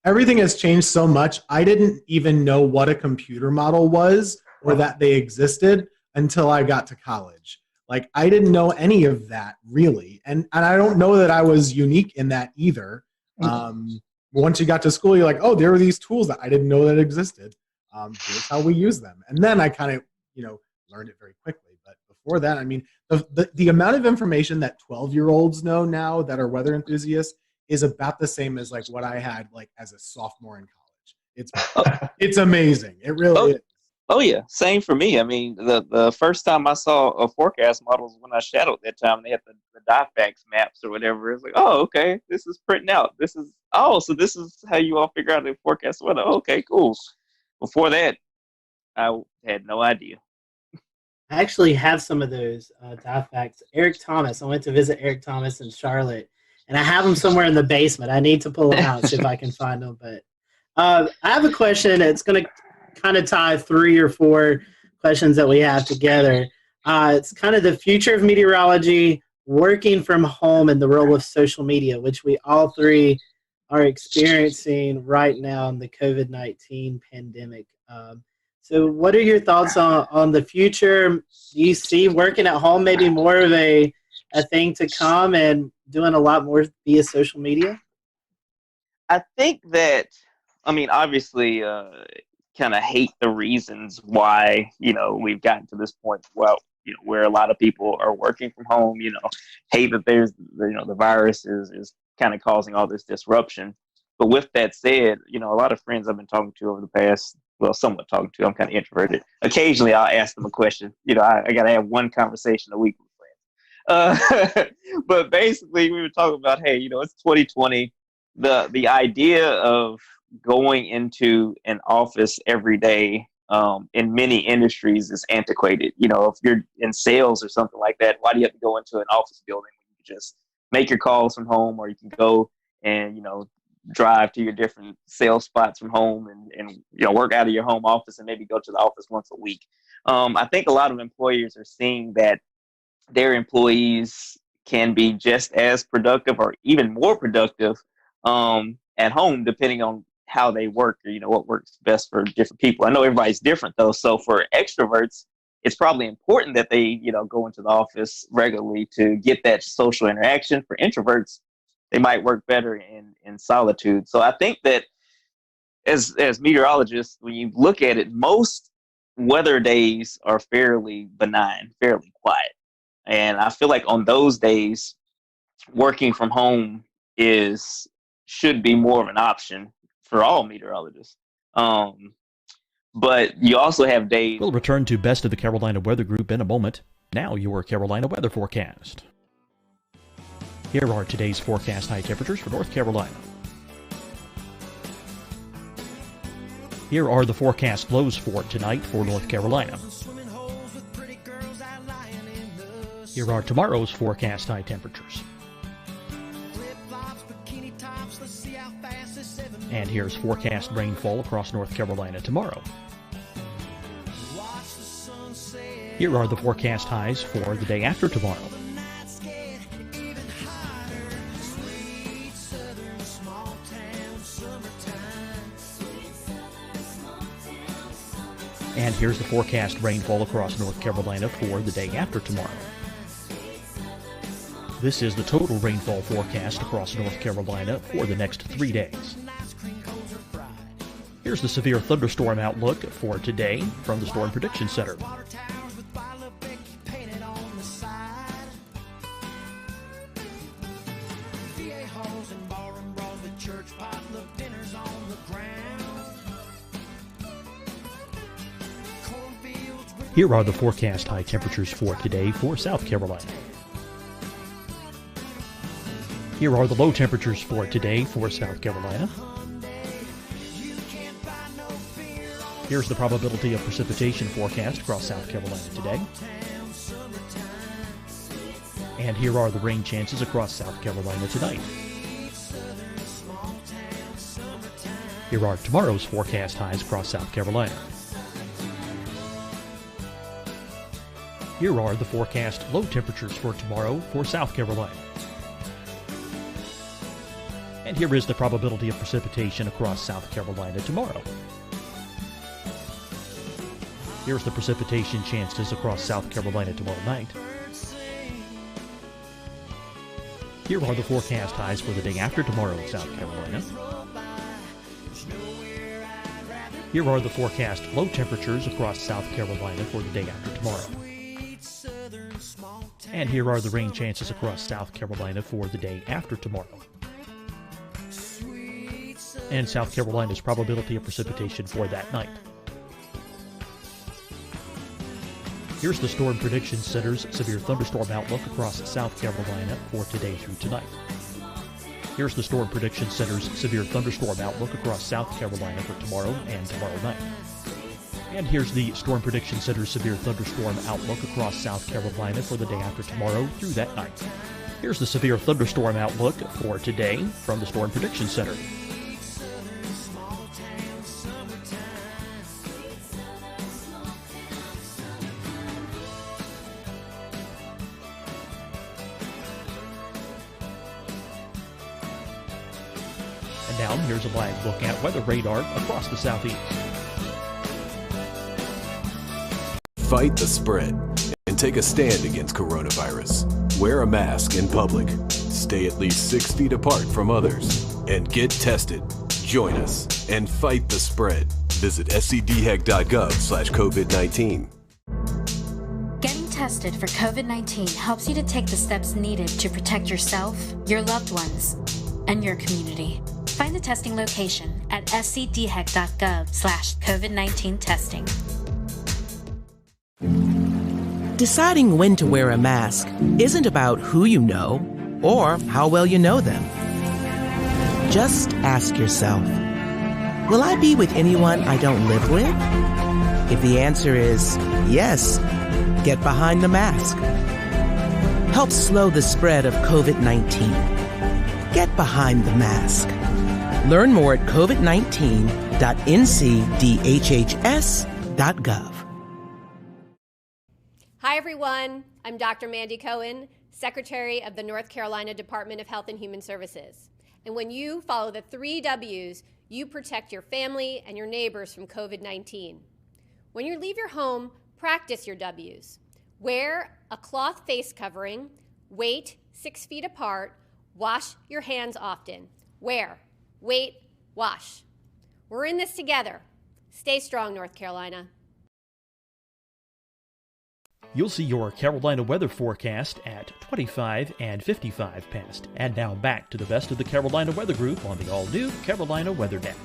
Everything has changed so much. I didn't even know what a computer model was or that they existed until I got to college. Like, I didn't know any of that, really. And I don't know that I was unique in that either. Once you got to school, you're like, oh, there are these tools that I didn't know that existed. Here's how we use them. And then I kind of, learned it very quickly. But before that, I mean, the amount of information that 12-year-olds know now that are weather enthusiasts is about the same as like what I had like as a sophomore in college. It's amazing. It really is. Oh yeah, same for me. I mean, the first time I saw a forecast model was when I shadowed that time. They had the DIFAX maps or whatever. It's like, oh, okay, this is printing out. So this is how you all figure out the forecast weather. Oh, okay, cool. Before that, I had no idea. I actually have some of those DIFAX. Eric Thomas. I went to visit Eric Thomas in Charlotte, and I have them somewhere in the basement. I need to pull them out and see if I can find them. But I have a question. It's going to kind of tie 3 or 4 questions that we have together. It's kind of the future of meteorology, working from home, and the role of social media, which we all three are experiencing right now in the COVID-19 pandemic. So what are your thoughts on the future? Do you see working at home maybe more of a thing to come and doing a lot more via social media? I think that, obviously, kind of hate the reasons why, we've gotten to this point, where a lot of people are working from home, hate that there's, the virus is kind of causing all this disruption. But with that said, a lot of friends I've been talking to over the past, somewhat talking to, I'm kind of introverted. Occasionally I'll ask them a question. I got to have one conversation a week with friends. But basically we were talking about, hey, it's 2020. The idea of going into an office every day in many industries is antiquated. If you're in sales or something like that, why do you have to go into an office building when you can just make your calls from home, or you can go and, drive to your different sales spots from home and work out of your home office and maybe go to the office once a week. I think a lot of employers are seeing that their employees can be just as productive or even more productive at home, depending on how they work or, what works best for different people. I know everybody's different though. So for extroverts, it's probably important that they, go into the office regularly to get that social interaction. For introverts, they might work better in solitude. So I think that as meteorologists, when you look at it, most weather days are fairly benign, fairly quiet. And I feel like on those days, working from home should be more of an option for all meteorologists. But you also have days. We'll return to Best of the Carolina Weather Group in a moment. Now your Carolina weather forecast. Here are today's forecast high temperatures for North Carolina. Here are the forecast lows for tonight for North Carolina. Here are tomorrow's forecast high temperatures. And here's forecast rainfall across North Carolina tomorrow. Here are the forecast highs for the day after tomorrow. And here's the forecast rainfall across North Carolina for the day after tomorrow. This is the total rainfall forecast across North Carolina for the next 3 days. Here's the severe thunderstorm outlook for today from the Storm Prediction Center. Here are the forecast high temperatures for today for South Carolina. Here are the low temperatures for today for South Carolina. Here's the probability of precipitation forecast across South Carolina today. And here are the rain chances across South Carolina tonight. Here are tomorrow's forecast highs across South Carolina. Here are the forecast low temperatures for tomorrow for South Carolina. And here is the probability of precipitation across South Carolina tomorrow. Here's the precipitation chances across South Carolina tomorrow night. Here are the forecast highs for the day after tomorrow in South Carolina. Here are the forecast low temperatures across South Carolina for the day after tomorrow. And here are the rain chances across South Carolina for the day after tomorrow. And South Carolina's probability of precipitation for that night. Here's the Storm Prediction Center's severe thunderstorm outlook across South Carolina for today through tonight. Here's the Storm Prediction Center's severe thunderstorm outlook across South Carolina for tomorrow and tomorrow night. And here's the Storm Prediction Center's severe thunderstorm outlook across South Carolina for the day after tomorrow through that night. Here's the severe thunderstorm outlook for today from the Storm Prediction Center. And now here's a live look at weather radar across the southeast. Fight the spread and take a stand against coronavirus. Wear a mask in public. Stay at least 6 feet apart from others. And get tested. Join us and fight the spread. Visit scdhec.gov/COVID-19. Getting tested for COVID-19 helps you to take the steps needed to protect yourself, your loved ones, and your community. Find the testing location at scdhec.gov/COVID-19 testing. Deciding when to wear a mask isn't about who you know or how well you know them. Just ask yourself, will I be with anyone I don't live with? If the answer is yes, get behind the mask. Help slow the spread of COVID-19. Get behind the mask. Learn more at covid19.ncdhhs.gov. Hi, everyone. I'm Dr. Mandy Cohen, Secretary of the North Carolina Department of Health and Human Services. And when you follow the 3 W's, you protect your family and your neighbors from COVID-19. When you leave your home, Practice your W's. Wear a cloth face covering, wait 6 feet apart, wash your hands often. Wear, wait, wash. We're in this together. Stay strong, North Carolina. You'll see your Carolina weather forecast at 25 and 55 past. And now back to the best of the Carolina Weather Group on the all-new Carolina Weather Net.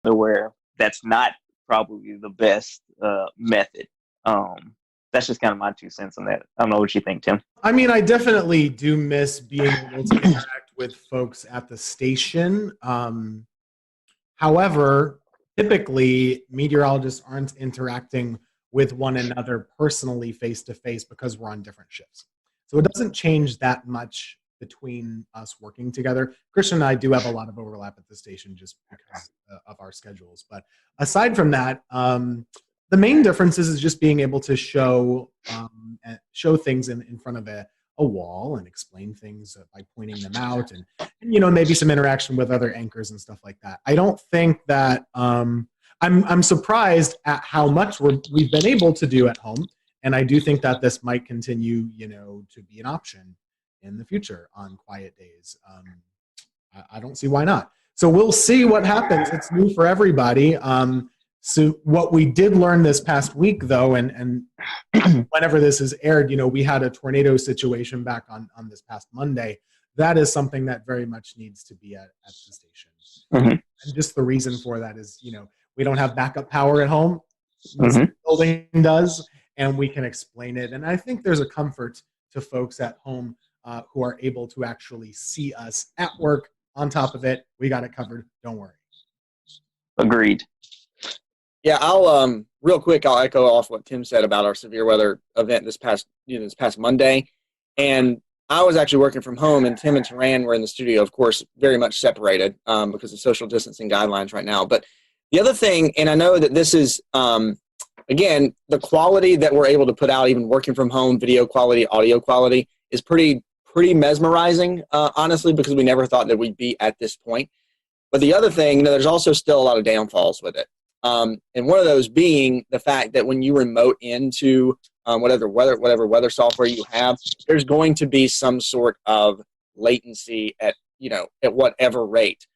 Where that's not probably the best method. That's just kind of my 2 cents on that. I don't know what you think, Tim. I mean, I definitely do miss being able to interact with folks at the station. However, typically meteorologists aren't interacting with one another personally face-to-face because we're on different shifts. So it doesn't change that much between us working together. Christian and I do have a lot of overlap at the station just because of our schedules. But aside from that, the main difference is just being able to show things in front of a wall and explain things by pointing them out and maybe some interaction with other anchors and stuff like that. I don't think that I'm surprised at how much we've been able to do at home, and I do think that this might continue to be an option in the future on quiet days. I don't see why not. So we'll see what happens. It's new for everybody. So what we did learn this past week, though, and whenever this is aired, we had a tornado situation back on this past Monday. That is something that very much needs to be at the station. Mm-hmm. And just the reason for that is, we don't have backup power at home. Mm-hmm. The building does, and we can explain it. And I think there's a comfort to folks at home who are able to actually see us at work. On top of it, we got it covered. Don't worry. Agreed. Yeah, I'll real quick. I'll echo off what Tim said about our severe weather event this past Monday, and I was actually working from home, and Tim and Taran were in the studio, of course, very much separated because of social distancing guidelines right now. But the other thing, and I know that this is again the quality that we're able to put out, even working from home, video quality, audio quality, is pretty mesmerizing, honestly, because we never thought that we'd be at this point. But the other thing, there's also still a lot of downfalls with it. And one of those being the fact that when you remote into whatever weather software you have, there's going to be some sort of latency at whatever rate,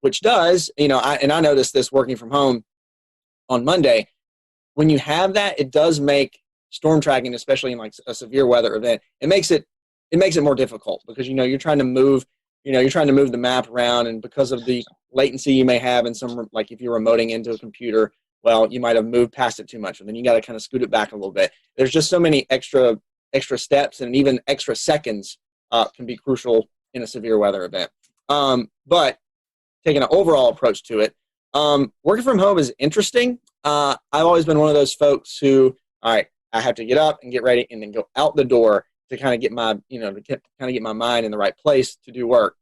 which does, I noticed this working from home on Monday. When you have that, it does make storm tracking, especially in like a severe weather event, it makes it more difficult because you're trying to move the map around, and because of the latency you may have in some, like if you're remoting into a computer, well, you might have moved past it too much, and then you got to kind of scoot it back a little bit. There's just so many extra steps, and even extra seconds can be crucial in a severe weather event. But taking an overall approach to it, working from home is interesting. I've always been one of those folks who, all right, I have to get up and get ready and then go out the door to kind of get my, get my mind in the right place to do work.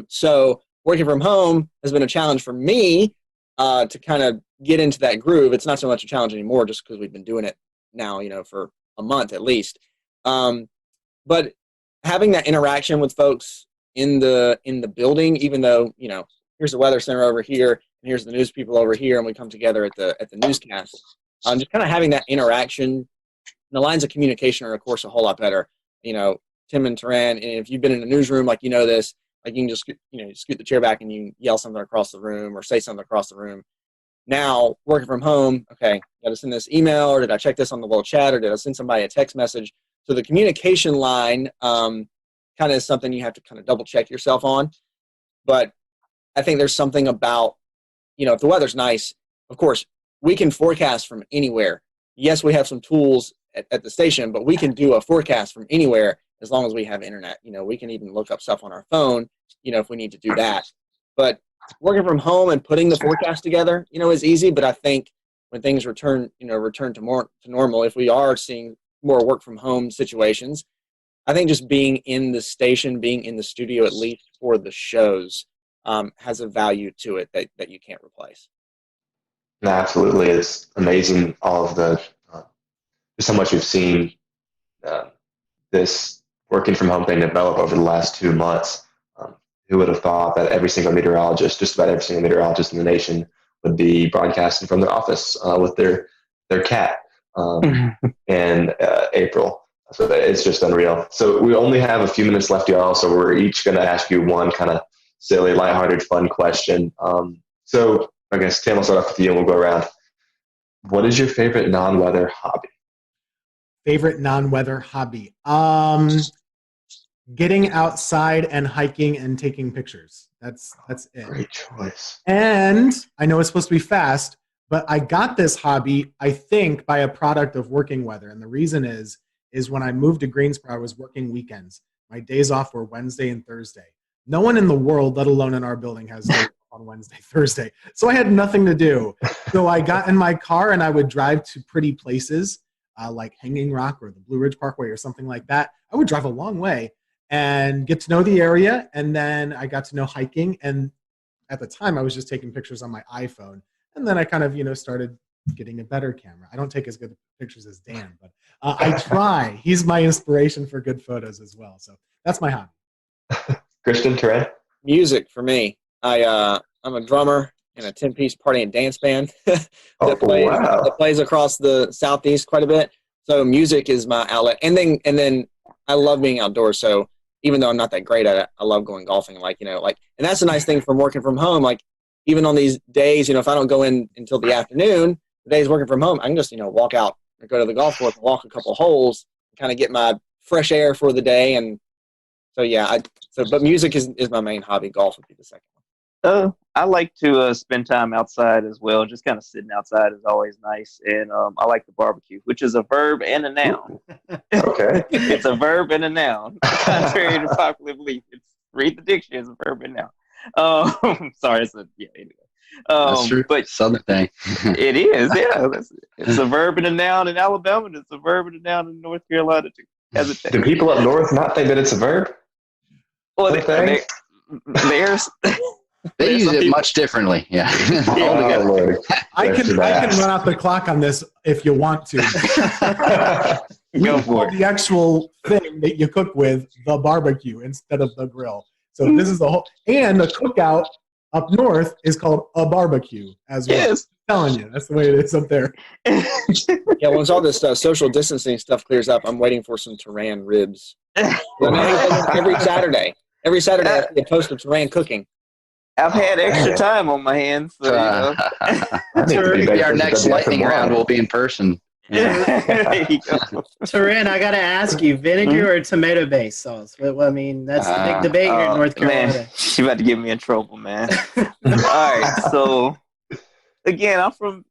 So working from home has been a challenge for me to kind of get into that groove. It's not so much a challenge anymore just because we've been doing it now, for a month at least. But having that interaction with folks in the building, even though, here's the weather center over here and here's the news people over here, and we come together at the newscast, just kind of having that interaction. The lines of communication are, of course, a whole lot better. Tim and Taran, and if you've been in a newsroom, like this, like you can just scoot the chair back and you yell something across the room or say something across the room. Now, working from home, okay, got to send this email, or did I check this on the Nws Chat, or did I send somebody a text message? So the communication line kind of is something you have to kind of double check yourself on. But I think there's something about, if the weather's nice, of course, we can forecast from anywhere. Yes, we have some tools at the station, but we can do a forecast from anywhere as long as we have internet. We can even look up stuff on our phone, if we need to do that. But working from home and putting the forecast together, is easy. But I think when things return to normal, if we are seeing more work from home situations, I think just being in the station, being in the studio, at least for the shows, has a value to it that you can't replace. No, absolutely. It's amazing all of the just how much we've seen this working from home thing develop over the last 2 months. who would have thought that every single meteorologist, just about every single meteorologist in the nation, would be broadcasting from their office with their cat in April. So it's just unreal. So we only have a few minutes left, y'all. So we're each going to ask you one kind of silly, lighthearted, fun question. So I guess, Tim, I'll start off with you and we'll go around. What is your favorite non-weather hobby? Favorite non-weather hobby? Getting outside and hiking and taking pictures. That's it. Great choice. And I know it's supposed to be fast, but I got this hobby, I think, by a product of working weather. And the reason is when I moved to Greensboro, I was working weekends. My days off were Wednesday and Thursday. No one in the world, let alone in our building, has days off on Wednesday, Thursday. So I had nothing to do. So I got in my car and I would drive to pretty places like Hanging Rock or the Blue Ridge Parkway or something like that. I would drive a long way and get to know the area. And then I got to know hiking. And at the time, I was just taking pictures on my iPhone. And then I kind of, started getting a better camera. I don't take as good pictures as Dan, but I try. He's my inspiration for good photos as well. So that's my hobby. Christian, Terrain? Music for me. I'm a drummer in a 10-piece party and dance band that plays across the Southeast quite a bit. So music is my outlet. And then I love being outdoors. So even though I'm not that great at it, I love going golfing. And that's a nice thing from working from home. Like, even on these days, if I don't go in until the afternoon, the days working from home, I can just, walk out and go to the golf course and walk a couple holes, kind of get my fresh air for the day. And so, yeah, but music is my main hobby. Golf would be the second one. I like to spend time outside as well. Just kind of sitting outside is always nice. And I like to barbecue, which is a verb and a noun. Okay. It's a verb and a noun. Contrary to popular belief. Read the dictionary, it's a verb and noun. Sorry, anyway. That's true. But Southern thing. It is, yeah. It's a verb and a noun in Alabama, and it's a verb and a noun in North Carolina too. Do people up north not think that it's a verb? Well, they use it much differently. Yeah. I can run out the clock on this if you want to. Go for it. The actual thing that you cook with, the barbecue instead of the grill. So this is the whole, and the cookout up north is called a barbecue as well. Yes. I'm telling you, that's the way it is up there. Yeah, once all this social distancing stuff clears up, I'm waiting for some Turan ribs. Every Saturday, I have to post of Turan cooking. I've had extra time on my hands. So, maybe our next lightning round will be in person. There you go. Turan, I got to ask you, vinegar or tomato-based sauce? Well, I mean, that's the big debate here in North Carolina. Man, she about to get me in trouble, man. All right, so again, I'm from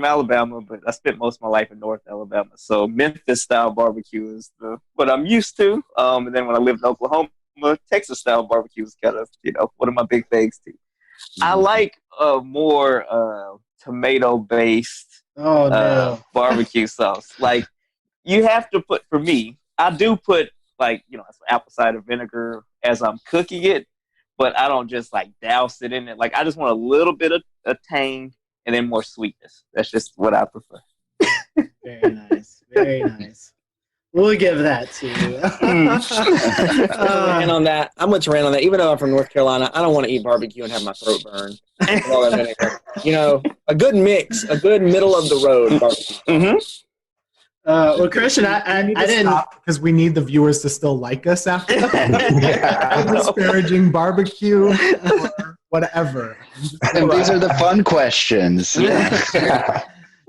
Alabama, but I spent most of my life in North Alabama. So Memphis-style barbecue is what I'm used to. And then when I lived in Oklahoma, Texas-style barbecue is kind of, one of my big things too. I like more tomato-based barbecue sauce. Like, you have to put, for me, I do put some apple cider vinegar as I'm cooking it, but I don't just douse it in it. Like, I just want a little bit of tang and then more sweetness. That's just what I prefer. Very nice. Very nice. We'll give that to you. And on that, I'm with Turan on that. Even though I'm from North Carolina, I don't want to eat barbecue and have my throat burn. All that vinegar. A good mix, a good middle of the road barbecue. Well, Christian, I didn't, because we need the viewers to still like us after that. Disparaging barbecue or whatever. And these are the fun questions.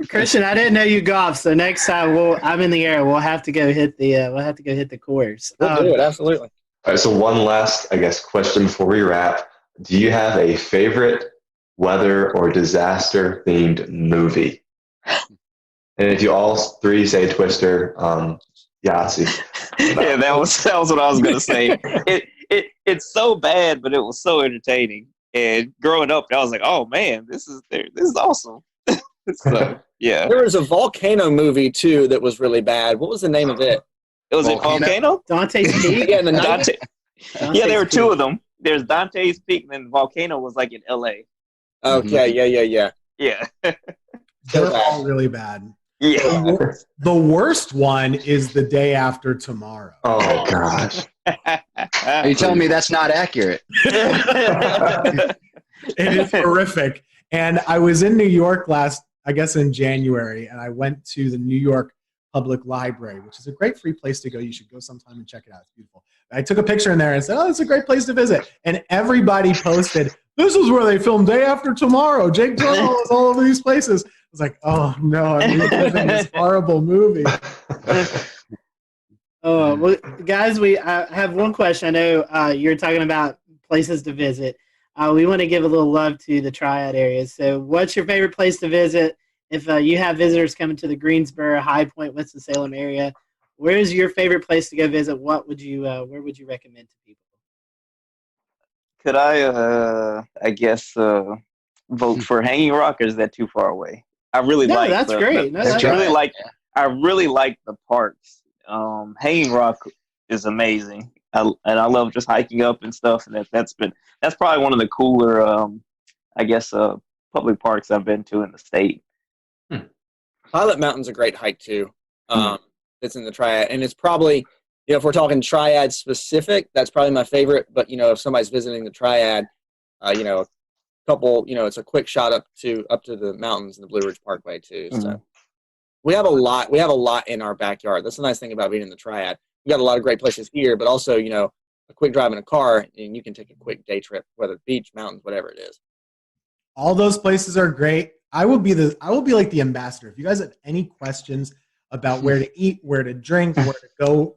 Christian, I didn't know you golf, so next time I'm in the air. We'll have to go hit the course. We'll do it, absolutely. All right, so one last, question before we wrap. Do you have a favorite weather or disaster themed movie? And if you all three say Twister, Yahtzee. Yeah, that was what I was gonna say. It's so bad, but it was so entertaining. And growing up, I was like, oh man, this is awesome. So, yeah. There was a volcano movie too that was really bad. What was the name of it? It was Volcano? Dante's Peak? Yeah, in the 90s. Yeah, there were two of them. There's Dante's Peak, and then Volcano was in LA. Okay, yeah. Yeah. They're all really bad. Yeah. The worst one is the day after tomorrow. Oh gosh. Are you telling me that's not accurate? It is horrific. And I was in New York in January, and I went to the New York Public Library, which is a great free place to go. You should go sometime and check it out. It's beautiful. I took a picture in there and said, "Oh, it's a great place to visit." And everybody posted, "This is where they filmed Day After Tomorrow. Jake Gyllenhaal is all over these places." I was like, "Oh no, I'm reliving this horrible movie." Oh, well, guys, I have one question. I know you're talking about places to visit. We want to give a little love to the Triad areas. So what's your favorite place to visit? If you have visitors coming to the Greensboro, High Point, Winston-Salem area, where is your favorite place to go visit? Where would you recommend to people? Could I guess, vote for Hanging Rock, or is that too far away? I really like. That's great. I really like the parks. Hanging Rock is amazing, and I love just hiking up and stuff. And that's probably one of the cooler, public parks I've been to in the state. Pilot Mountain's a great hike too. It's in the Triad, and it's probably, if we're talking Triad specific, that's probably my favorite. But if somebody's visiting the Triad, a couple, it's a quick shot up to the mountains and the Blue Ridge Parkway too. So we have a lot in our backyard. That's the nice thing about being in the Triad. We got a lot of great places here, but also a quick drive in a car, and you can take a quick day trip, whether beach, mountains, whatever it is. All those places are great. I will be like the ambassador. If you guys have any questions about where to eat, where to drink, where to go,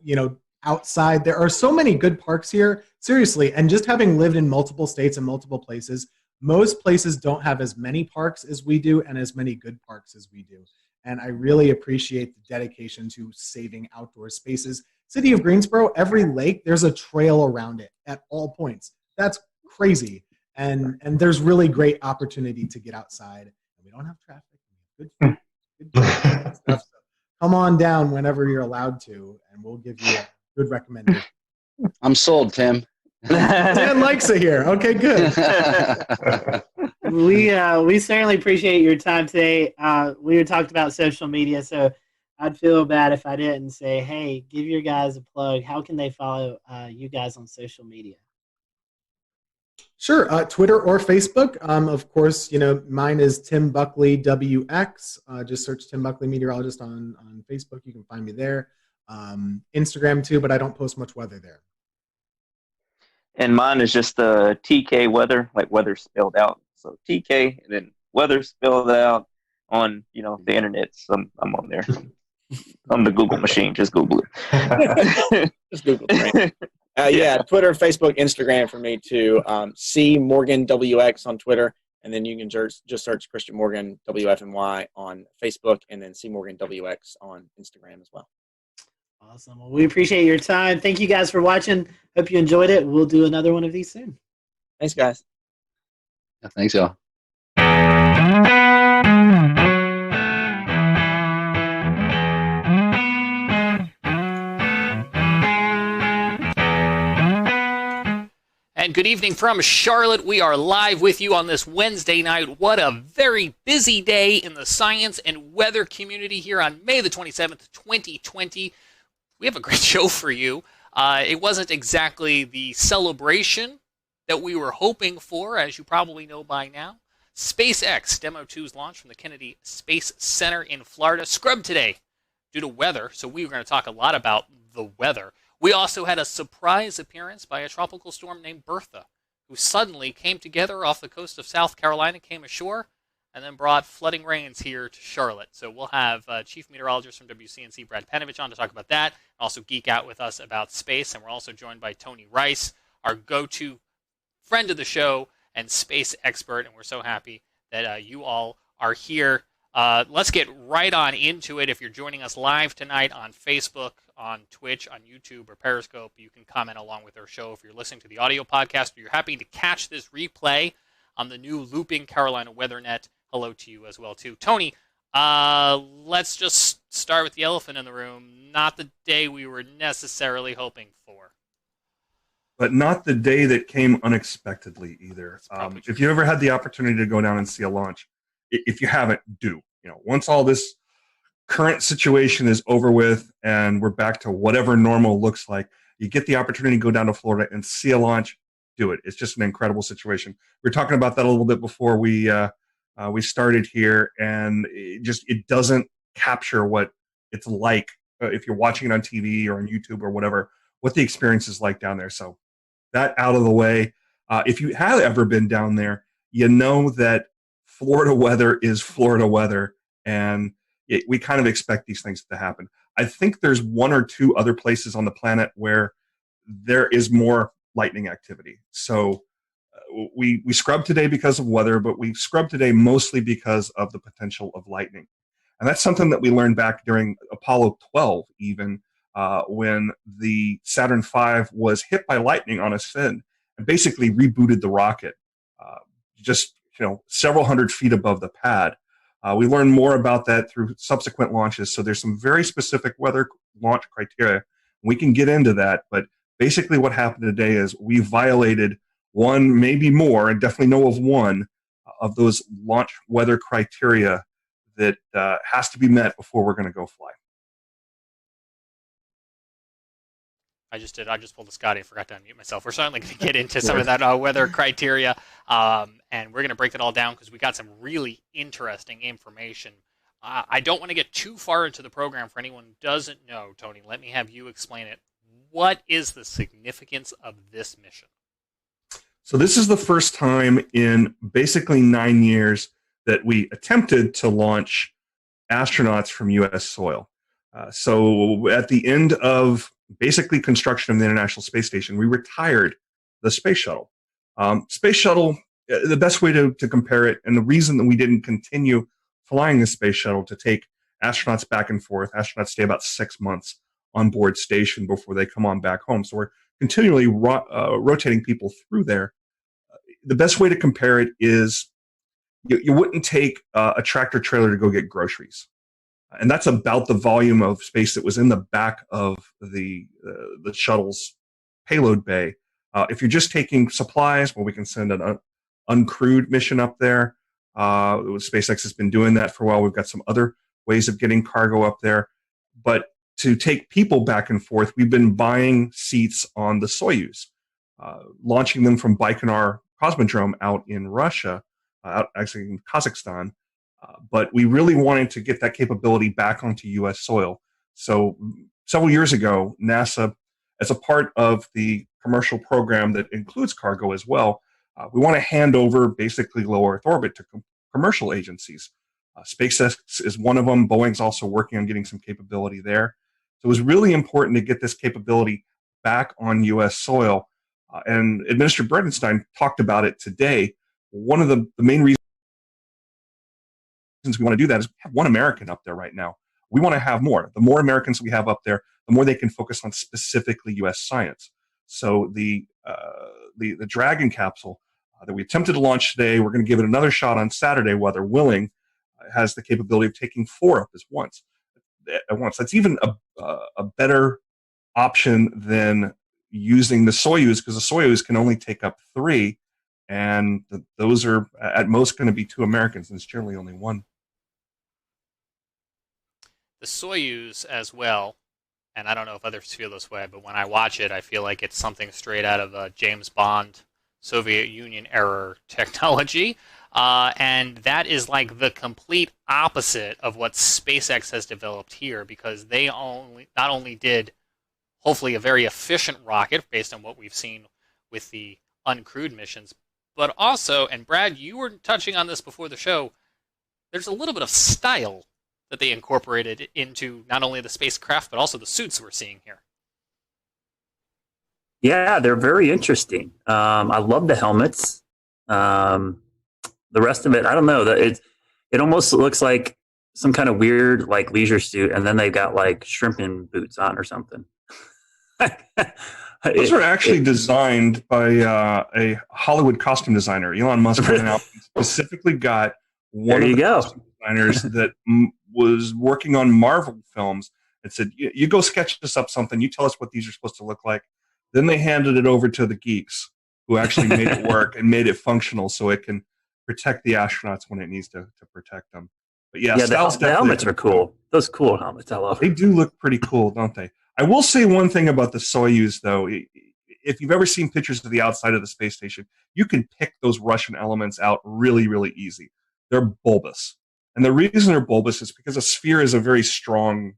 outside, there are so many good parks here. Seriously, and just having lived in multiple states and multiple places, most places don't have as many parks as we do and as many good parks as we do. And I really appreciate the dedication to saving outdoor spaces. City of Greensboro, every lake, there's a trail around it at all points. That's crazy. And there's really great opportunity to get outside. We don't have traffic. Good food, good stuff. So come on down whenever you're allowed to, and we'll give you a good recommendation. I'm sold, Tim. Dan likes it here. Okay, good. We certainly appreciate your time today. We talked about social media, so I'd feel bad if I didn't say, hey, give your guys a plug. How can they follow you guys on social media? Sure, Twitter or Facebook. Of course, mine is Tim Buckley WX. Just search Tim Buckley Meteorologist on Facebook. You can find me there. Instagram too, but I don't post much weather there. And mine is just TK Weather, like weather spelled out. So TK and then weather spelled out on the internet. So I'm on there. I'm the Google machine. Just Google it. Just Google it. Right? Twitter, Facebook, Instagram for me too. C Morgan WX on Twitter, and then you can just search Christian Morgan WFNY on Facebook, and then C Morgan WX on Instagram as well. Awesome. Well, we appreciate your time. Thank you guys for watching. Hope you enjoyed it. We'll do another one of these soon. Thanks, guys. Yeah, thanks, y'all. And good evening from Charlotte. We are live with you on this Wednesday night. What a very busy day in the science and weather community here on May the 27th, 2020. We have a great show for you. It wasn't exactly the celebration that we were hoping for, as you probably know by now. Spacex Demo 2's launch from the Kennedy Space Center in Florida scrubbed today due to weather, so we were going to talk a lot about the weather. We also had a surprise appearance by a tropical storm named Bertha, who suddenly came together off the coast of South Carolina, came ashore, and then brought flooding rains here to Charlotte. So we'll have Chief Meteorologist from WCNC, Brad Panovich, on to talk about that, and also geek out with us about space. And we're also joined by Tony Rice, our go-to friend of the show and space expert, and we're so happy that you all are here. Let's get right on into it. If you're joining us live tonight on Facebook, on Twitch, on YouTube, or Periscope, you can comment along with our show. If you're listening to the audio podcast or you're happy to catch this replay on the new Looping Carolina WeatherNet, hello to you as well, too. Tony, let's just start with the elephant in the room. Not the day we were necessarily hoping for. But not the day that came unexpectedly either. If you ever had the opportunity to go down and see a launch, if you haven't, do. Once all this current situation is over with and we're back to whatever normal looks like, you get the opportunity to go down to Florida and see a launch, do it. It's just an incredible situation. We were talking about that a little bit before we started here, and it doesn't capture what it's like if you're watching it on TV or on YouTube or whatever, what the experience is like down there. So that out of the way. If you have ever been down there, you know that Florida weather is Florida weather, and we kind of expect these things to happen. I think there's one or two other places on the planet where there is more lightning activity. So we scrubbed today because of weather, but we scrubbed today mostly because of the potential of lightning. And that's something that we learned back during Apollo 12, even when the Saturn V was hit by lightning on its fin and basically rebooted the rocket just several hundred feet above the pad. We learned more about that through subsequent launches. So there's some very specific weather launch criteria. We can get into that, but basically what happened today is we violated one, maybe more, and definitely know of one of those launch weather criteria that has to be met before we're going to go fly. I just pulled a Scotty and forgot to unmute myself. We're certainly going to get into some of that weather criteria, and we're going to break it all down because we got some really interesting information. I don't want to get too far into the program for anyone who doesn't know. Tony, let me have you explain it. What is the significance of this mission? So this is the first time in basically 9 years that we attempted to launch astronauts from U.S. soil. So at the end of basically construction of the International Space Station, we retired the space shuttle. Space shuttle, the best way to compare it, and the reason that we didn't continue flying the space shuttle to take astronauts back and forth, astronauts stay about 6 months on board station before they come on back home. So we're continually rotating people through there. The best way to compare it is you wouldn't take a tractor trailer to go get groceries. And that's about the volume of space that was in the back of the shuttle's payload bay. If you're just taking supplies, well, we can send an uncrewed mission up there. SpaceX has been doing that for a while. We've got some other ways of getting cargo up there. But to take people back and forth, we've been buying seats on the Soyuz, launching them from Baikonur Cosmodrome out in Russia, actually in Kazakhstan. But we really wanted to get that capability back onto U.S. soil. So several years ago, NASA, as a part of the commercial program that includes cargo as well, we want to hand over basically low Earth orbit to commercial agencies. SpaceX is one of them. Boeing's also working on getting some capability there. So it was really important to get this capability back on U.S. soil. And Administrator Bredenstein talked about it today. One of the main reasons we want to do that is we have one American up there right now. We want to have more. The more Americans we have up there, the more they can focus on specifically U.S. science. So the Dragon capsule that we attempted to launch today, we're going to give it another shot on Saturday, weather willing, has the capability of taking 4 up at once. That's even a better option than using the Soyuz, because the Soyuz can only take up 3, and those are at most going to be 2 Americans, and it's generally only 1. The Soyuz as well, and I don't know if others feel this way, but when I watch it, I feel like it's something straight out of James Bond, Soviet Union era technology, and that is like the complete opposite of what SpaceX has developed here, because they not only did hopefully a very efficient rocket based on what we've seen with the uncrewed missions, but also, and Brad, you were touching on this before the show, there's a little bit of style that they incorporated into not only the spacecraft, but also the suits we're seeing here. Yeah, they're very interesting. I love the helmets. The rest of it, I don't know. It almost looks like some kind of weird like leisure suit, and then they've got like shrimping boots on or something. Those were actually designed by a Hollywood costume designer. Elon Musk went out and specifically got one of the costume designers that was working on Marvel films and said, you go sketch us up something, you tell us what these are supposed to look like. Then they handed it over to the geeks who actually made it work and made it functional so it can protect the astronauts when it needs to protect them. But yeah, the helmets are cool. Those cool helmets, I love. They do look pretty cool, don't they? I will say one thing about the Soyuz, though. If you've ever seen pictures of the outside of the space station, you can pick those Russian elements out really, really easy. They're bulbous. And the reason they're bulbous is because a sphere is a very strong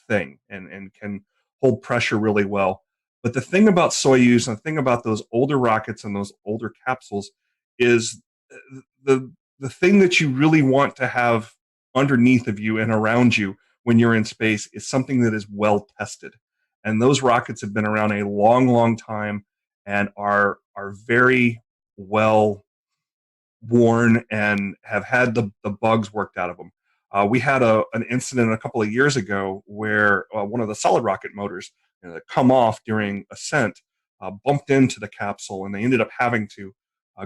thing and can hold pressure really well. But the thing about Soyuz and the thing about those older rockets and those older capsules is the thing that you really want to have underneath of you and around you when you're in space is something that is well tested. And those rockets have been around a long, long time and are very well worn and have had the bugs worked out of them. We had an incident a couple of years ago where one of the solid rocket motors that come off during ascent bumped into the capsule, and they ended up having to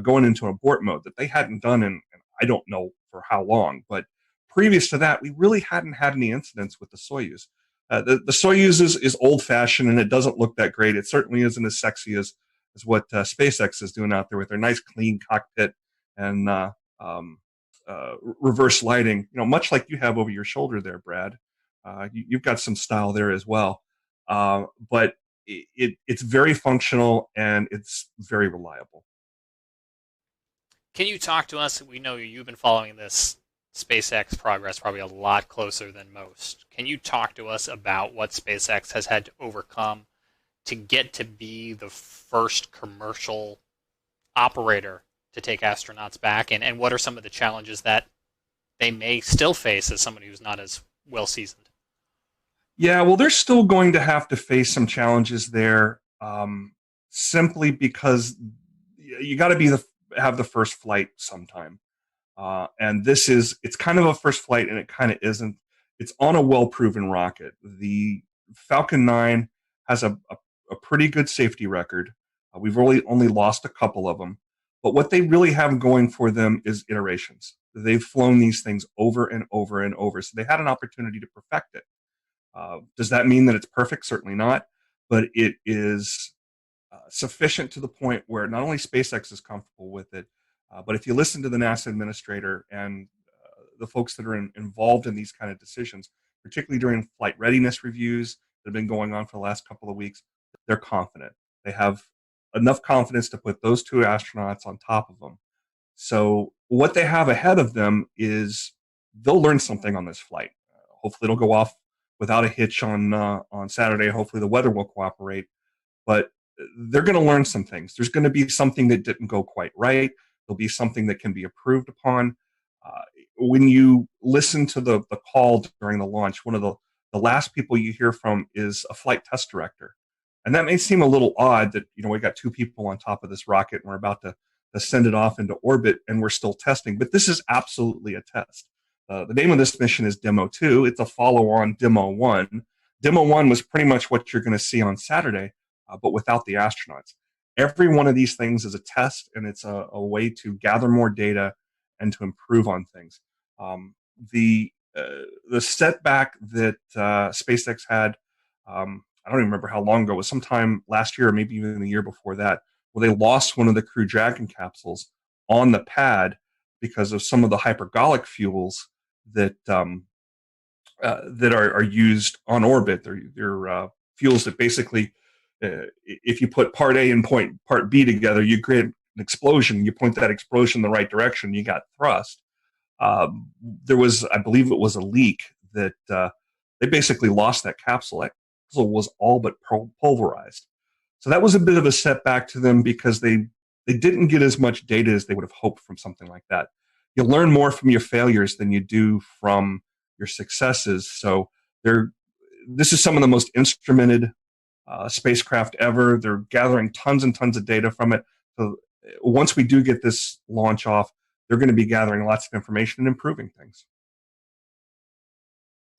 go into abort mode that they hadn't done in I don't know for how long. But previous to that, we really hadn't had any incidents with the Soyuz. The Soyuz is old-fashioned, and it doesn't look that great. It certainly isn't as sexy as what SpaceX is doing out there with their nice, clean cockpit and reverse lighting. Much like you have over your shoulder there, Brad. You've got some style there as well. But it's very functional, and it's very reliable. Can you talk to us? We know you've been following this SpaceX progress probably a lot closer than most. Can you talk to us about what SpaceX has had to overcome to get to be the first commercial operator to take astronauts back, and what are some of the challenges that they may still face as somebody who's not as well seasoned? Yeah, well, they're still going to have to face some challenges there, simply because you got to have the first flight sometime. And it's kind of a first flight, and it kind of isn't. It's on a well-proven rocket. The Falcon 9 has a pretty good safety record. We've only lost a couple of them. But what they really have going for them is iterations. They've flown these things over and over and over, so they had an opportunity to perfect it. Does that mean that it's perfect? Certainly not. But it is sufficient to the point where not only SpaceX is comfortable with it, but if you listen to the NASA administrator and the folks that are involved in these kind of decisions, particularly during flight readiness reviews that have been going on for the last couple of weeks, they're confident. They have enough confidence to put those two astronauts on top of them. So what they have ahead of them is they'll learn something on this flight. Hopefully it'll go off without a hitch on Saturday. Hopefully the weather will cooperate. But they're going to learn some things. There's going to be something that didn't go quite right. There'll be something that can be improved upon. When you listen to the call during the launch, one of the last people you hear from is a flight test director. And that may seem a little odd that, we got two people on top of this rocket and we're about to send it off into orbit and we're still testing. But this is absolutely a test. The name of this mission is Demo 2. It's a follow-on Demo 1. Demo 1 was pretty much what you're going to see on Saturday, but without the astronauts. Every one of these things is a test, and it's a way to gather more data and to improve on things. The setback that SpaceX had, I don't even remember how long ago, it was sometime last year or maybe even the year before that, where they lost one of the Crew Dragon capsules on the pad because of some of the hypergolic fuels that are used on orbit. They're fuels that basically, if you put part A and part B together, you create an explosion. You point that explosion in the right direction, you got thrust. There was, I believe it was a leak that they basically lost that capsule. That capsule was all but pulverized. So that was a bit of a setback to them because they didn't get as much data as they would have hoped from something like that. You learn more from your failures than you do from your successes. So this is some of the most instrumented spacecraft ever. They're gathering tons and tons of data from it. So once we do get this launch off, they're going to be gathering lots of information and improving things.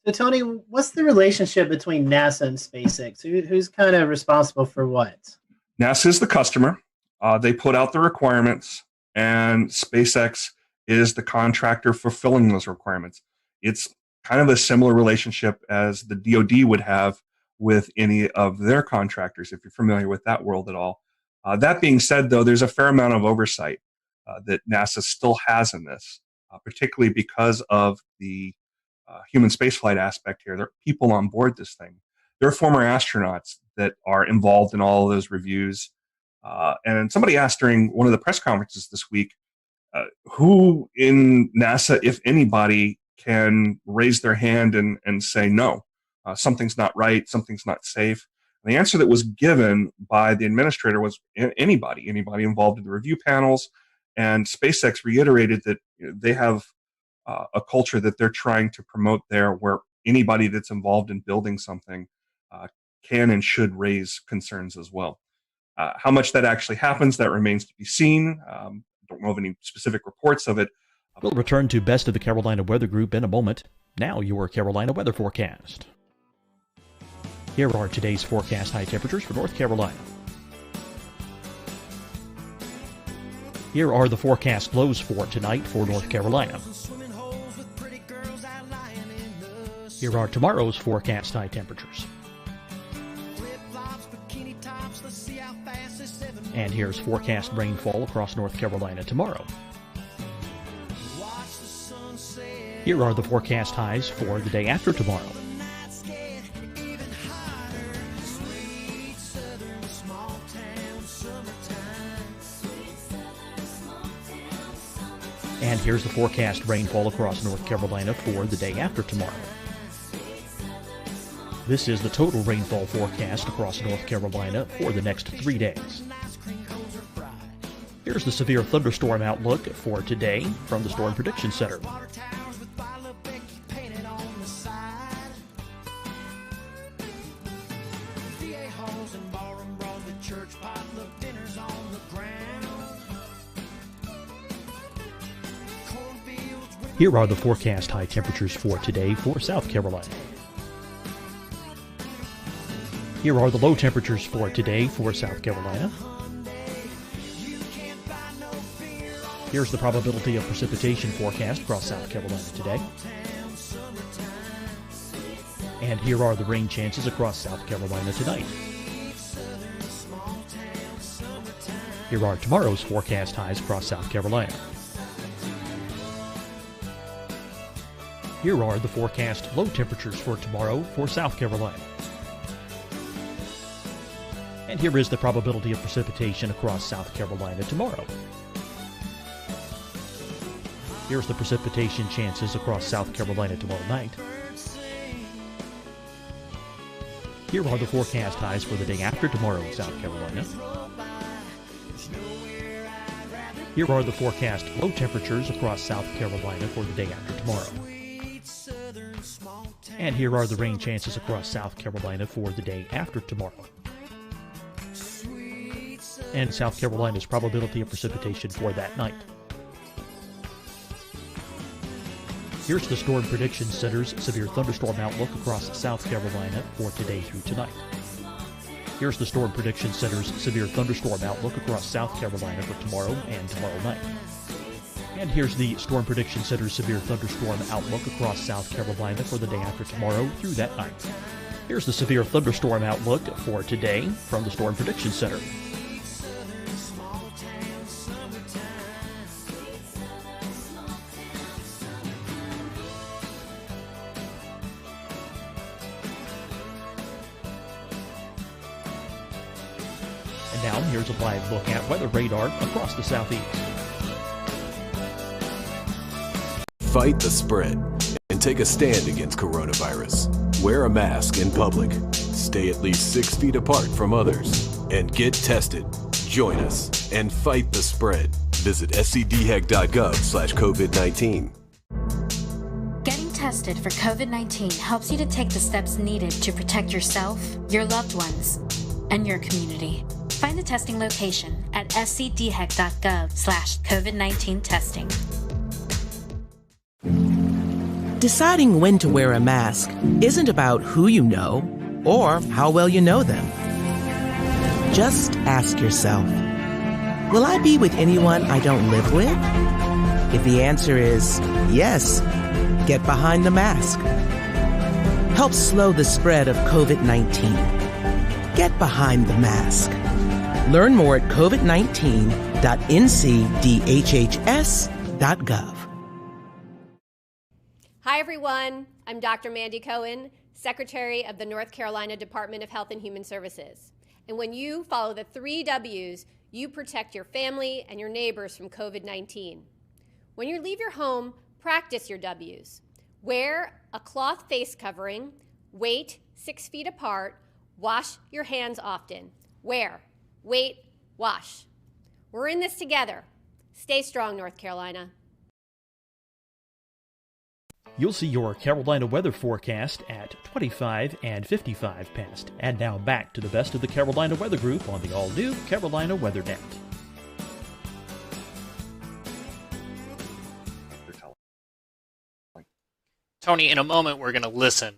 So Tony, what's the relationship between NASA and SpaceX? Who's kind of responsible for what? NASA is the customer. They put out the requirements, and SpaceX is the contractor fulfilling those requirements. It's kind of a similar relationship as the DoD would have with any of their contractors, if you're familiar with that world at all. That being said, though, there's a fair amount of oversight that NASA still has in this, particularly because of the human spaceflight aspect here. There are people on board this thing. There are former astronauts that are involved in all of those reviews. And somebody asked during one of the press conferences this week, who in NASA, if anybody, can raise their hand and say, no, something's not right, something's not safe. And the answer that was given by the administrator was anybody involved in the review panels. And SpaceX reiterated that they have a culture that they're trying to promote there, where anybody that's involved in building something can and should raise concerns as well. How much that actually happens, that remains to be seen. Don't know of any specific reports of it. We'll return to Best of the Carolina Weather Group in a moment. Now your Carolina weather forecast. Here are today's forecast high temperatures for North Carolina. Here are the forecast lows for tonight for North Carolina. Here are tomorrow's forecast high temperatures. And here's forecast rainfall across North Carolina tomorrow. Here are the forecast highs for the day after tomorrow. And here's the forecast rainfall across North Carolina for the day after tomorrow. This is the total rainfall forecast across North Carolina for the next 3 days. Here's the severe thunderstorm outlook for today from the Storm Prediction Center. Here are the forecast high temperatures for today for South Carolina. Here are the low temperatures for today for South Carolina. Here's the probability of precipitation forecast across South Carolina today. And here are the rain chances across South Carolina tonight. Here are tomorrow's forecast highs across South Carolina. Here are the forecast low temperatures for tomorrow for South Carolina. And here is the probability of precipitation across South Carolina tomorrow. Here's the precipitation chances across South Carolina tomorrow night. Here are the forecast highs for the day after tomorrow in South Carolina. Here are the forecast low temperatures across South Carolina for the day after tomorrow. And here are the rain chances across South Carolina for the day after tomorrow. And South Carolina's probability of precipitation for that night. Here's the Storm Prediction Center's severe thunderstorm outlook across South Carolina for today through tonight. Here's the Storm Prediction Center's severe thunderstorm outlook across South Carolina for tomorrow and tomorrow night. And here's the Storm Prediction Center's severe thunderstorm outlook across South Carolina for the day after tomorrow through that night. Here's the severe thunderstorm outlook for today from the Storm Prediction Center. And now here's a live look at weather radar across the southeast. Fight the spread and take a stand against coronavirus. Wear a mask in public. Stay at least 6 feet apart from others. And get tested. Join us and fight the spread. Visit scdhec.gov/COVID-19. Getting tested for COVID-19 helps you to take the steps needed to protect yourself, your loved ones, and your community. Find the testing location at scdhec.gov/COVID-19 testing. Deciding when to wear a mask isn't about who you know or how well you know them. Just ask yourself, will I be with anyone I don't live with? If the answer is yes, get behind the mask. Help slow the spread of COVID-19. Get behind the mask. Learn more at covid19.ncdhhs.gov. Hi, everyone. I'm Dr. Mandy Cohen, Secretary of the North Carolina Department of Health and Human Services. And when you follow the 3 W's, you protect your family and your neighbors from COVID-19. When you leave your home, practice your W's. Wear a cloth face covering, wait 6 feet apart, wash your hands often. Wear, wait, wash. We're in this together. Stay strong, North Carolina. You'll see your Carolina weather forecast at 25 and 55 past. And now back to the best of the Carolina Weather Group on the all-new Carolina Weather Net. Tony, in a moment, we're going to listen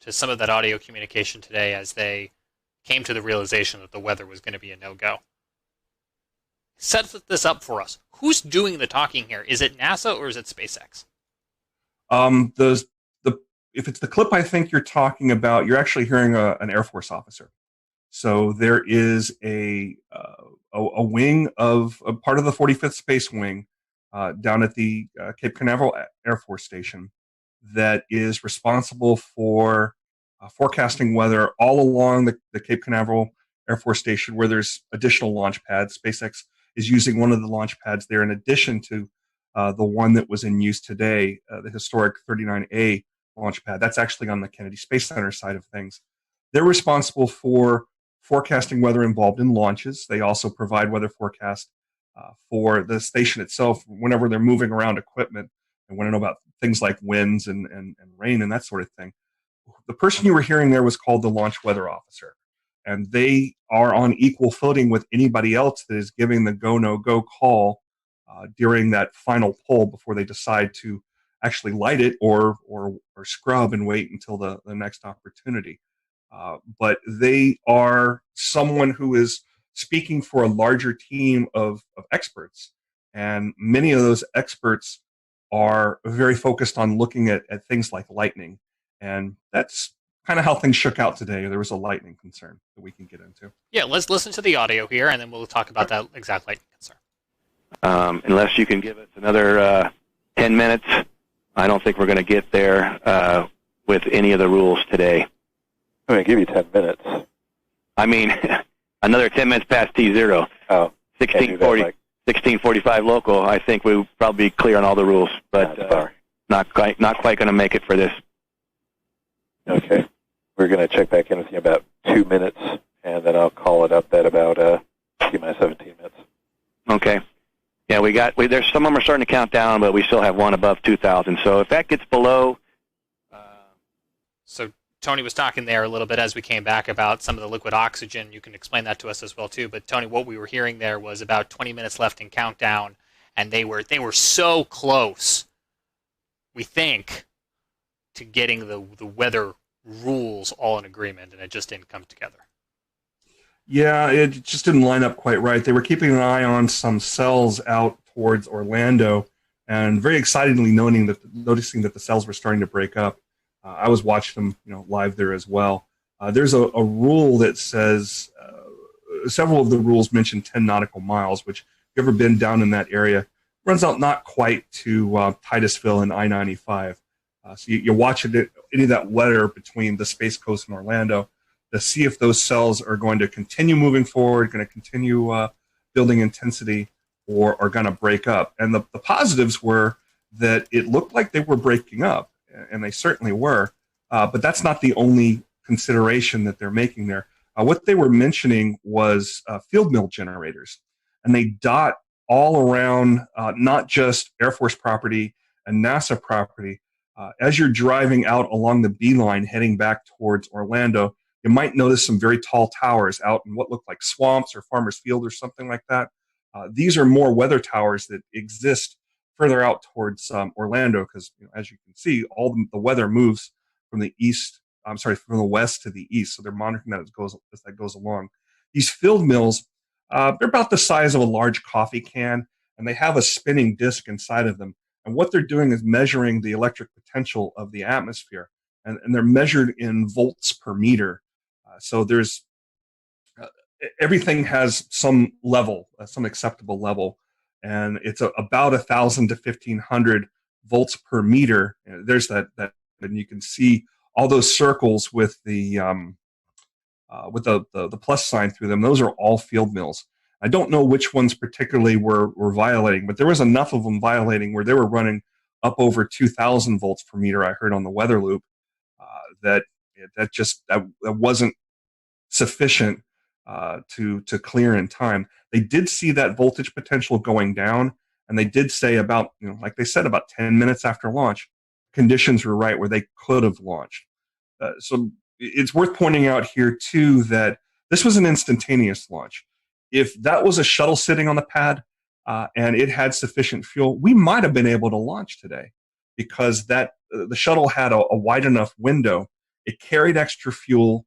to some of that audio communication today as they came to the realization that the weather was going to be a no-go. Set this up for us. Who's doing the talking here? Is it NASA or is it SpaceX? If it's the clip I think you're talking about, you're actually hearing an Air Force officer. So there is a wing of a part of the 45th Space Wing down at the Cape Canaveral Air Force Station that is responsible for forecasting weather all along the Cape Canaveral Air Force Station, where there's additional launch pads. SpaceX is using one of the launch pads there in addition to the one that was in use today, the historic 39A launch pad. That's actually on the Kennedy Space Center side of things. They're responsible for forecasting weather involved in launches. They also provide weather forecast for the station itself whenever they're moving around equipment and want to know about things like winds and rain and that sort of thing. The person you were hearing there was called the launch weather officer, and they are on equal footing with anybody else that is giving the go, no go call during that final pull before they decide to actually light it or scrub and wait until the next opportunity. But they are someone who is speaking for a larger team of experts, and many of those experts are very focused on looking at things like lightning, and that's kind of how things shook out today. There was a lightning concern that we can get into. Yeah, let's listen to the audio here, and then we'll talk about that exact lightning concern. Unless you can give us another 10 minutes, I don't think we're going to get there with any of the rules today. I'm going to give you 10 minutes. I mean, another 10 minutes past T0. Oh, 16:45 local. I think we'll probably be clear on all the rules, but not quite going to make it for this. Okay. We're going to check back in with you in about 2 minutes, and then I'll call it up at about T-minus 17 minutes. Okay. Yeah, there's some of them are starting to count down, but we still have one above 2,000. So if that gets below. So Tony was talking there a little bit as we came back about some of the liquid oxygen. You can explain that to us as well too. But Tony, what we were hearing there was about 20 minutes left in countdown, and they were so close, we think, to getting the weather rules all in agreement, and it just didn't come together. Yeah, it just didn't line up quite right. They were keeping an eye on some cells out towards Orlando, and very excitedly noticing that the cells were starting to break up. I was watching them, live there as well. There's a rule that says several of the rules mention 10 nautical miles, which, if you've ever been down in that area, runs out not quite to Titusville and I-95. So you watch any of that weather between the Space Coast and Orlando to see if those cells are going to continue moving forward, going to continue building intensity, or are going to break up. And the positives were that it looked like they were breaking up, and they certainly were, but that's not the only consideration that they're making there. What they were mentioning was field mill generators, and they dot all around not just Air Force property and NASA property. As you're driving out along the beeline heading back towards Orlando, you might notice some very tall towers out in what look like swamps or farmers' field or something like that. These are more weather towers that exist further out towards Orlando, because as you can see, all the weather moves from the from the west to the east. So they're monitoring that as that goes along. These field mills, they're about the size of a large coffee can, and they have a spinning disc inside of them. And what they're doing is measuring the electric potential of the atmosphere, and they're measured in volts per meter. So there's everything has some level, some acceptable level, and it's about 1,000 to 1,500 volts per meter. There's that and you can see all those circles with the plus sign through them. Those are all field mills. I don't know which ones particularly were violating, but there was enough of them violating where they were running up over 2,000 volts per meter. I heard on the weather loop that wasn't sufficient to clear in time. They did see that voltage potential going down, and they did say about, like they said, about 10 minutes after launch, conditions were right where they could have launched. So it's worth pointing out here too that this was an instantaneous launch. If that was a shuttle sitting on the pad and it had sufficient fuel, we might have been able to launch today, because the shuttle had a wide enough window. It carried extra fuel.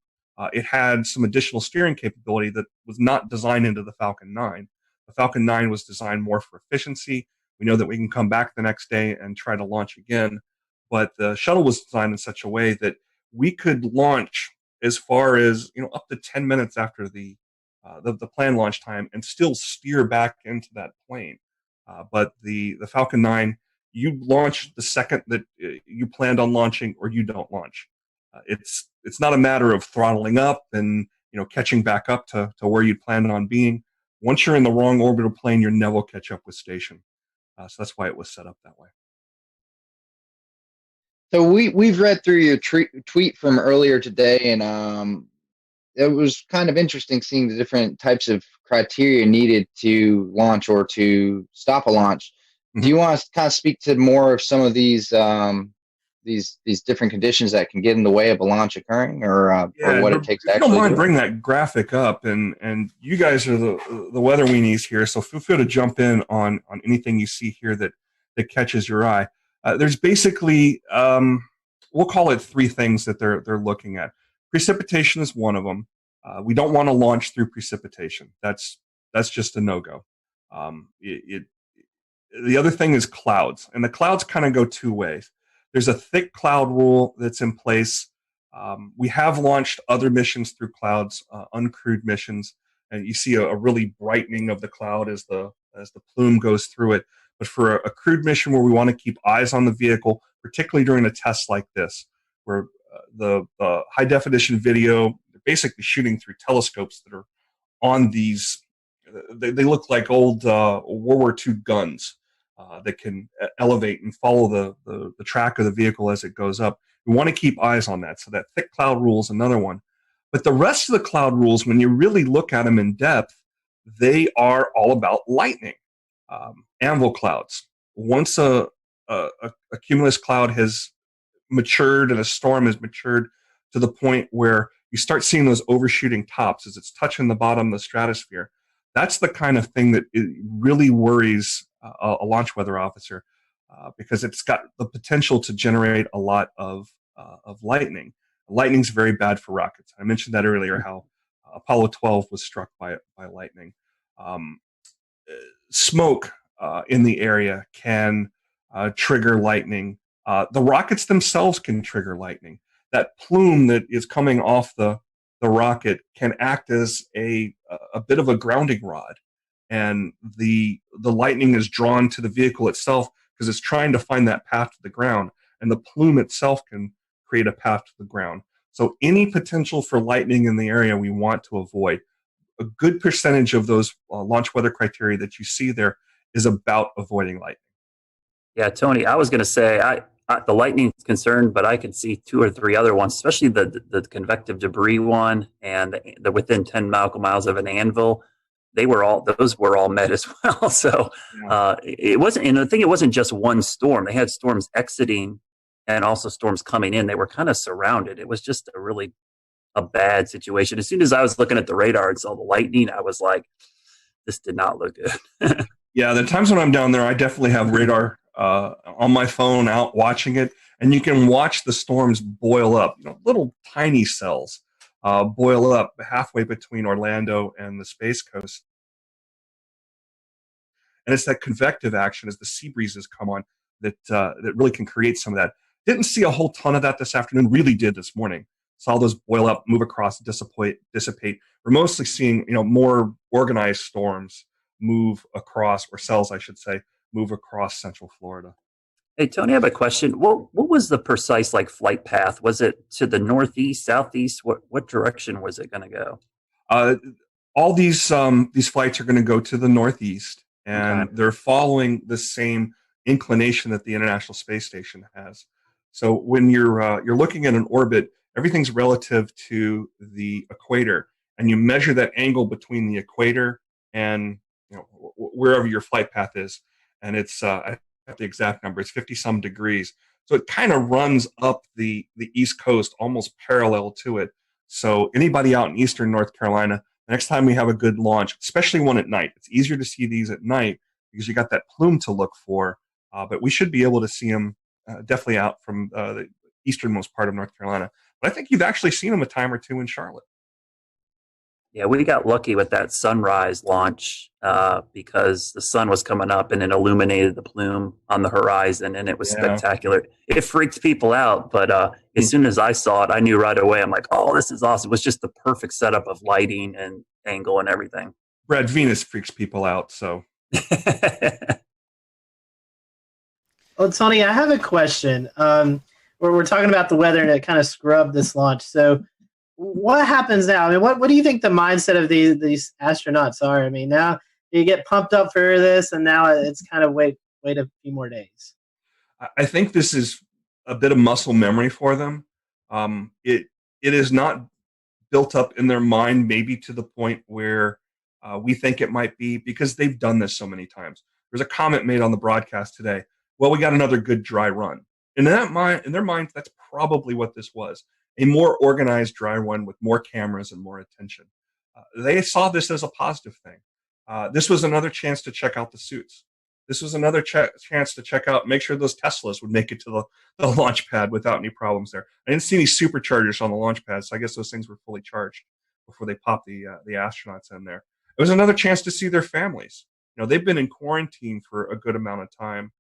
It had some additional steering capability that was not designed into the Falcon 9. The Falcon 9 was designed more for efficiency. We know that we can come back the next day and try to launch again. But the shuttle was designed in such a way that we could launch as far as up to 10 minutes after the planned launch time and still steer back into that plane. But the Falcon 9, you launch the second that you planned on launching, or you don't launch. It's not a matter of throttling up and catching back up to where you planned on being. Once you're in the wrong orbital plane, you'll never catch up with station. So that's why it was set up that way. So we've read through your tweet from earlier today, and it was kind of interesting seeing the different types of criteria needed to launch or to stop a launch. Mm-hmm. Do you want to kind of speak to more of some of these different conditions that can get in the way of a launch occurring, or what it takes to actually? I don't mind bring that graphic up, and you guys are the weather weenies here, so feel free to jump in on anything you see here that catches your eye. There's basically we'll call it three things that they're looking at. Precipitation is one of them. We don't want to launch through precipitation. That's just a no-go. The other thing is clouds, and the clouds kind of go two ways. There's a thick cloud rule that's in place. We have launched other missions through clouds, uncrewed missions, and you see a really brightening of the cloud as the plume goes through it. But for a crewed mission where we want to keep eyes on the vehicle, particularly during a test like this, where the high definition video, they're basically shooting through telescopes that are on these. They look like old World War II guns that can elevate and follow the track of the vehicle as it goes up. We want to keep eyes on that. So that thick cloud rule is another one. But the rest of the cloud rules, when you really look at them in depth, they are all about lightning. Anvil clouds. Once a cumulus cloud has matured and a storm has matured to the point where you start seeing those overshooting tops as it's touching the bottom of the stratosphere, that's the kind of thing that it really worries a launch weather officer because it's got the potential to generate a lot of lightning. Lightning's very bad for rockets. I mentioned that earlier, how Apollo 12 was struck by lightning. Smoke in the area can trigger lightning. The rockets themselves can trigger lightning. That plume that is coming off the rocket can act as a bit of a grounding rod, and the lightning is drawn to the vehicle itself because it's trying to find that path to the ground, and the plume itself can create a path to the ground. So any potential for lightning in the area we want to avoid. A good percentage of those launch weather criteria that you see there is about avoiding lightning. Yeah, Tony, I was going to say the lightning is concerned, but I can see two or three other ones, especially the convective debris one and the within 10 nautical miles of an anvil. Those were all met as well. So it wasn't, and I think it wasn't just one storm. They had storms exiting and also storms coming in. They were kind of surrounded. It was just a bad situation. As soon as I was looking at the radar and saw the lightning, I was like, this did not look good. Yeah, the times when I'm down there, I definitely have radar on my phone out watching it, and you can watch the storms boil up. Little tiny cells boil up halfway between Orlando and the Space Coast. And it's that convective action as the sea breezes come on that really can create some of that. Didn't see a whole ton of that this afternoon, really did this morning. Saw those boil up, move across, dissipate. We're mostly seeing, more organized storms move across, or cells, I should say, move across Central Florida. Hey, Tony, I have a question. What was the precise flight path? Was it to the northeast, southeast? What direction was it going to go? All these flights are going to go to the northeast, and Okay. they're following the same inclination that the International Space Station has. So when you're looking at an orbit, everything's relative to the equator, and you measure that angle between the equator and wherever your flight path is, and it's I have the exact number. It's 50 some degrees. So it kind of runs up the East Coast, almost parallel to it. So anybody out in Eastern North Carolina, the next time we have a good launch, especially one at night, it's easier to see these at night because you got that plume to look for. But we should be able to see them definitely out from the easternmost part of North Carolina. But I think you've actually seen them a time or two in Charlotte. Yeah, we got lucky with that sunrise launch because the sun was coming up and it illuminated the plume on the horizon, and it was spectacular. It freaked people out, but as soon as I saw it, I knew right away. I'm like, oh, this is awesome. It was just the perfect setup of lighting and angle and everything. Brad, Venus freaks people out, so. Well, Tony, I have a question. We're talking about the weather and it kind of scrubbed this launch. So what happens now? I mean, what do you think the mindset of these astronauts are? I mean, now you get pumped up for this, and now it's kind of wait a few more days. I think this is a bit of muscle memory for them. It is not built up in their mind, maybe to the point where we think it might be, because they've done this so many times. There's a comment made on the broadcast today. Well, we got another good dry run. And in their minds, that's probably what this was. A more organized dry run with more cameras and more attention. They saw this as a positive thing. This was another chance to check out the suits. This was another chance to check out, make sure those Teslas would make it to the launch pad without any problems there. I didn't see any superchargers on the launch pad, so I guess those things were fully charged before they popped the astronauts in there. It was another chance to see their families. They've been in quarantine for a good amount of time.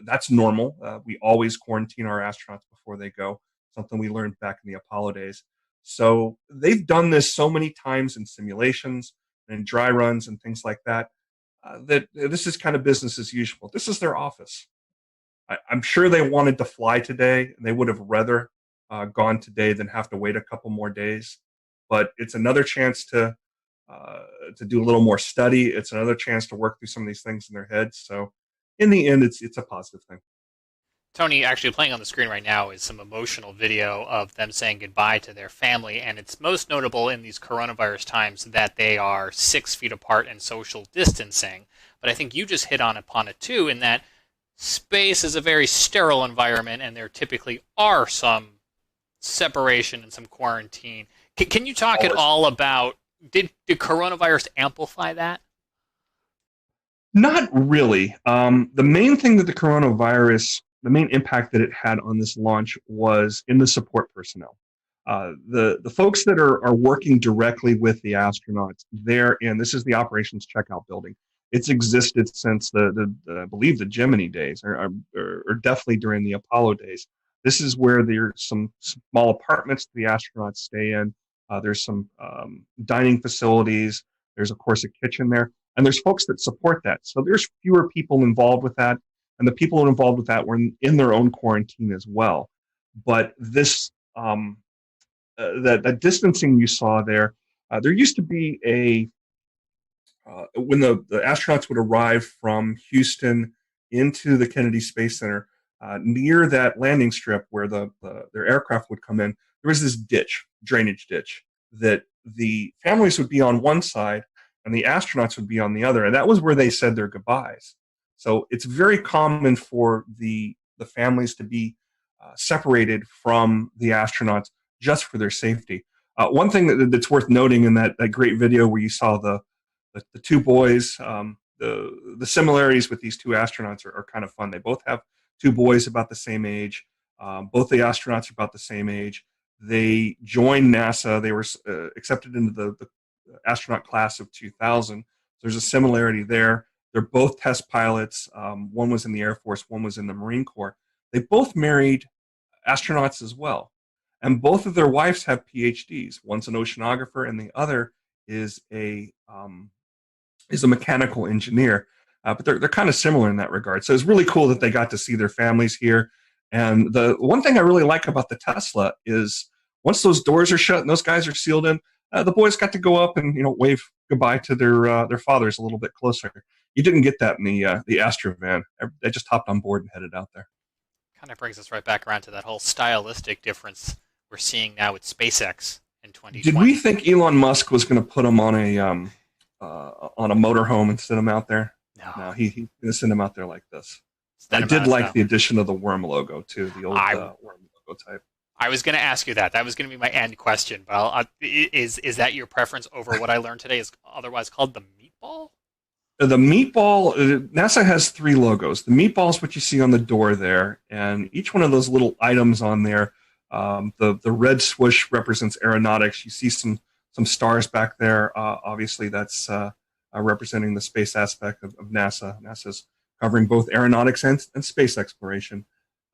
That's normal. We always quarantine our astronauts before they go, something we learned back in the Apollo days. So they've done this so many times in simulations and dry runs and things like that, that this is kind of business as usual. This is their office. I'm sure they wanted to fly today, and they would have rather gone today than have to wait a couple more days. But it's another chance to do a little more study. It's another chance to work through some of these things in their heads. So in the end, it's a positive thing. Tony, actually playing on the screen right now is some emotional video of them saying goodbye to their family, and it's most notable in these coronavirus times that they are 6 feet apart and social distancing. But I think you just hit upon it too, in that space is a very sterile environment, and there typically are some separation and some quarantine. Can you talk at all about, did coronavirus amplify that? Not really. The main thing that the main impact that it had on this launch was in the support personnel. The folks that are working directly with the astronauts, this is the operations checkout building. It's existed since I believe the Gemini days, or definitely during the Apollo days. This is where there's some small apartments the astronauts stay in. There's some dining facilities. There's, of course, a kitchen there. And there's folks that support that. So there's fewer people involved with that. And the people involved with that were in their own quarantine as well. But this, that distancing you saw there used to be when the astronauts would arrive from Houston into the Kennedy Space Center, near that landing strip where their aircraft would come in, there was this drainage ditch, that the families would be on one side and the astronauts would be on the other. And that was where they said their goodbyes. So it's very common for the families to be separated from the astronauts just for their safety. One thing that's worth noting in that great video where you saw the two boys, the similarities with these two astronauts are kind of fun. They both have two boys about the same age. Both the astronauts are about the same age. They joined NASA. They were accepted into the astronaut class of 2000. There's a similarity there. They're both test pilots. One was in the Air Force, one was in the Marine Corps. They both married astronauts as well. And both of their wives have PhDs. One's an oceanographer and the other is a mechanical engineer. but they're kind of similar in that regard. So it's really cool that they got to see their families here. And the one thing I really like about the Tesla is once those doors are shut and those guys are sealed in, the boys got to go up and wave goodbye to their fathers a little bit closer. You didn't get that in the Astro van. They just hopped on board and headed out there. Kind of brings us right back around to that whole stylistic difference we're seeing now with SpaceX in 2020. Did we think Elon Musk was going to put them on a motorhome and send them out there? No, he's going to send them out there like this. I did like the addition of the worm logo too, the old worm logo type. I was going to ask you that. That was going to be my end question. But is that your preference over what I learned today is otherwise called the meatball? The meatball, NASA has 3 logos. The meatball is what you see on the door there, and each one of those little items on there, the red swoosh represents aeronautics. You see some stars back there. Obviously, that's representing the space aspect of NASA. NASA's covering both aeronautics and space exploration.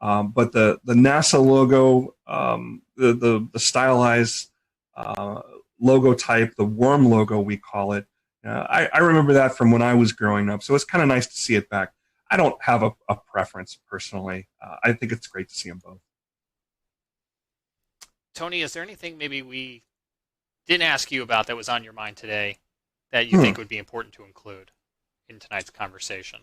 But the NASA logo, the stylized logo type, the worm logo we call it, I remember that from when I was growing up, so it's kind of nice to see it back. I don't have a preference personally. I think it's great to see them both. Tony, is there anything maybe we didn't ask you about that was on your mind today that you think would be important to include in tonight's conversation?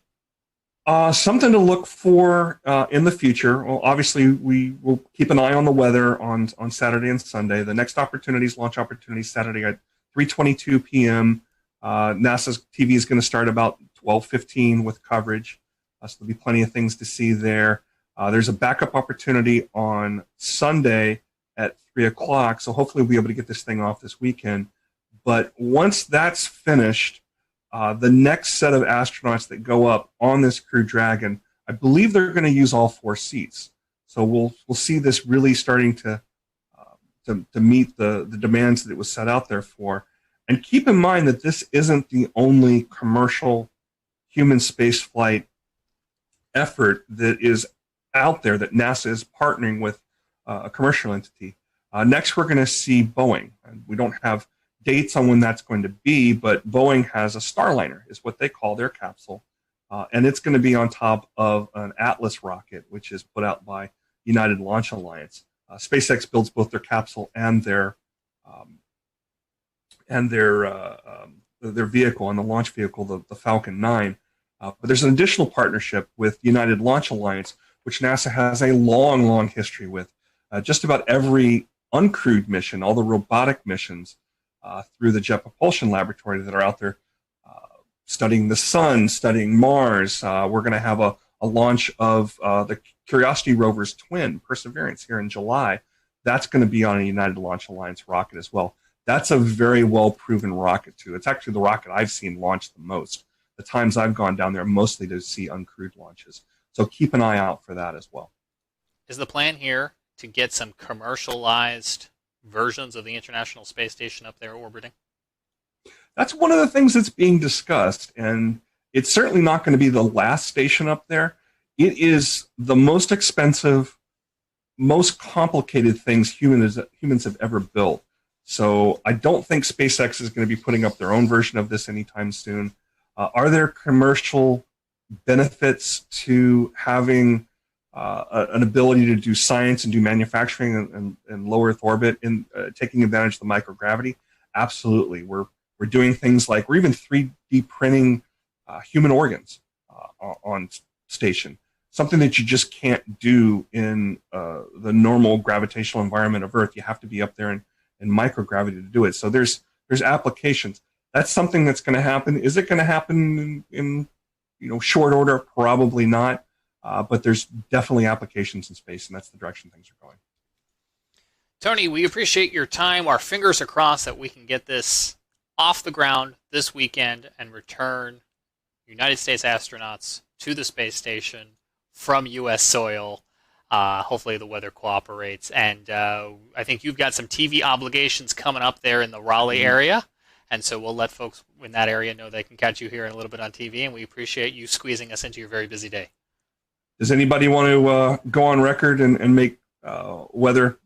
Something to look for in the future. Well, obviously, we will keep an eye on the weather on Saturday and Sunday. The next launch opportunities, Saturday at 3:22 p.m. NASA's TV is going to start about 12:15 with coverage. So there'll be plenty of things to see there. There's a backup opportunity on Sunday at 3 o'clock. So hopefully we'll be able to get this thing off this weekend. But once that's finished, the next set of astronauts that go up on this Crew Dragon, I believe they're going to use all 4 seats. So we'll see this really starting to meet the demands that it was set out there for. And keep in mind that this isn't the only commercial human spaceflight effort that is out there that NASA is partnering with a commercial entity. Next, we're going to see Boeing. And we don't have dates on when that's going to be, but Boeing has a Starliner, is what they call their capsule. And it's going to be on top of an Atlas rocket, which is put out by United Launch Alliance. SpaceX builds both their capsule and their vehicle, and the launch vehicle, the Falcon 9. But there's an additional partnership with United Launch Alliance, which NASA has a long, long history with. Just about every uncrewed mission, all the robotic missions through the Jet Propulsion Laboratory that are out there studying the sun, studying Mars. We're going to have a launch of the Curiosity rover's twin, Perseverance, here in July. That's going to be on a United Launch Alliance rocket as well. That's a very well-proven rocket, too. It's actually the rocket I've seen launch the most. The times I've gone down there, mostly to see uncrewed launches. So keep an eye out for that as well. Is the plan here to get some commercialized versions of the International Space Station up there orbiting? That's one of the things that's being discussed, and it's certainly not going to be the last station up there. It is the most expensive, most complicated things humans have ever built. So I don't think SpaceX is going to be putting up their own version of this anytime soon. Are there commercial benefits to having an ability to do science and do manufacturing in low Earth orbit, in taking advantage of the microgravity? Absolutely. We're doing things like we're even 3D printing human organs on station, something that you just can't do in the normal gravitational environment of Earth. You have to be up there in microgravity to do it. So there's applications. That's something that's going to happen. Is it going to happen in short order? Probably not. But there's definitely applications in space, and that's the direction things are going. Tony, we appreciate your time. Our fingers are crossed that we can get this off the ground this weekend and return United States astronauts to the space station from U.S. soil. Hopefully the weather cooperates. And I think you've got some TV obligations coming up there in the Raleigh area. And so we'll let folks in that area know they can catch you here in a little bit on TV. And we appreciate you squeezing us into your very busy day. Does anybody want to go on record and make weather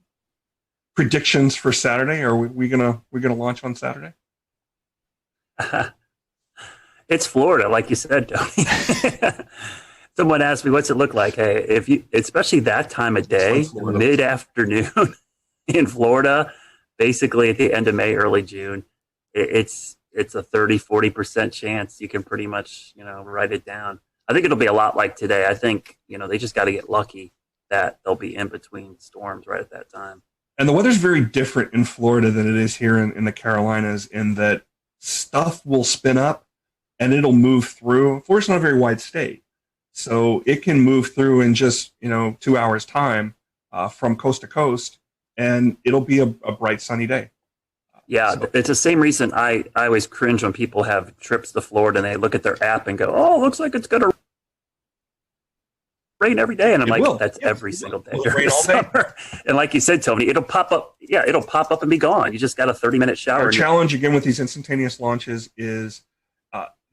predictions for Saturday? Are we gonna launch on Saturday? It's Florida, like you said, Tony. Someone asked me, what's it look like? Hey, if you, especially that time of day, mid-afternoon in Florida, basically at the end of May, early June, it's a 30-40% chance you can pretty much, write it down. I think it'll be a lot like today. I think, they just got to get lucky that they'll be in between storms right at that time. And the weather's very different in Florida than it is here in the Carolinas, in that stuff will spin up and it'll move through. Florida's not a very wide state, so it can move through in just 2 hours time from coast to coast, and it'll be a bright sunny day. Yeah, so it's the same reason I always cringe when people have trips to Florida and they look at their app and go, "Oh, it looks like it's gonna rain every day," and I'm like, "That's every single day during the summer." And like you said, Tony, it'll pop up. Yeah, it'll pop up and be gone. You just got a 30-minute shower. Our challenge again with these instantaneous launches is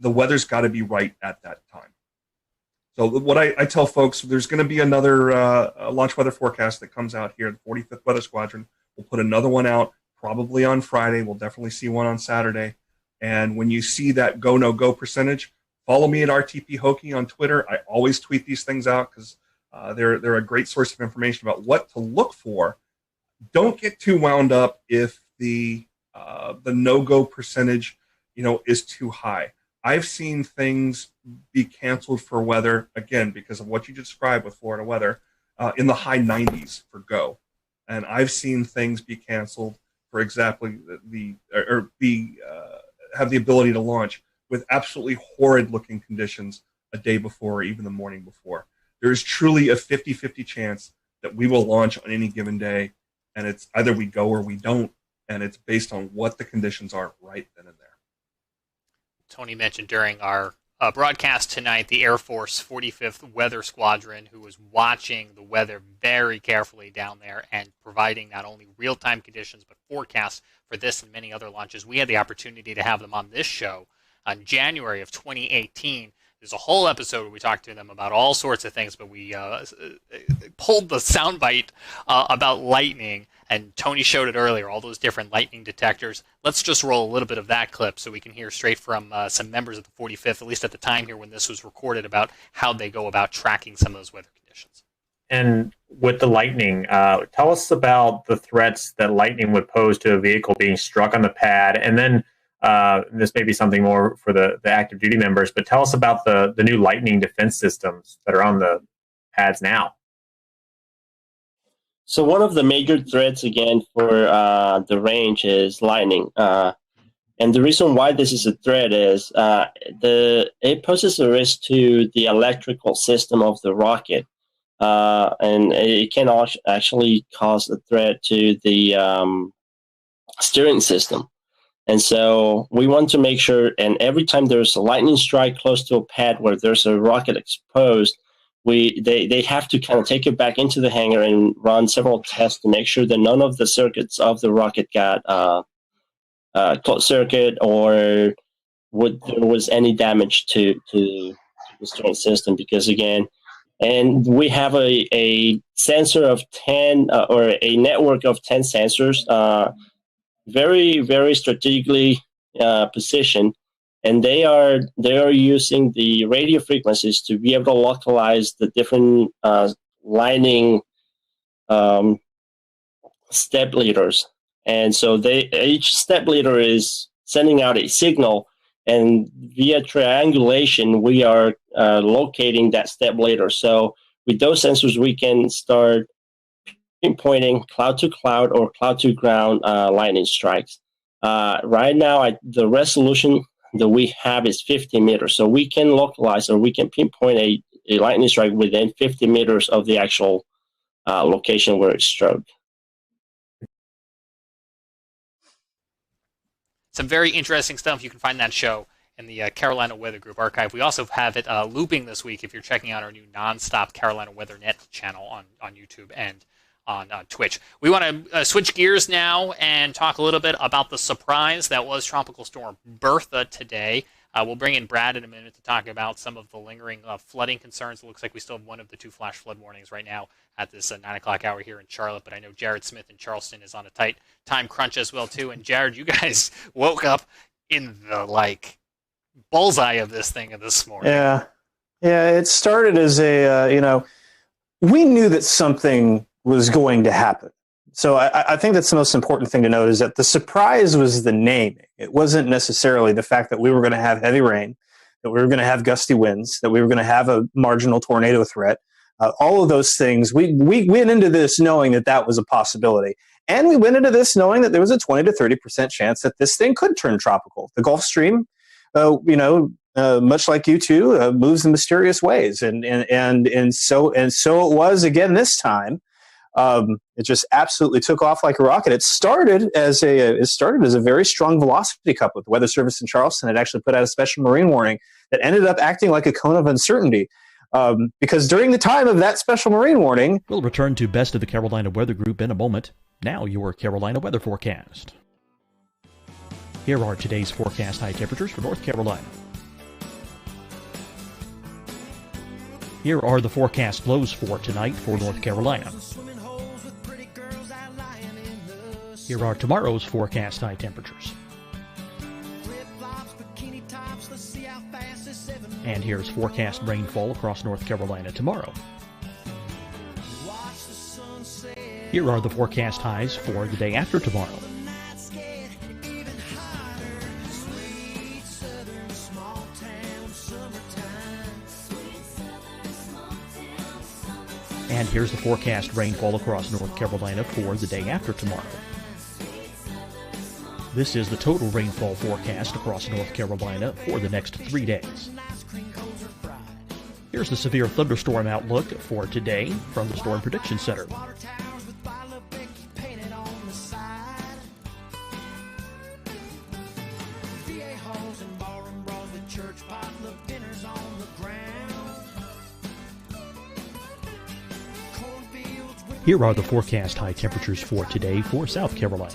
the weather's got to be right at that time. So what I tell folks, there's going to be another launch weather forecast that comes out here. The 45th Weather Squadron will put another one out probably on Friday. We'll definitely see one on Saturday. And when you see that go, no go percentage, follow me at RTP Hokie on Twitter. I always tweet these things out because they're a great source of information about what to look for. Don't get too wound up if the no-go percentage, is too high. I've seen things be canceled for weather, again, because of what you described with Florida weather, in the high 90s for go. And I've seen things be canceled for exactly have the ability to launch with absolutely horrid-looking conditions a day before or even the morning before. There is truly a 50-50 chance that we will launch on any given day, and it's either we go or we don't, and it's based on what the conditions are right then and there. Tony mentioned during our broadcast tonight the Air Force 45th Weather Squadron, who was watching the weather very carefully down there and providing not only real-time conditions but forecasts for this and many other launches. We had the opportunity to have them on this show in January of 2018. There's a whole episode where we talked to them about all sorts of things, but we pulled the soundbite about lightning, and Tony showed it earlier, all those different lightning detectors. Let's just roll a little bit of that clip so we can hear straight from some members of the 45th, at least at the time here when this was recorded, about how they go about tracking some of those weather conditions. And with the lightning, tell us about the threats that lightning would pose to a vehicle being struck on the pad, and then this may be something more for the active duty members, but tell us about the new lightning defense systems that are on the pads now. So one of the major threats, again, for the range is lightning. And the reason why this is a threat is it poses a risk to the electrical system of the rocket. And it can actually cause a threat to the steering system. And so we want to make sure, and every time there's a lightning strike close to a pad where there's a rocket exposed, they have to kind of take it back into the hangar and run several tests to make sure that none of the circuits of the rocket got closed circuit or there was any damage to the steering system. Because again, and we have a sensor of 10 or a network of 10 sensors, very, very strategically positioned, and they are using the radio frequencies to be able to localize the different lightning step leaders. And so each step leader is sending out a signal, and via triangulation, we are locating that step leader. So with those sensors, we can start pinpointing cloud to cloud or cloud to ground lightning strikes. Right now, the resolution that we have is 50 meters. So we can localize, or we can pinpoint a lightning strike within 50 meters of the actual location where it's struck. Some very interesting stuff. You can find that show in the Carolina Weather Group archive. We also have it looping this week if you're checking out our new nonstop Carolina Weather Net channel on YouTube and on Twitch. We want to switch gears now and talk a little bit about the surprise that was Tropical Storm Bertha today. We'll bring in Brad in a minute to talk about some of the lingering flooding concerns. It looks like we still have one of the two flash flood warnings right now at this 9 o'clock hour here in Charlotte, but I know Jared Smith in Charleston is on a tight time crunch as well, too. And Jared, you guys woke up in the, bullseye of this thing this morning. Yeah. It started as we knew that something was going to happen. So I think that's the most important thing to note is that the surprise was the naming. It wasn't necessarily the fact that we were going to have heavy rain, that we were going to have gusty winds, that we were going to have a marginal tornado threat. All of those things, we went into this knowing that was a possibility. And we went into this knowing that there was a 20 to 30% chance that this thing could turn tropical. The Gulf Stream, much like you two, moves in mysterious ways. And so it was again this time. It just absolutely took off like a rocket. It started as a very strong velocity cup with the Weather Service in Charleston. It actually put out a special marine warning that ended up acting like a cone of uncertainty. Because during the time of that special marine warning... We'll return to Best of the Carolina Weather Group in a moment. Now your Carolina weather forecast. Here are today's forecast high temperatures for North Carolina. Here are the forecast lows for tonight for North Carolina. Here are tomorrow's forecast high temperatures. And here's forecast rainfall across North Carolina tomorrow. Here are the forecast highs for the day after tomorrow. And here's the forecast rainfall across North Carolina for the day after tomorrow. This is the total rainfall forecast across North Carolina for the next 3 days. Here's the severe thunderstorm outlook for today from the Storm Prediction Center. Here are the forecast high temperatures for today for South Carolina.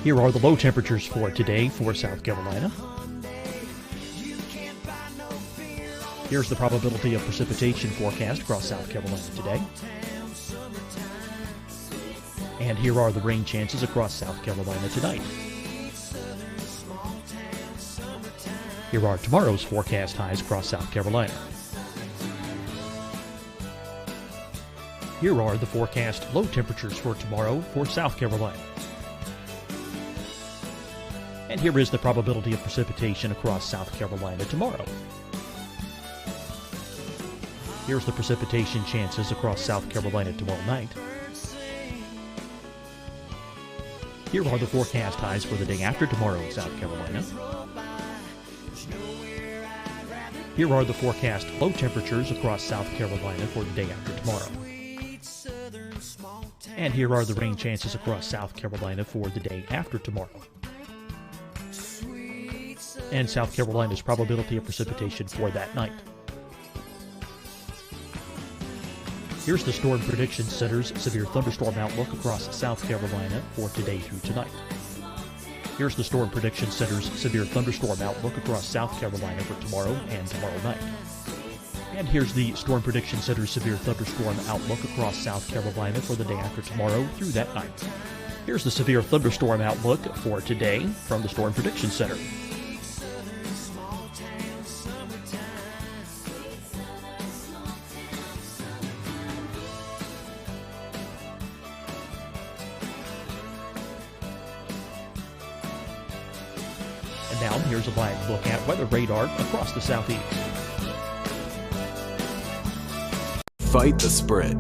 Here are the low temperatures for today for South Carolina. Here's the probability of precipitation forecast across South Carolina today. And here are the rain chances across South Carolina tonight. Here are tomorrow's forecast highs across South Carolina. Here are the forecast low temperatures for tomorrow for South Carolina. And here is the probability of precipitation across South Carolina tomorrow. Here's the precipitation chances across South Carolina tomorrow night. Here are the forecast highs for the day after tomorrow in South Carolina. Here are the forecast low temperatures across South Carolina for the day after tomorrow. And here are the rain chances across South Carolina for the day after tomorrow. And South Carolina's probability of precipitation for that night. Here's the Storm Prediction Center's severe thunderstorm outlook across South Carolina for today through tonight. Here's the Storm Prediction Center's severe thunderstorm outlook across South Carolina for tomorrow and tomorrow night. And here's the Storm Prediction Center's severe thunderstorm outlook across South Carolina for the day after tomorrow through that night. Here's the severe thunderstorm outlook for today from the Storm Prediction Center. And now here's a live look at weather radar across the southeast. Fight the spread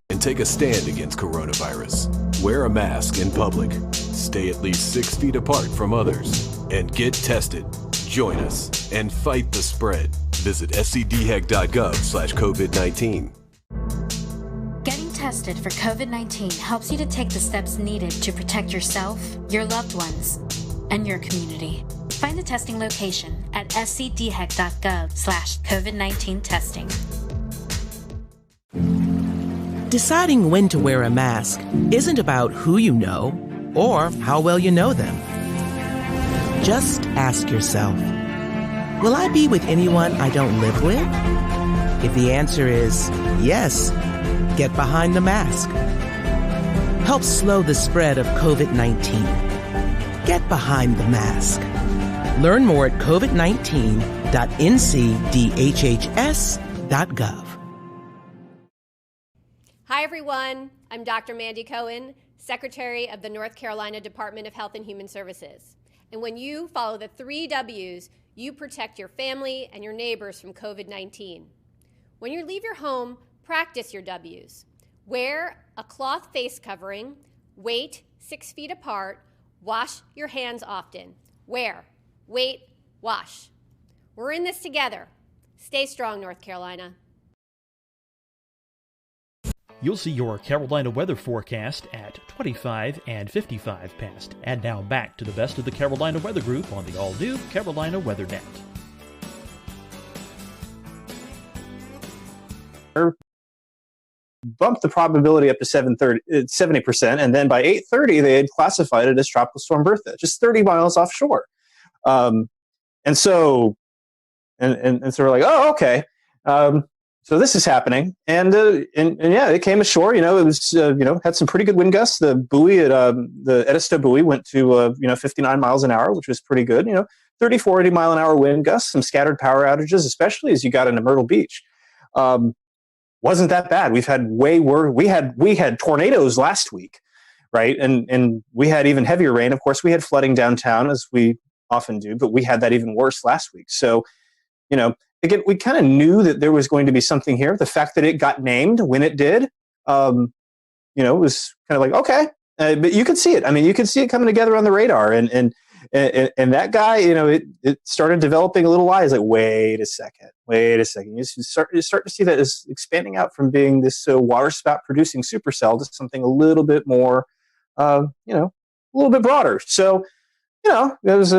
and take a stand against coronavirus. Wear a mask in public. Stay at least 6 feet apart from others. And get tested. Join us and fight the spread. Visit scdhec.gov/COVID-19. Getting tested for COVID-19 helps you to take the steps needed to protect yourself, your loved ones, and your community. Find the testing location at scdhec.gov/COVID-19 testing. Deciding when to wear a mask isn't about who you know or how well you know them. Just ask yourself, will I be with anyone I don't live with? If the answer is yes, get behind the mask. Help slow the spread of COVID-19. Get behind the mask. Learn more at covid19.ncdhhs.gov. Hi, everyone. I'm Dr. Mandy Cohen, Secretary of the North Carolina Department of Health and Human Services. And when you follow the 3 W's, you protect your family and your neighbors from COVID-19. When you leave your home, practice your W's. Wear a cloth face covering, wait 6 feet apart, wash your hands often. Wear, wait, wash. We're in this together. Stay strong, North Carolina. You'll see your Carolina weather forecast at 25 and 55 past. And now back to the best of the Carolina Weather Group on the all-new Carolina Weather Net. Bumped the probability up to 70%, and then by 8:30 they had classified it as Tropical Storm Bertha, just 30 miles offshore. And so we're like, oh, okay. So this is happening, and yeah, it came ashore. It was had some pretty good wind gusts. The buoy at the Ef2 buoy went to 59 miles an hour, which was pretty good. 30, 40 mile an hour wind gusts, some scattered power outages, especially as you got into Myrtle Beach. Wasn't that bad. We've had way worse. We had tornadoes last week, right? And we had even heavier rain. Of course, we had flooding downtown, as we often do, but we had that even worse last week. So, again, we kind of knew that there was going to be something here. The fact that it got named when it did, it was kind of like, okay. But you could see it. I mean, you could see it coming together on the radar. And that guy, it started developing a little lie. It's like, wait a second. You start to see that it's expanding out from being this water spout producing supercell to something a little bit more, a little bit broader. So, it was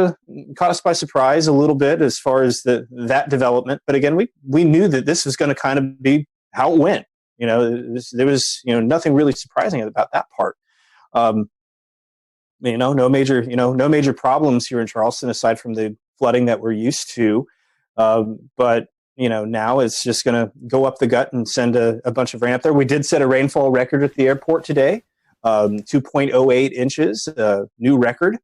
caught us by surprise a little bit as far as that development. But again, we knew that this was going to kind of be how it went. There was nothing really surprising about that part. No major problems here in Charleston aside from the flooding that we're used to. But now it's just going to go up the gut and send a bunch of rain up there. We did set a rainfall record at the airport today, 2.08 inches, new record.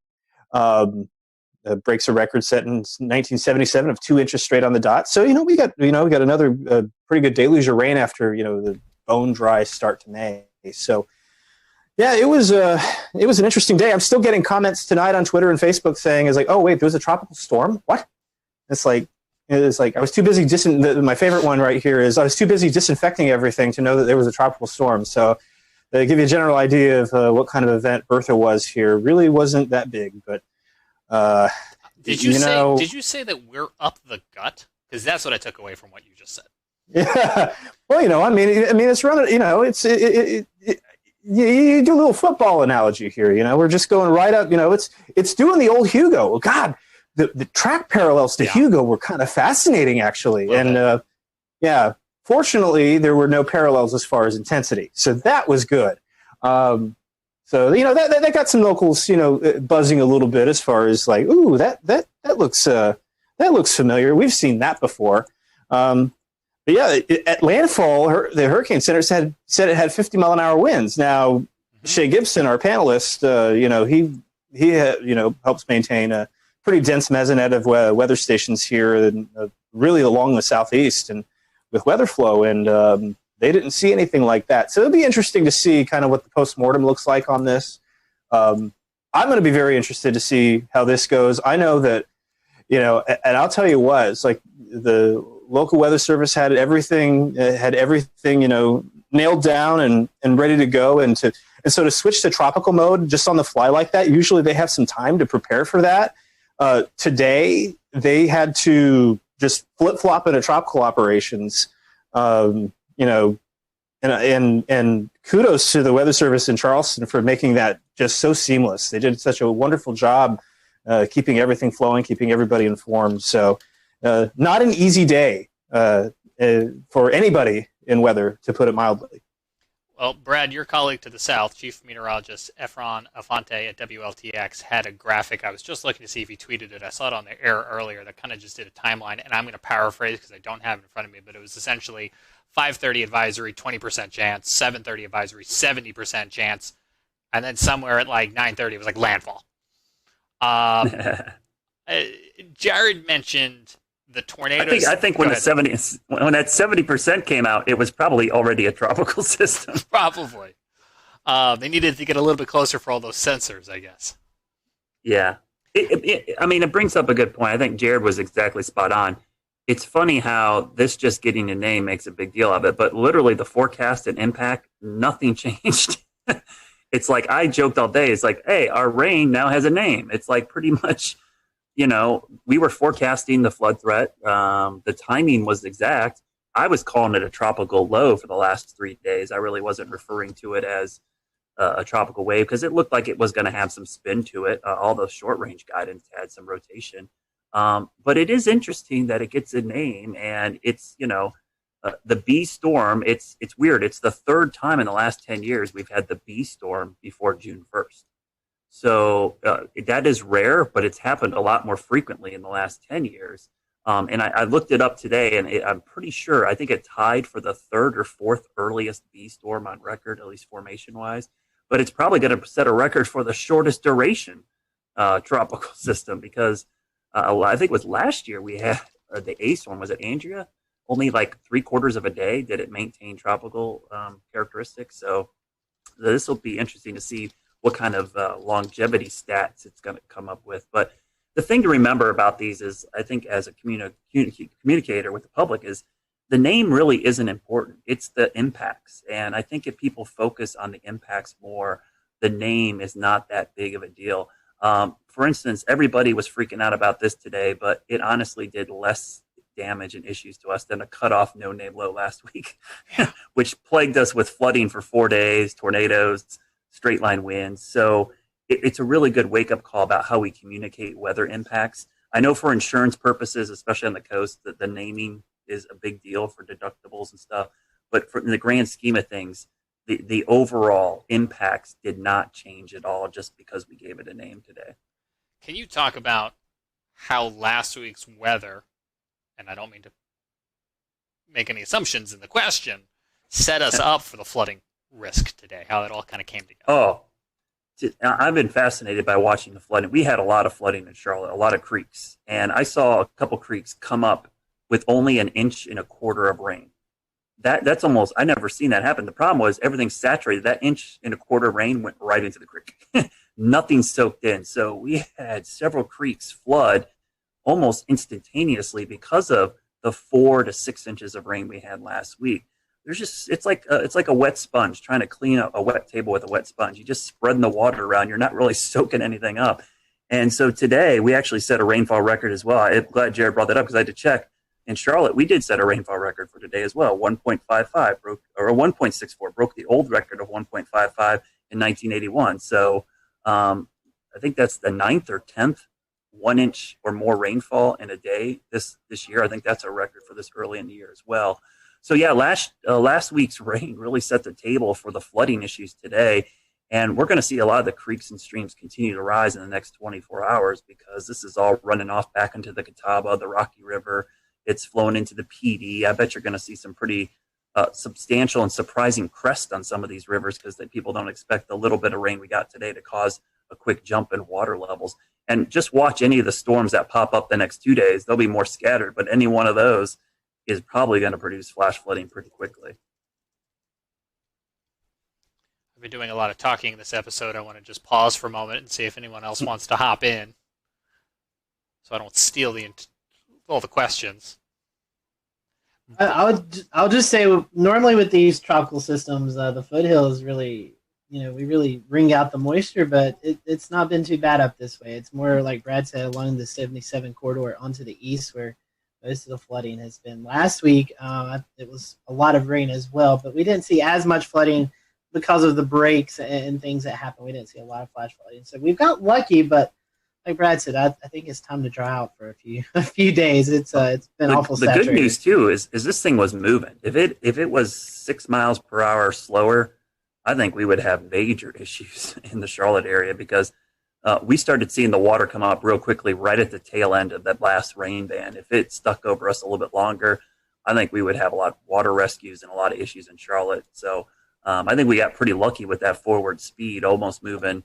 Breaks a record set in 1977 of 2 inches straight on the dot. So we got another pretty good deluge of rain after the bone dry start to May. So yeah, it was an interesting day. I'm still getting comments tonight on Twitter and Facebook saying, "Is like, oh wait, there was a tropical storm? What?" It's like I was too busy. My favorite one right here is I was too busy disinfecting everything to know that there was a tropical storm. So to give you a general idea of what kind of event Bertha was here, really wasn't that big. But did you say that we're up the gut? Because that's what I took away from what you just said. Yeah. Well, I mean, it's running. You do a little football analogy here. We're just going right up. It's doing the old Hugo. God, the track parallels to Hugo were kind of fascinating, actually. And yeah. Fortunately, there were no parallels as far as intensity, so that was good. So that got some locals, buzzing a little bit as far as like, ooh, that looks familiar. We've seen that before. But yeah, at landfall, the Hurricane Center said it had 50 mile an hour winds. Now, Shay Gibson, our panelist, he helps maintain a pretty dense mesonet of weather stations here, and really along the southeast and with weather flow, and they didn't see anything like that. So it'll be interesting to see kind of what the postmortem looks like on this. I'm going to be very interested to see how this goes. I know that, and I'll tell you what, it's like the local weather service had everything, nailed down and ready to go. And so to switch to tropical mode just on the fly like that, usually they have some time to prepare for that. Today, they had to just flip-flop into tropical operations, and kudos to the Weather Service in Charleston for making that just so seamless. They did such a wonderful job keeping everything flowing, keeping everybody informed. So not an easy day for anybody in weather, to put it mildly. Well, Brad, your colleague to the south, Chief Meteorologist Efron Afante at WLTX, had a graphic. I was just looking to see if he tweeted it. I saw it on the air earlier that kind of just did a timeline, and I'm going to paraphrase because I don't have it in front of me, but it was essentially 5:30 advisory, 20% chance, 7:30 advisory, 70% chance, and then somewhere at like 9:30 it was like landfall. Jared mentioned the tornadoes. I think when that 70% came out, it was probably already a tropical system. Probably. They needed to get a little bit closer for all those sensors, I guess. Yeah. It brings up a good point. I think Jared was exactly spot on. It's funny how this just getting a name makes a big deal of it, but literally the forecast and impact, nothing changed. It's like I joked all day. It's like, hey, our rain now has a name. It's like pretty much, we were forecasting the flood threat. The timing was exact. I was calling it a tropical low for the last 3 days. I really wasn't referring to it as a tropical wave because it looked like it was going to have some spin to it. All those short range guidance had some rotation. But it is interesting that it gets a name, and it's, the B storm. It's weird. It's the third time in the last 10 years we've had the B storm before June 1st. So that is rare, but it's happened a lot more frequently in the last 10 years. And I looked it up today, and I'm pretty sure, I think it tied for the third or fourth earliest B storm on record, at least formation-wise. But it's probably going to set a record for the shortest duration tropical system because I think it was last year we had the A storm. Was it Andrea? Only like 3/4 of a day did it maintain tropical characteristics. So this will be interesting to see what kind of longevity stats it's going to come up with. But the thing to remember about these is, I think as a communicator with the public, is the name really isn't important. It's the impacts. And I think if people focus on the impacts more, the name is not that big of a deal. For instance, everybody was freaking out about this today, but it honestly did less damage and issues to us than a cutoff no-name low last week, which plagued us with flooding for 4 days, tornadoes, straight line winds. So it's a really good wake-up call about how we communicate weather impacts. I know for insurance purposes, especially on the coast, that the naming is a big deal for deductibles and stuff. But in the grand scheme of things, the overall impacts did not change at all just because we gave it a name today. Can you talk about how last week's weather, and I don't mean to make any assumptions in the question, set us up for the flooding risk today, how it all kind of came together? Oh, I've been fascinated by watching the flooding. We had a lot of flooding in Charlotte, a lot of creeks, and I saw a couple creeks come up with only 1.25 inches of rain. That's almost, I never seen that happen. The problem was everything's saturated. That 1.25 inches of rain went right into the creek. Nothing soaked in. So we had several creeks flood almost instantaneously because of the 4 to 6 inches of rain we had last week. There's just, it's like a wet sponge, trying to clean up a wet table with a wet sponge. You just spreading the water around. You're not really soaking anything up. And so today we actually set a rainfall record as well. I'm glad Jared brought that up because I had to check. In Charlotte, we did set a rainfall record for today as well. 1.55 broke, or 1.64 broke the old record of 1.55 in 1981. So I think that's the 9th or 10th 1 inch or more rainfall in a day this year. I think that's a record for this early in the year as well. So yeah, last week's rain really set the table for the flooding issues today. And we're going to see a lot of the creeks and streams continue to rise in the next 24 hours because this is all running off back into the Catawba, the Rocky River. It's flowing into the PD. I bet you're going to see some pretty substantial and surprising crest on some of these rivers because people don't expect the little bit of rain we got today to cause a quick jump in water levels. And just watch any of the storms that pop up the next 2 days. They'll be more scattered, but any one of those is probably going to produce flash flooding pretty quickly. I've been doing a lot of talking in this episode. I want to just pause for a moment and see if anyone else wants to hop in so I don't steal all the questions. I'll just say, normally with these tropical systems, the foothills really, we really wring out the moisture, but it's not been too bad up this way. It's more like Brad said, along the 77 corridor onto the east where most of the flooding has been. Last week, it was a lot of rain as well, but we didn't see as much flooding because of the breaks and things that happened. We didn't see a lot of flash flooding. So we've got lucky, but like Brad said, I think it's time to dry out for a few days. It's been awful saturated. The good news too is this thing was moving. If it was 6 miles per hour slower, I think we would have major issues in the Charlotte area because we started seeing the water come up real quickly right at the tail end of that last rain band. If it stuck over us a little bit longer, I think we would have a lot of water rescues and a lot of issues in Charlotte. So I think we got pretty lucky with that forward speed, almost moving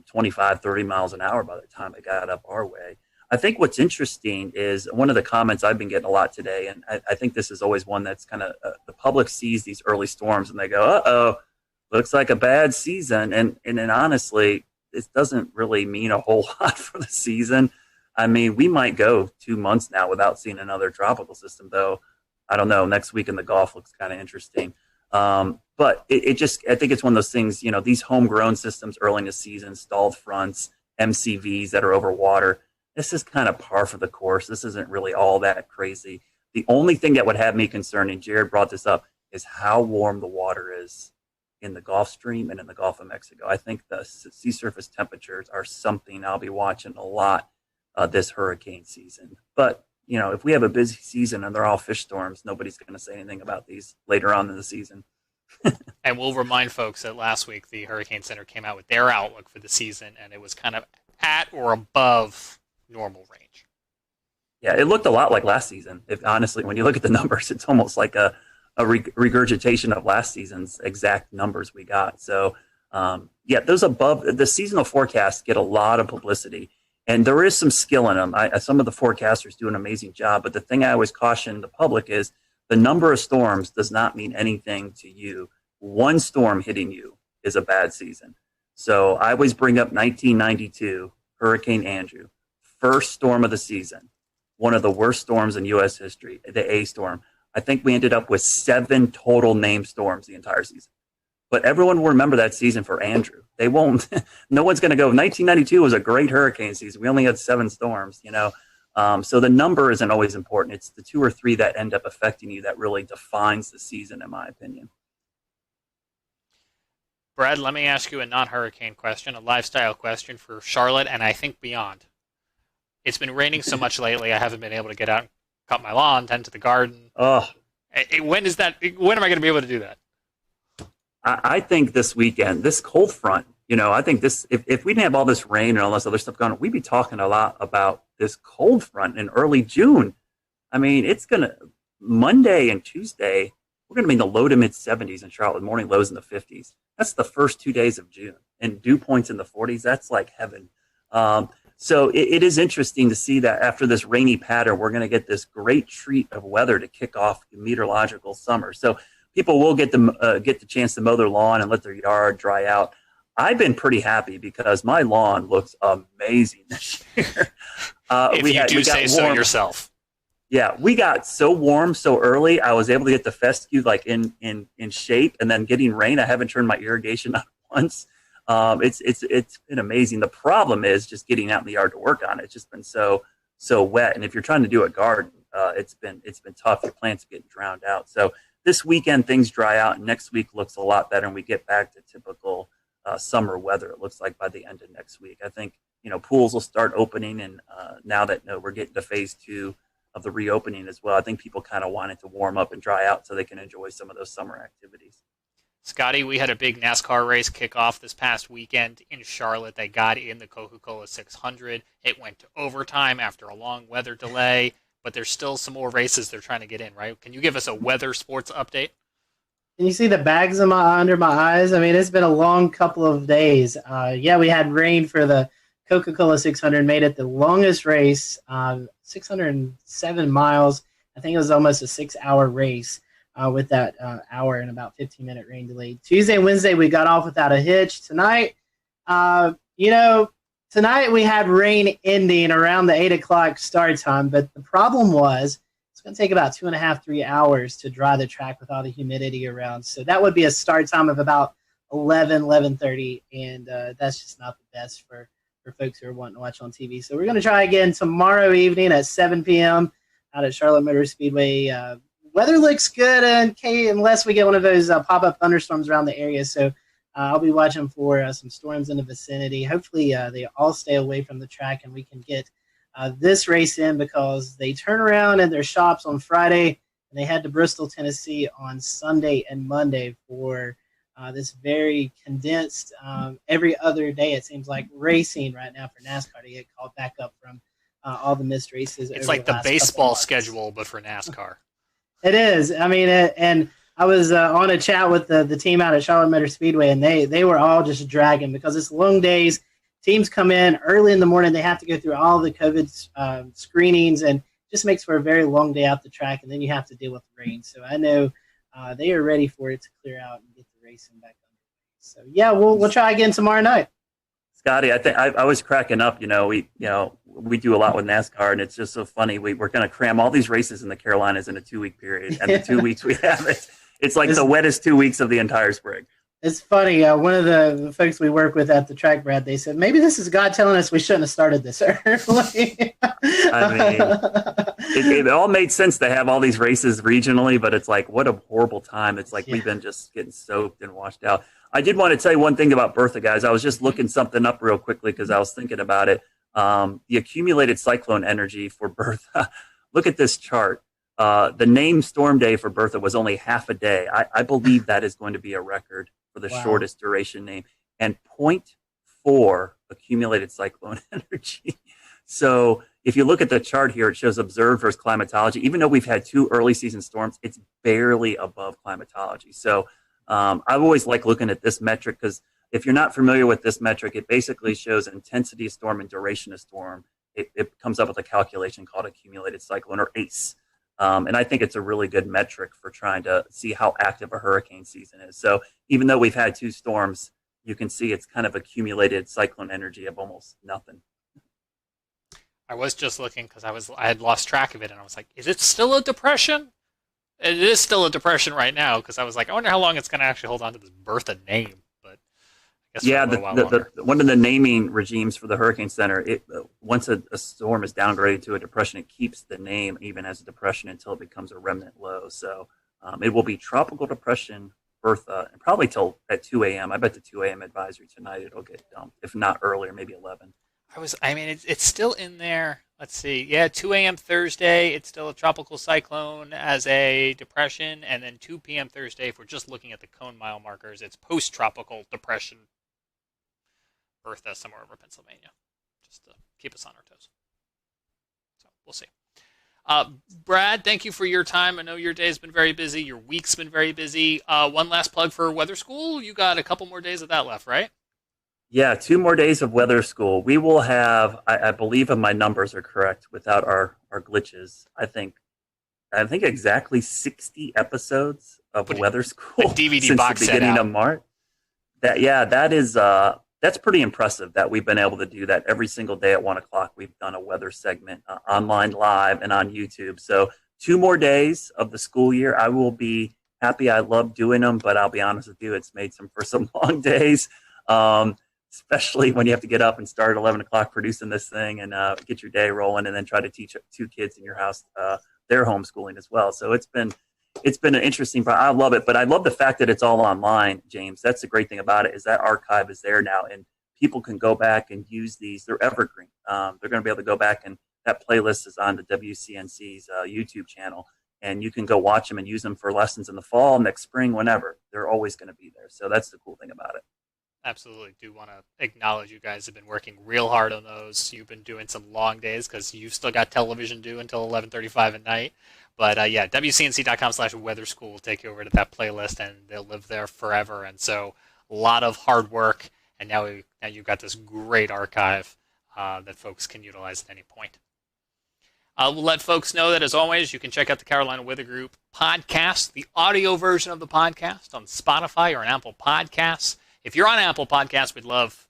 25, 30 miles an hour by the time it got up our way. I think what's interesting is one of the comments I've been getting a lot today, and I think this is always one that's kind of the public sees these early storms and they go, "Uh-oh, looks like a bad season," and then honestly, it doesn't really mean a whole lot for the season. I mean, we might go 2 months now without seeing another tropical system, though. I don't know. Next week in the Gulf looks kind of interesting. But it just, I think it's one of those things, you know, these homegrown systems early in the season, stalled fronts, MCVs that are over water. This is kind of par for the course. This isn't really all that crazy. The only thing that would have me concerned, and Jared brought this up, is how warm the water is in the Gulf Stream and in the Gulf of Mexico. I think the sea surface temperatures are something I'll be watching a lot this hurricane season. But, you know, if we have a busy season and they're all fish storms, nobody's going to say anything about these later on in the season. And we'll remind folks that last week the Hurricane Center came out with their outlook for the season, and it was kind of at or above normal range. Yeah, it looked a lot like last season. If honestly, when you look at the numbers, it's almost like a regurgitation of last season's exact numbers we got. So, yeah, those above the seasonal forecasts get a lot of publicity, and there is some skill in them. Some of the forecasters do an amazing job, but the thing I always caution the public is the number of storms does not mean anything to you. One storm hitting you is a bad season. So I always bring up 1992, Hurricane Andrew, first storm of the season, one of the worst storms in U.S. history, the A storm. I think we ended up with 7 total named storms the entire season. But everyone will remember that season for Andrew. They won't. No one's going to go, 1992 was a great hurricane season. We only had 7 storms, you know. So the number isn't always important. It's the 2 or 3 that end up affecting you that really defines the season, in my opinion. Brad, let me ask you a non-hurricane question, a lifestyle question for Charlotte and I think beyond. It's been raining so much lately, I haven't been able to get out and cut my lawn, tend to the garden. Oh, when am I going to be able to do that? I think this weekend, this cold front, you know, I think this, if we didn't have all this rain and all this other stuff going on, we'd be talking a lot about this cold front in early June. I mean, it's going to, Monday and Tuesday, we're going to be in the low to mid 70s in Charlotte, morning lows in the 50s. That's the first 2 days of June. And dew points in the 40s, that's like heaven. So it is interesting to see that after this rainy pattern, we're going to get this great treat of weather to kick off the meteorological summer. So people will get the chance to mow their lawn and let their yard dry out. I've been pretty happy because my lawn looks amazing this year. We got so yourself. Yeah, we got so warm so early. I was able to get the fescue like in shape, and then getting rain. I haven't turned my irrigation on once. It's been amazing. The problem is just getting out in the yard to work on it. It's just been so wet, and if you're trying to do a garden, it's been tough. Your plants are getting drowned out. So this weekend things dry out, and next week looks a lot better, and we get back to typical summer weather. It looks like by the end of next week. I think pools will start opening, and now that we're getting to phase 2 of the reopening as well, I think people kind of want it to warm up and dry out so they can enjoy some of those summer activities. Scotty, we had a big NASCAR race kick off this past weekend in Charlotte. They got in the Coca-Cola 600. It went to overtime after a long weather delay, but there's still some more races they're trying to get in, right? Can you give us a weather sports update? Can you see the bags under my eyes? I mean, it's been a long couple of days. Yeah, we had rain for the Coca-Cola 600, made it the longest race, 607 miles. I think it was almost a 6-hour race with that hour and about 15-minute rain delay. Tuesday and Wednesday, we got off without a hitch. Tonight, tonight we had rain ending around the 8 o'clock start time, but the problem was it's going to take about 2.5, 3 hours to dry the track with all the humidity around. So that would be a start time of about 11:30, and that's just not the best for folks who are wanting to watch on TV. So we're going to try again tomorrow evening at 7 p.m. out at Charlotte Motor Speedway. Weather looks good unless we get one of those pop-up thunderstorms around the area. So I'll be watching for some storms in the vicinity. Hopefully they all stay away from the track and we can get this race in, because they turn around at their shops on Friday and they head to Bristol, Tennessee on Sunday and Monday for this very condensed, every other day it seems like, racing right now for NASCAR to get called back up from all the missed races. It's like the baseball schedule, but for NASCAR. It is. I mean, and I was on a chat with the team out at Charlotte Motor Speedway, and they were all just dragging because it's long days. teams come in early in the morning. They have to go through all the COVID screenings, and just makes for a very long day out the track, and then you have to deal with the rain. So I know they are ready for it to clear out and get the racing back on. So yeah, we'll try again tomorrow night. Scotty, I think I was cracking up. We do a lot with NASCAR, and it's just so funny. We're going to cram all these races in the Carolinas in a 2-week period, and the 2 weeks we have it's like the wettest 2 weeks of the entire spring. It's funny. One of the folks we work with at the track, Brad, they said maybe this is God telling us we shouldn't have started this early. I mean, it all made sense to have all these races regionally, but it's like, what a horrible time. It's like we've been just getting soaked and washed out. I did want to tell you one thing about Bertha, guys. I was just looking something up real quickly because I was thinking about it. The accumulated cyclone energy for Bertha. Look at this chart. The name Storm Day for Bertha was only half a day. I believe that is going to be a record for the shortest duration name. And 0.4 accumulated cyclone energy. So if you look at the chart here, it shows observed versus climatology. Even though we've had 2 early season storms, it's barely above climatology. So I've always liked looking at this metric because if you're not familiar with this metric, it basically shows intensity of storm and duration of storm. It comes up with a calculation called accumulated cyclone, or ACE. And I think it's a really good metric for trying to see how active a hurricane season is. So even though we've had 2 storms, you can see it's kind of accumulated cyclone energy of almost nothing. I was just looking because I had lost track of it, and I was like, is it still a depression? It is still a depression right now, because I was like, I wonder how long it's going to actually hold on to this Bertha name. But I guess one of the naming regimes for the Hurricane Center, once a storm is downgraded to a depression, it keeps the name even as a depression until it becomes a remnant low. So it will be Tropical Depression Bertha, and probably till at 2 a.m. I bet the 2 a.m. advisory tonight it'll get dumped, if not earlier, maybe 11. It's still in there. Let's see. Yeah, 2 a.m. Thursday, it's still a tropical cyclone as a depression. And then 2 p.m. Thursday, if we're just looking at the cone mile markers, it's post-tropical depression Bertha somewhere over Pennsylvania, just to keep us on our toes. So we'll see. Brad, thank you for your time. I know your day's been very busy. Your week's been very busy. One last plug for Weather School. You got a couple more days of that left, right? Yeah, 2 more days of Weather School. We will have, I believe if my numbers are correct, without our glitches, I think exactly 60 episodes of Weather School DVD since box the set beginning out. of March. That's pretty impressive that we've been able to do that every single day at 1 o'clock. We've done a weather segment online live and on YouTube. So 2 more days of the school year. I will be happy. I love doing them, but I'll be honest with you, it's made for some long days. Especially when you have to get up and start at 11 o'clock producing this thing and get your day rolling, and then try to teach 2 kids in your house their homeschooling as well. So it's been an interesting. I love it, but I love the fact that it's all online, James. That's the great thing about it, is that archive is there now, and people can go back and use these. They're evergreen. They're going to be able to go back, and that playlist is on the WCNC's YouTube channel, and you can go watch them and use them for lessons in the fall, next spring, whenever. They're always going to be there. So that's the cool thing about it. Absolutely. Do want to acknowledge you guys have been working real hard on those. You've been doing some long days because you've still got television due until 11:35 at night. But WCNC.com/weather school will take you over to that playlist, and they'll live there forever. And so a lot of hard work, and now you've got this great archive that folks can utilize at any point. We'll let folks know that, as always, you can check out the Carolina Weather Group podcast, the audio version of the podcast on Spotify or on Apple Podcasts. If you're on Apple Podcasts, we'd love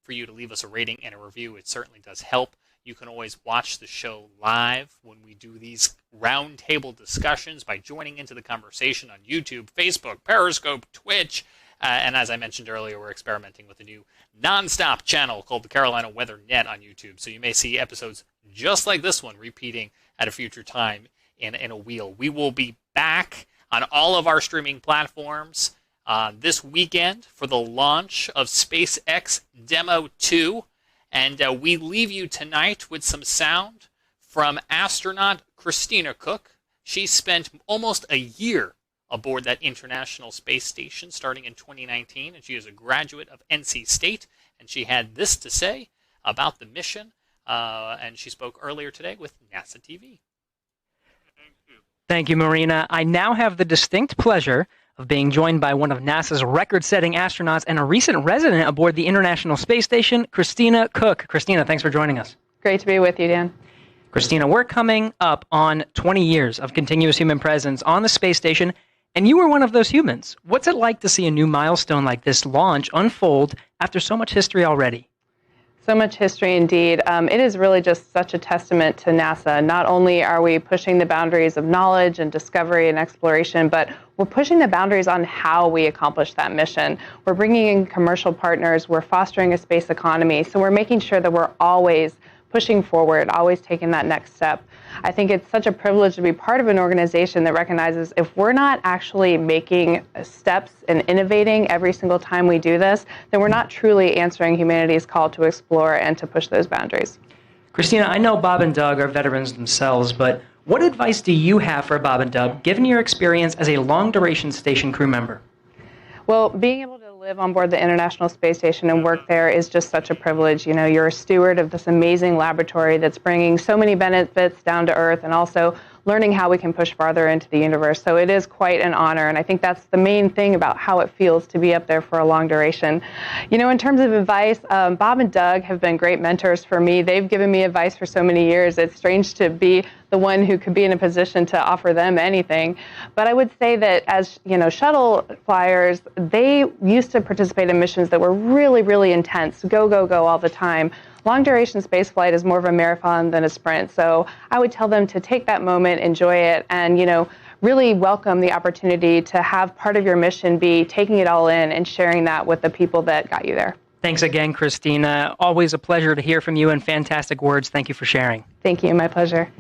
for you to leave us a rating and a review. It certainly does help. You can always watch the show live when we do these roundtable discussions by joining into the conversation on YouTube, Facebook, Periscope, Twitch. And as I mentioned earlier, we're experimenting with a new nonstop channel called the Carolina Weather Net on YouTube. So you may see episodes just like this one repeating at a future time in a wheel. We will be back on all of our streaming platforms this weekend for the launch of Spacex Demo 2. And we leave you tonight with some sound from astronaut Christina Cook. She spent almost a year aboard that International Space Station starting in 2019, and she is a graduate of NC State, and she had this to say about the mission, and she spoke earlier today with NASA TV. Thank you, Marina. I now have the distinct pleasure of being joined by one of NASA's record-setting astronauts and a recent resident aboard the International Space Station, Christina Cook. Christina, thanks for joining us. Great to be with you, Dan. Christina, we're coming up on 20 years of continuous human presence on the space station, and you were one of those humans. What's it like to see a new milestone like this launch unfold after so much history already? So much history indeed. It is really just such a testament to NASA. Not only are we pushing the boundaries of knowledge and discovery and exploration, but we're pushing the boundaries on how we accomplish that mission. We're bringing in commercial partners. We're fostering a space economy. So we're making sure that we're always pushing forward, always taking that next step. I think it's such a privilege to be part of an organization that recognizes if we're not actually making steps and innovating every single time we do this, then we're not truly answering humanity's call to explore and to push those boundaries. Christina, I know Bob and Doug are veterans themselves, but what advice do you have for Bob and Doug, given your experience as a long-duration station crew member? Well, being able to live on board the International Space Station and work there is just such a privilege. You know, you're a steward of this amazing laboratory that's bringing so many benefits down to Earth and also learning how we can push farther into the universe. So it is quite an honor, and I think that's the main thing about how it feels to be up there for a long duration. You know, in terms of advice, Bob and Doug have been great mentors for me. They've given me advice for so many years. It's strange to be the one who could be in a position to offer them anything. But I would say that as, you know, shuttle flyers, they used to participate in missions that were really, really intense, go, go, go all the time. Long duration space flight is more of a marathon than a sprint. So I would tell them to take that moment, enjoy it, and, you know, really welcome the opportunity to have part of your mission be taking it all in and sharing that with the people that got you there. Thanks again, Christina. Always a pleasure to hear from you and fantastic words. Thank you for sharing. Thank you. My pleasure.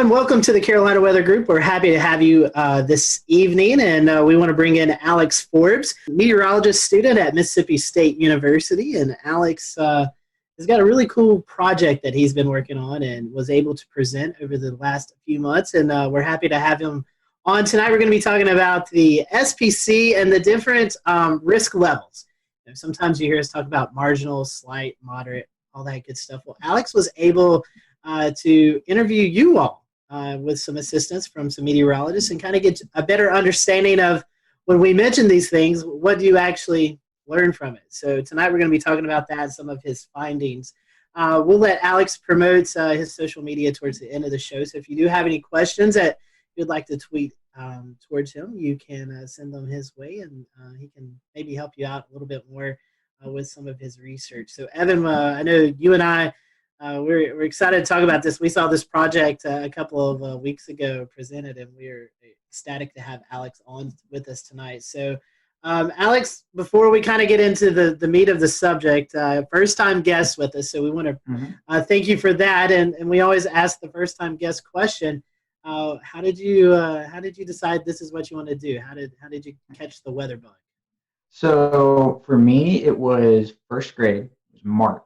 Welcome to the Carolina Weather Group. We're happy to have you this evening, and we want to bring in Alex Forbes, meteorologist student at Mississippi State University. And Alex has got a really cool project that he's been working on and was able to present over the last few months, and we're happy to have him on tonight. We're going to be talking about the SPC and the different risk levels. You know, sometimes you hear us talk about marginal, slight, moderate, all that good stuff. Well, Alex was able to interview you all with some assistance from some meteorologists and kind of get a better understanding of when we mention these things, what do you actually learn from it? So tonight we're going to be talking about that, some of his findings. We'll let Alex promote his social media towards the end of the show. So if you do have any questions that you'd like to tweet towards him, you can send them his way, and he can maybe help you out a little bit more with some of his research. So Evan, I know you and I, we're excited to talk about this. We saw this project a couple of weeks ago presented, and we're ecstatic to have Alex on with us tonight. So, Alex, before we kind of get into the meat of the subject, first-time guest with us, so we want to thank you for that. And we always ask the first-time guest question: how did you decide this is what you want to do? How did you catch the weather bug? So for me, it was first grade. It was March.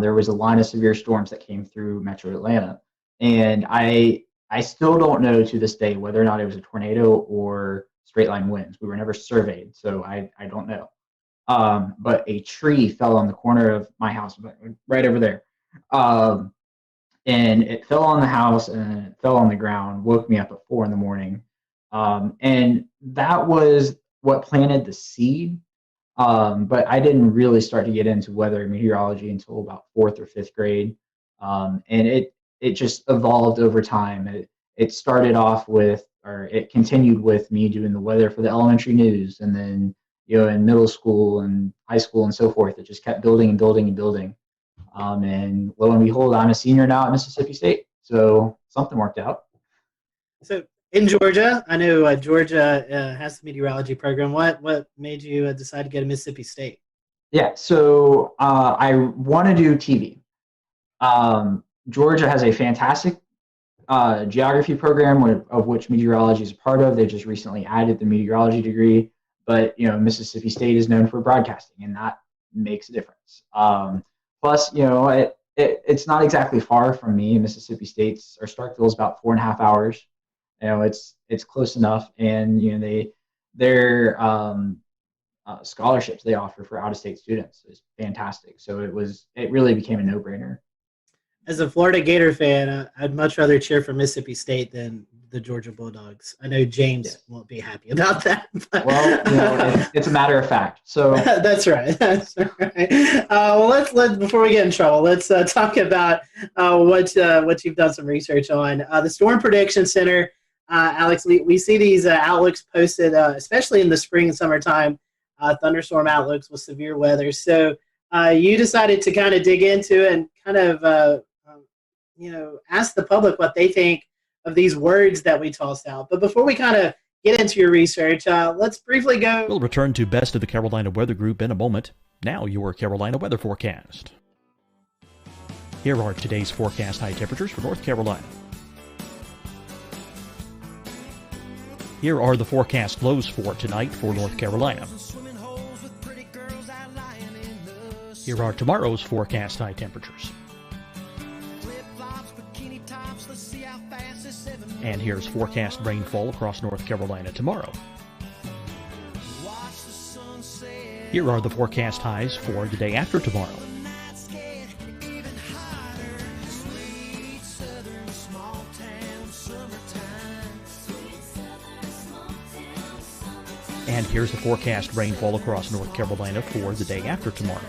There was a line of severe storms that came through Metro Atlanta, and I still don't know to this day whether or not it was a tornado or straight line winds. We were never surveyed, so I don't know. But a tree fell on the corner of my house, right over there, and it fell on the house and it fell on the ground. Woke me up at 4 a.m, and that was what planted the seed. But I didn't really start to get into weather and meteorology until about 4th or 5th grade. And it just evolved over time. It started off with, or it continued with me doing the weather for the elementary news. And then, you know, in middle school and high school and so forth, it just kept building and building and building. And lo and behold, I'm a senior now at Mississippi State. So something worked out. So in Georgia, I know Georgia has the meteorology program. What made you decide to go to Mississippi State? Yeah, so I want to do TV. Georgia has a fantastic geography program, of which meteorology is a part of. They just recently added the meteorology degree. But, Mississippi State is known for broadcasting, and that makes a difference. Plus, it's not exactly far from me. Mississippi State's, or Starkville is about 4.5 hours. It's close enough, and their scholarships they offer for out-of-state students is fantastic. So it really became a no-brainer. As a Florida Gator fan, I'd much rather cheer for Mississippi State than the Georgia Bulldogs. I know James won't be happy about that. Well, it's a matter of fact. So that's right. That's right. Well, let's before we get in trouble, let's talk about what you've done some research on. The Storm Prediction Center, Alex. We see these outlooks posted, especially in the spring and summertime. Thunderstorm outlooks with severe weather. So you decided to kind of dig into it and kind of ask the public what they think of these words that we tossed out. But before we kind of get into your research, let's briefly go. We'll return to Best of the Carolina Weather Group in a moment. Now your Carolina weather forecast. Here are today's forecast high temperatures for North Carolina. Here are the forecast lows for tonight for North Carolina. Here are tomorrow's forecast high temperatures. And here's forecast rainfall across North Carolina tomorrow. Here are the forecast highs for the day after tomorrow. And here's the forecast rainfall across North Carolina for the day after tomorrow.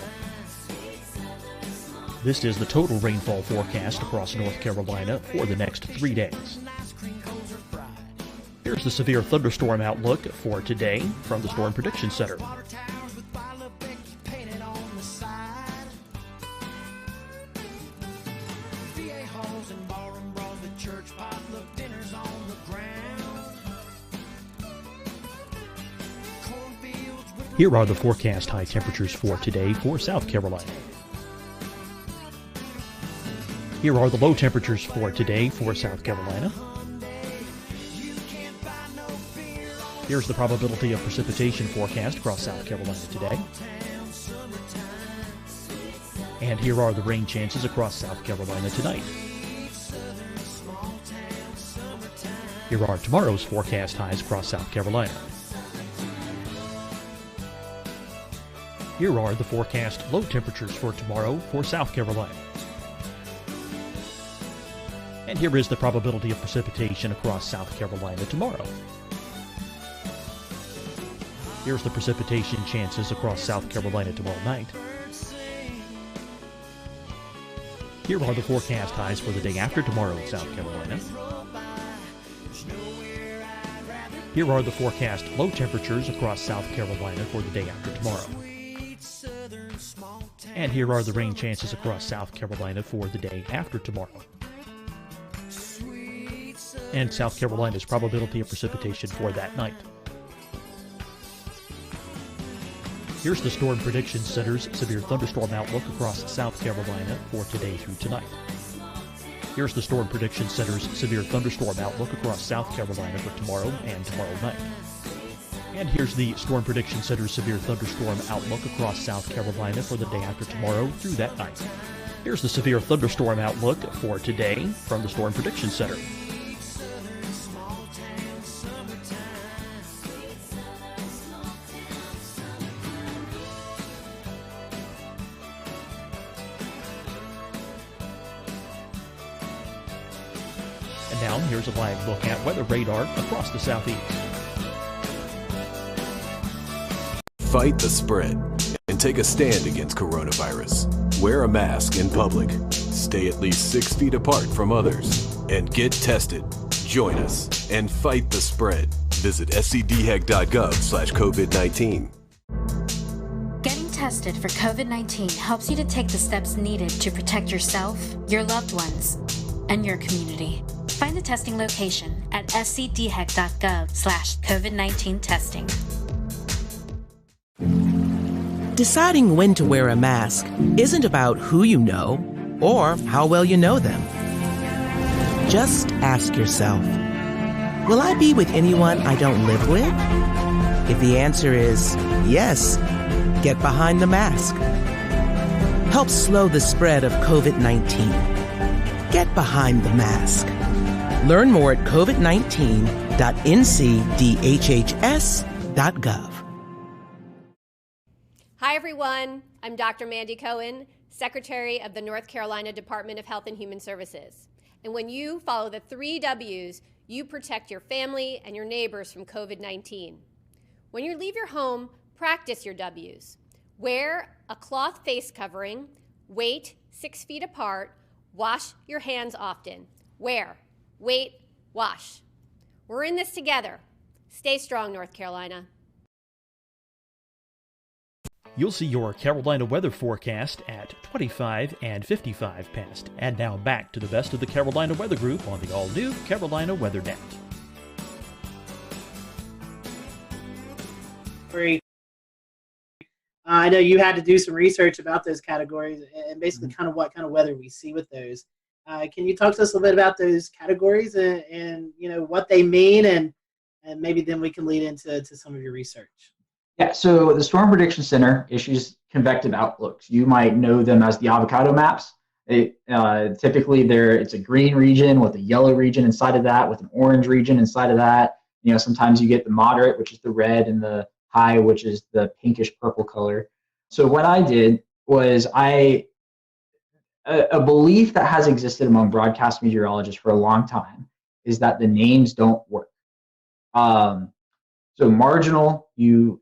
This is the total rainfall forecast across North Carolina for the next 3 days. Here's the severe thunderstorm outlook for today from the Storm Prediction Center. Here are the forecast high temperatures for today for South Carolina. Here are the low temperatures for today for South Carolina. Here's the probability of precipitation forecast across South Carolina today. And here are the rain chances across South Carolina tonight. Here are tomorrow's forecast highs across South Carolina. Here are the forecast low temperatures for tomorrow for South Carolina. And here is the probability of precipitation across South Carolina tomorrow. Here's the precipitation chances across South Carolina tomorrow night. Here are the forecast highs for the day after tomorrow in South Carolina. Here are the forecast low temperatures across South Carolina for the day after tomorrow. And here are the rain chances across South Carolina for the day after tomorrow. And South Carolina's probability of precipitation for that night. Here's the Storm Prediction Center's severe thunderstorm outlook across South Carolina for today through tonight. Here's the Storm Prediction Center's severe thunderstorm outlook across South Carolina for tomorrow and tomorrow night. And here's the Storm Prediction Center's severe thunderstorm outlook across South Carolina for the day after tomorrow through that night. Here's the severe thunderstorm outlook for today from the Storm Prediction Center. And now here's a live look at weather radar across the southeast. Fight the spread and take a stand against coronavirus. Wear a mask in public. Stay at least 6 feet apart from others. And get tested. Join us and fight the spread. Visit scdhec.gov/COVID-19. Getting tested for COVID-19 helps you to take the steps needed to protect yourself, your loved ones, and your community. Find the testing location at scdhec.gov/COVID-19 testing. Deciding when to wear a mask isn't about who you know or how well you know them. Just ask yourself, will I be with anyone I don't live with? If the answer is yes, get behind the mask. Help slow the spread of COVID-19. Get behind the mask. Learn more at covid19.ncdhhs.gov. Hi, everyone. I'm Dr. Mandy Cohen, Secretary of the North Carolina Department of Health and Human Services. And when you follow the 3 W's, you protect your family and your neighbors from COVID-19. When you leave your home, practice your W's. Wear a cloth face covering, wait 6 feet apart, wash your hands often. Wear, wait, wash. We're in this together. Stay strong, North Carolina. You'll see your Carolina weather forecast at 25 and 55 past. And now back to the best of the Carolina Weather Group on the all-new Carolina Weather Net. I know you had to do some research about those categories and basically kind of what kind of weather we see with those. Can you talk to us a little bit about those categories and you know what they mean and maybe then we can lead into some of your research? Yeah, so the Storm Prediction Center issues convective outlooks. You might know them as the avocado maps. Typically, it's a green region with a yellow region inside of that, with an orange region inside of that. You know, sometimes you get the moderate, which is the red, and the high, which is the pinkish purple color. So what I did was a belief that has existed among broadcast meteorologists for a long time is that the names don't work. So marginal you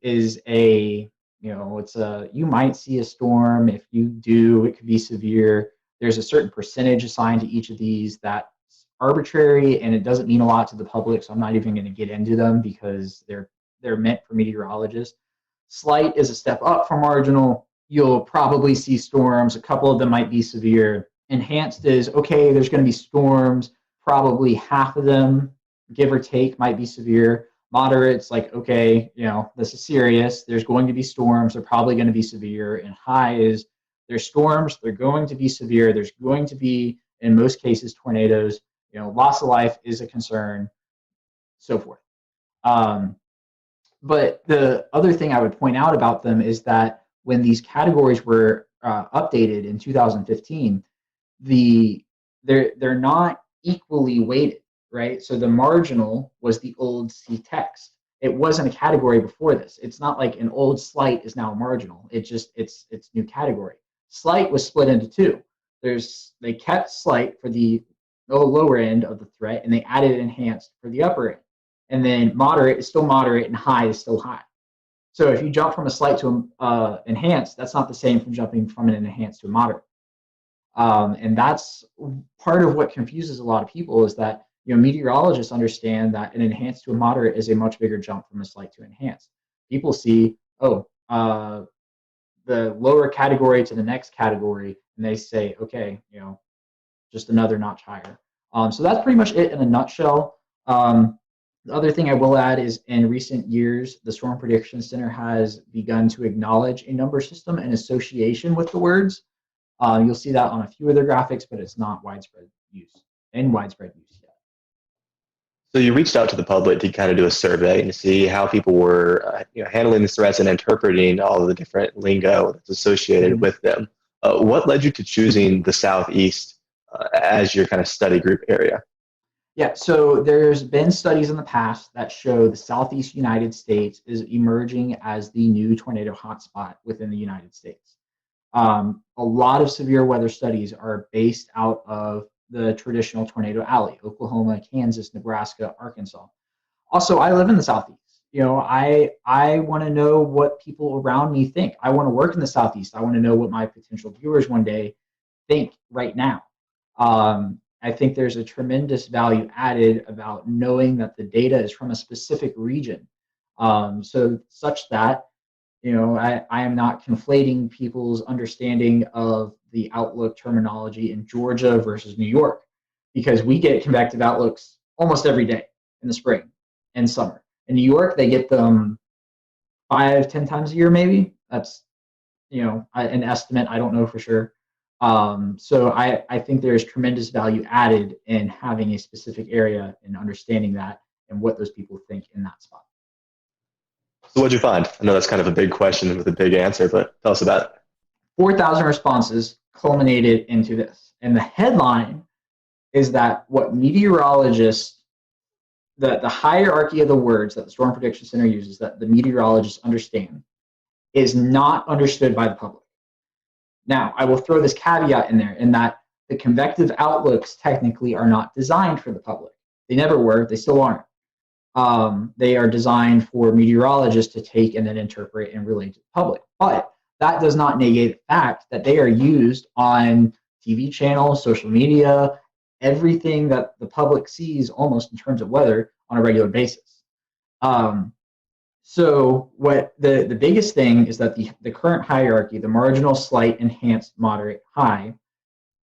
might see a storm. If you do, it could be severe. There's a certain percentage assigned to each of these that's arbitrary and it doesn't mean a lot to the public. So I'm not even going to get into them because they're meant for meteorologists. Slight is a step up from marginal. You'll probably see storms. A couple of them might be severe. Enhanced is, okay, there's going to be storms. Probably half of them, give or take, might be severe. Moderate's like, okay, this is serious. There's going to be storms. They're probably going to be severe. And high is, there's storms. They're going to be severe. There's going to be, in most cases, tornadoes. Loss of life is a concern, so forth. But the other thing I would point out about them is that when these categories were updated in 2015, they're not equally weighted, right? So the marginal was the old C text. It wasn't a category before this. It's not like an old slight is now marginal. It's new category. Slight was split into two. They kept slight for the lower end of the threat, and they added enhanced for the upper end. And then moderate is still moderate, and high is still high. So if you jump from a slight to enhanced, that's not the same from jumping from an enhanced to a moderate. And that's part of what confuses a lot of people is that meteorologists understand that an enhanced to a moderate is a much bigger jump from a slight to enhanced. People see, the lower category to the next category, and they say, okay, just another notch higher. So that's pretty much it in a nutshell. The other thing I will add is in recent years, the Storm Prediction Center has begun to acknowledge a number system in association with the words. You'll see that on a few of their graphics, but it's not widespread use yet. So you reached out to the public to kind of do a survey and see how people were handling these threats and interpreting all of the different lingo that's associated with them. What led you to choosing the Southeast as your kind of study group area? Yeah, so there's been studies in the past that show the Southeast United States is emerging as the new tornado hotspot within the United States. A lot of severe weather studies are based out of the traditional tornado alley, Oklahoma, Kansas, Nebraska, Arkansas. Also, I live in the Southeast. I want to know what people around me think. I want to work in the Southeast. I want to know what my potential viewers one day think right now. I think there's a tremendous value added about knowing that the data is from a specific region. So such that, I am not conflating people's understanding of the outlook terminology in Georgia versus New York, because we get convective outlooks almost every day in the spring and summer. In New York, they get them 5-10 times a year, maybe. That's, an estimate. I don't know for sure. So I think there's tremendous value added in having a specific area and understanding that and what those people think in that spot. So what'd you find? I know that's kind of a big question with a big answer, but tell us about it. 4,000 responses culminated into this. And the headline is that what meteorologists, the hierarchy of the words that the Storm Prediction Center uses, that the meteorologists understand, is not understood by the public. Now, I will throw this caveat in there in that the convective outlooks technically are not designed for the public. They never were. They still aren't. They are designed for meteorologists to take and then interpret and relate to the public. But that does not negate the fact that they are used on TV channels, social media, everything that the public sees almost in terms of weather on a regular basis. So what the biggest thing is that the current hierarchy, the marginal, slight, enhanced, moderate, high,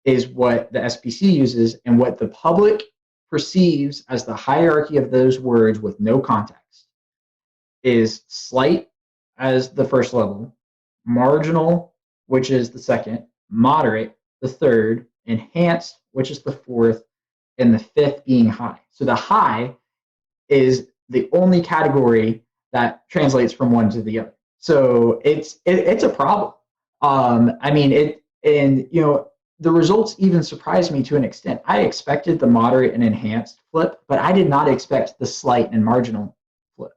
is what the SPC uses, and what the public perceives as the hierarchy of those words with no context is slight as the first level, marginal, which is the second, moderate, the third, enhanced, which is the fourth, and the fifth being high. So the high is the only category that translates from one to the other. So it's a problem. The results even surprised me to an extent. I expected the moderate and enhanced flip, but I did not expect the slight and marginal flip.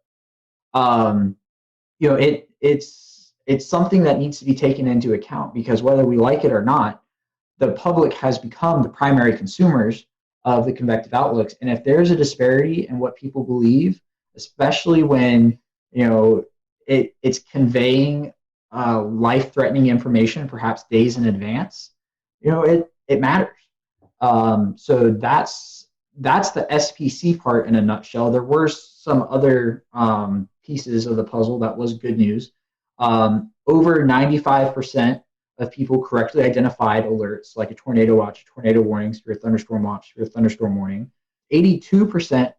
It's something that needs to be taken into account, because whether we like it or not, the public has become the primary consumers of the convective outlooks. And if there's a disparity in what people believe, especially when it's conveying life-threatening information, perhaps days in advance, it matters. So that's the SPC part in a nutshell. There were some other pieces of the puzzle that was good news. Over 95% of people correctly identified alerts like a tornado watch, tornado warning, severe thunderstorm watch, severe thunderstorm warning. 82%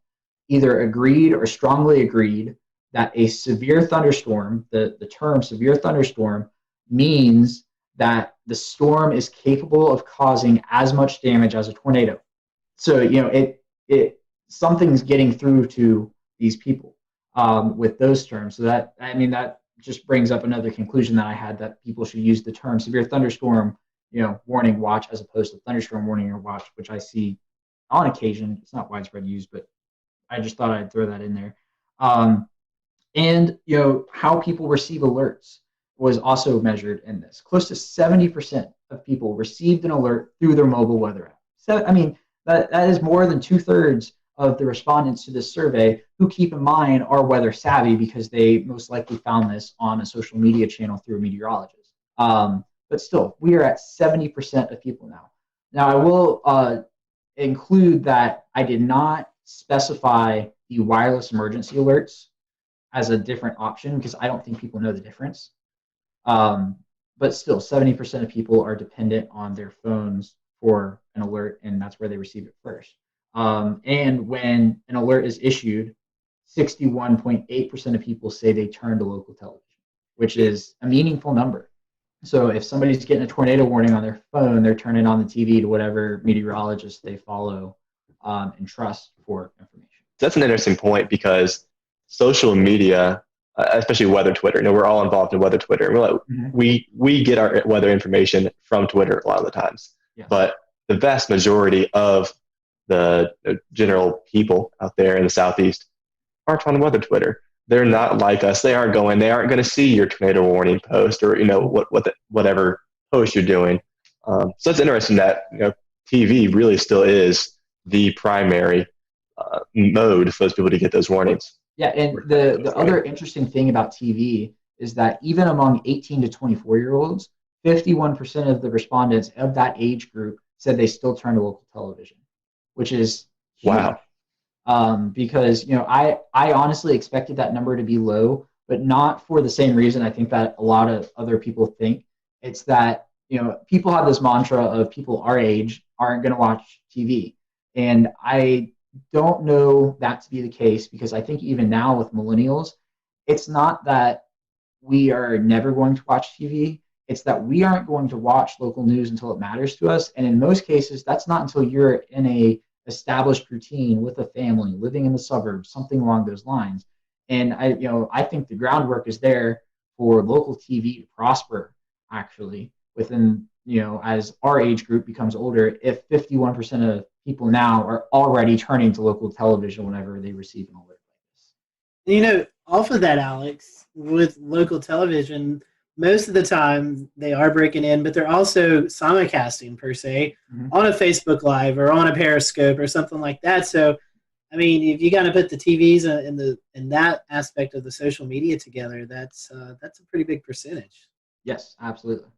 either agreed or strongly agreed that a severe thunderstorm, the term severe thunderstorm, means that the storm is capable of causing as much damage as a tornado. So, something's getting through to these people with those terms. So that just brings up another conclusion that I had, that people should use the term severe thunderstorm, warning watch, as opposed to thunderstorm warning or watch, which I see on occasion. It's not widespread use, but I just thought I'd throw that in there. And how people receive alerts was also measured in this. Close to 70% of people received an alert through their mobile weather app. So, that is more than 2/3 of the respondents to this survey who, keep in mind, are weather savvy, because they most likely found this on a social media channel through a meteorologist. But still, we are at 70% of people now. Now, I will include that I did not specify the wireless emergency alerts as a different option, because I don't think people know the difference. But still, 70% of people are dependent on their phones for an alert, and that's where they receive it first. And when an alert is issued, 61.8% of people say they turn to local television, which is a meaningful number. So if somebody's getting a tornado warning on their phone, they're turning on the TV to whatever meteorologist they follow and trust for information. That's an interesting point, because social media, especially weather Twitter, we're all involved in weather Twitter. We get our weather information from Twitter a lot of the times. Yes. But the vast majority of the general people out there in the Southeast aren't on weather Twitter. They're not like us. They aren't going to see your tornado warning post, or whatever post you're doing. So it's interesting that TV really still is the primary mode for those people to get those warnings. Yeah, and the other interesting thing about TV is that even among 18 to 24-year-olds, 51% of the respondents of that age group said they still turn to local television, which is huge. Wow. Because I honestly expected that number to be low, but not for the same reason I think that a lot of other people think. It's that people have this mantra of people our age aren't going to watch TV, and I don't know that to be the case, because I think even now with millennials, it's not that we are never going to watch TV. It's that we aren't going to watch local news until it matters to us. And in most cases, that's not until you're in a established routine with a family, living in the suburbs, something along those lines. And I think the groundwork is there for local TV to prosper, actually, within, as our age group becomes older, if 51% of people now are already turning to local television whenever they receive an alert like this. Off of that, Alex, with local television, most of the time they are breaking in, but they're also simulcasting, per se, on a Facebook Live or on a Periscope or something like that. So, I mean, if you got to put the TVs in that aspect of the social media together, that's a pretty big percentage. Yes, absolutely.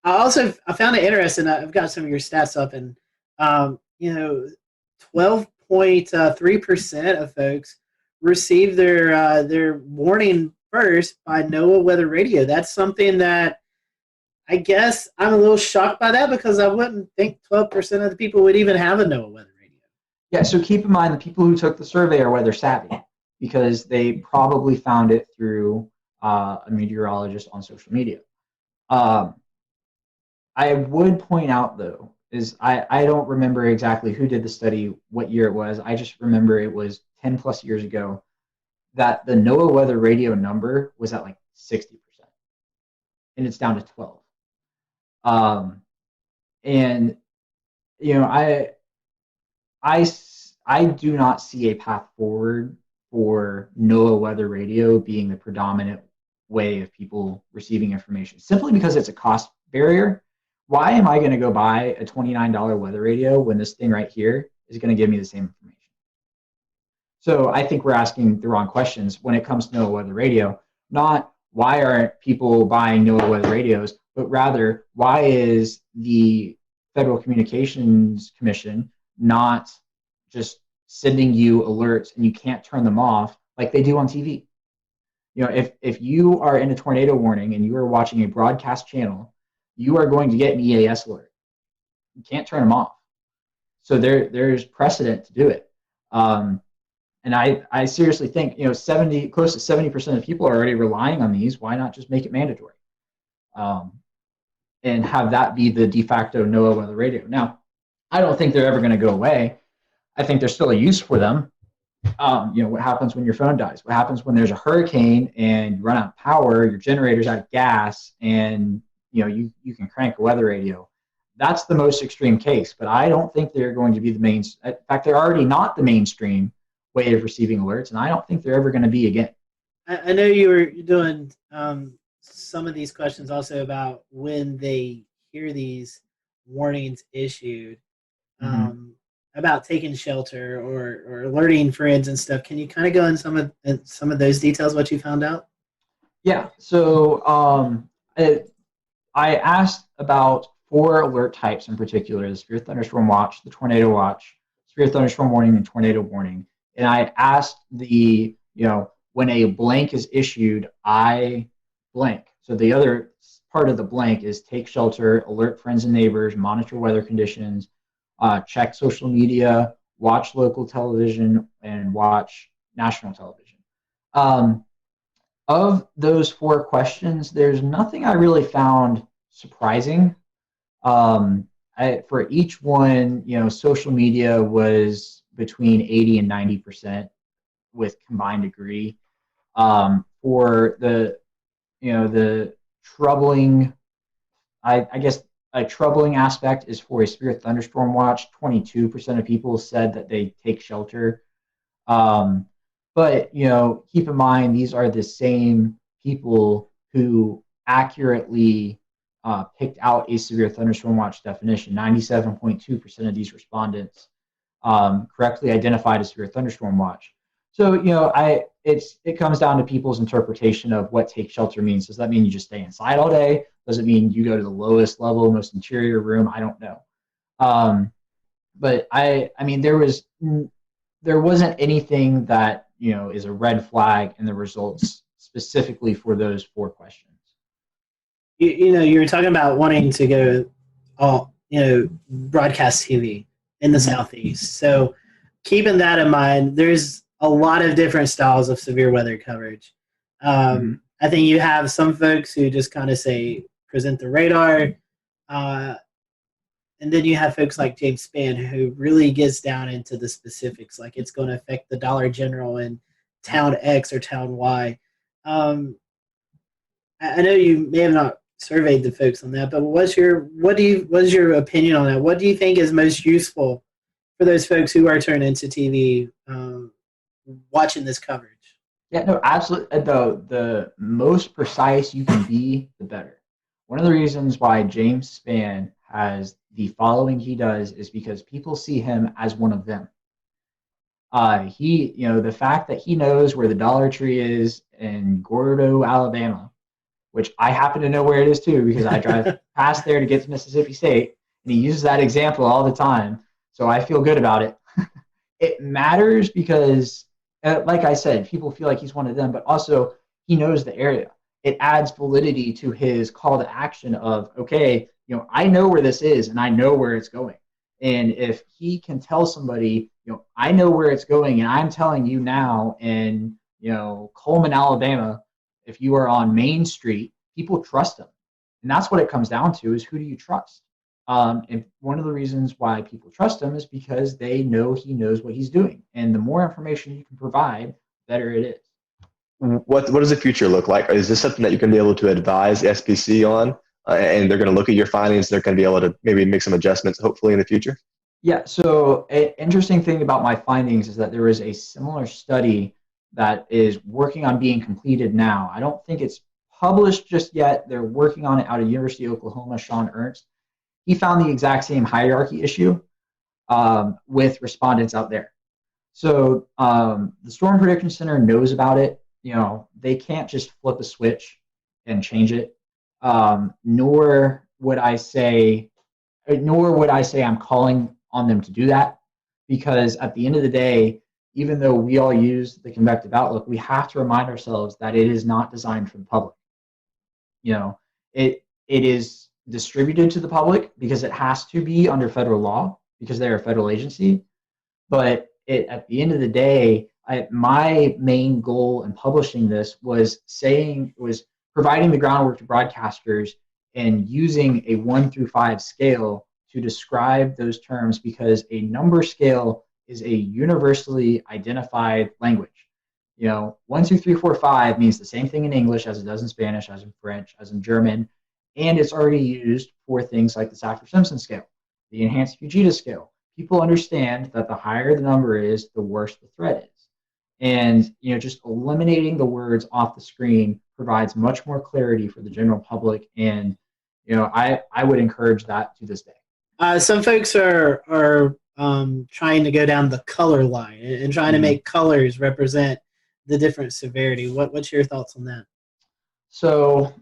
I found it interesting. I've got some of your stats up, and 12.3% of folks receive their warning first by NOAA Weather Radio. That's something that I guess I'm a little shocked by that, because I wouldn't think 12% of the people would even have a NOAA Weather Radio. Yeah, so keep in mind the people who took the survey are weather savvy, because they probably found it through a meteorologist on social media. I would point out, though, is I don't remember exactly who did the study, what year it was. I just remember it was 10 plus years ago, that the NOAA Weather Radio number was at like 60%, and it's down to 12. And I do not see a path forward for NOAA Weather Radio being the predominant way of people receiving information, simply because it's a cost barrier. Why am I going to go buy a $29 weather radio when this thing right here is going to give me the same information? So I think we're asking the wrong questions when it comes to NOAA Weather Radio. Not why aren't people buying NOAA Weather Radios, but rather why is the Federal Communications Commission not just sending you alerts and you can't turn them off like they do on TV? If you are in a tornado warning and you are watching a broadcast channel, you are going to get an EAS alert. You can't turn them off. So there's precedent to do it. And I seriously think, close to 70% of people are already relying on these. Why not just make it mandatory? And have that be the de facto NOAA Weather Radio. Now, I don't think they're ever going to go away. I think there's still a use for them. What happens when your phone dies? What happens when there's a hurricane and you run out of power, your generator's out of gas, and you can crank a weather radio? That's the most extreme case, but I don't think they're going to be the main. In fact, they're already not the mainstream way of receiving alerts, and I don't think they're ever going to be again. I know you're doing some of these questions also about when they hear these warnings issued, about taking shelter or alerting friends and stuff. Can you kind of go in some of those details, what you found out? Yeah. So I asked about 4 alert types in particular: the severe thunderstorm watch, the tornado watch, severe thunderstorm warning, and tornado warning. And I asked when a blank is issued, I blank. So the other part of the blank is take shelter, alert friends and neighbors, monitor weather conditions, check social media, watch local television, and watch national television. Of those 4 questions, there's nothing I really found surprising. For each one, social media was between 80 and 90% with combined degree. For the troubling, I guess a troubling aspect is for a severe thunderstorm watch. 22% of people said that they take shelter. But keep in mind, these are the same people who accurately picked out a severe thunderstorm watch definition. 97.2% of these respondents correctly identified a severe thunderstorm watch. So it comes down to people's interpretation of what take shelter means. Does that mean you just stay inside all day? Does it mean you go to the lowest level, most interior room? I don't know. But I mean, there wasn't anything that is a red flag in the results specifically for those 4 questions. You were talking about wanting to go broadcast TV in the Southeast. So keeping that in mind, there's a lot of different styles of severe weather coverage. I think you have some folks who just kind of say present the radar. And then you have folks like James Spann who really gets down into the specifics, like it's going to affect the Dollar General in town X or town Y. I know you may have not surveyed the folks on that, but what is your opinion on that? What do you think is most useful for those folks who are turned into TV watching this coverage? Yeah, no, absolutely. The most precise you can be, the better. One of the reasons why James Spann has the following he does is because people see him as one of them. The fact that he knows where the Dollar Tree is in Gordo, Alabama, which I happen to know where it is too because I drive past there to get to Mississippi State, and he uses that example all the time, so I feel good about it. It matters because, like I said, people feel like he's one of them, but also he knows the area. It adds validity to his call to action of, okay, I know where this is and I know where it's going. And if he can tell somebody, I know where it's going and I'm telling you now in, Coleman, Alabama, if you are on Main Street, people trust him. And that's what it comes down to is who do you trust? And one of the reasons why people trust him is because they know he knows what he's doing. And the more information you can provide, the better it is. What does the future look like? Is this something that you can be able to advise the SPC on? And they're going to look at your findings. They're going to be able to maybe make some adjustments, hopefully, in the future? Yeah, so an interesting thing about my findings is that there is a similar study that is working on being completed now. I don't think it's published just yet. They're working on it out of University of Oklahoma, Sean Ernst. He found the exact same hierarchy issue with respondents out there. So the Storm Prediction Center knows about it. They can't just flip a switch and change it. Nor would I say I'm calling on them to do that, because at the end of the day, even though we all use the convective outlook, we have to remind ourselves that it is not designed for the public. It is distributed to the public because it has to be under federal law because they're a federal agency. But at the end of the day, my main goal in publishing this was providing the groundwork to broadcasters and using a 1 through 5 scale to describe those terms, because a number scale is a universally identified language. 1, 2, 3, 4, 5 means the same thing in English as it does in Spanish, as in French, as in German, and it's already used for things like the Saffir-Simpson scale, the enhanced Fujita scale. People understand that the higher the number is, the worse the threat is. And just eliminating the words off the screen provides much more clarity for the general public, and I would encourage that to this day. Some folks are trying to go down the color line and trying to make colors represent the different severity. What's your thoughts on that? So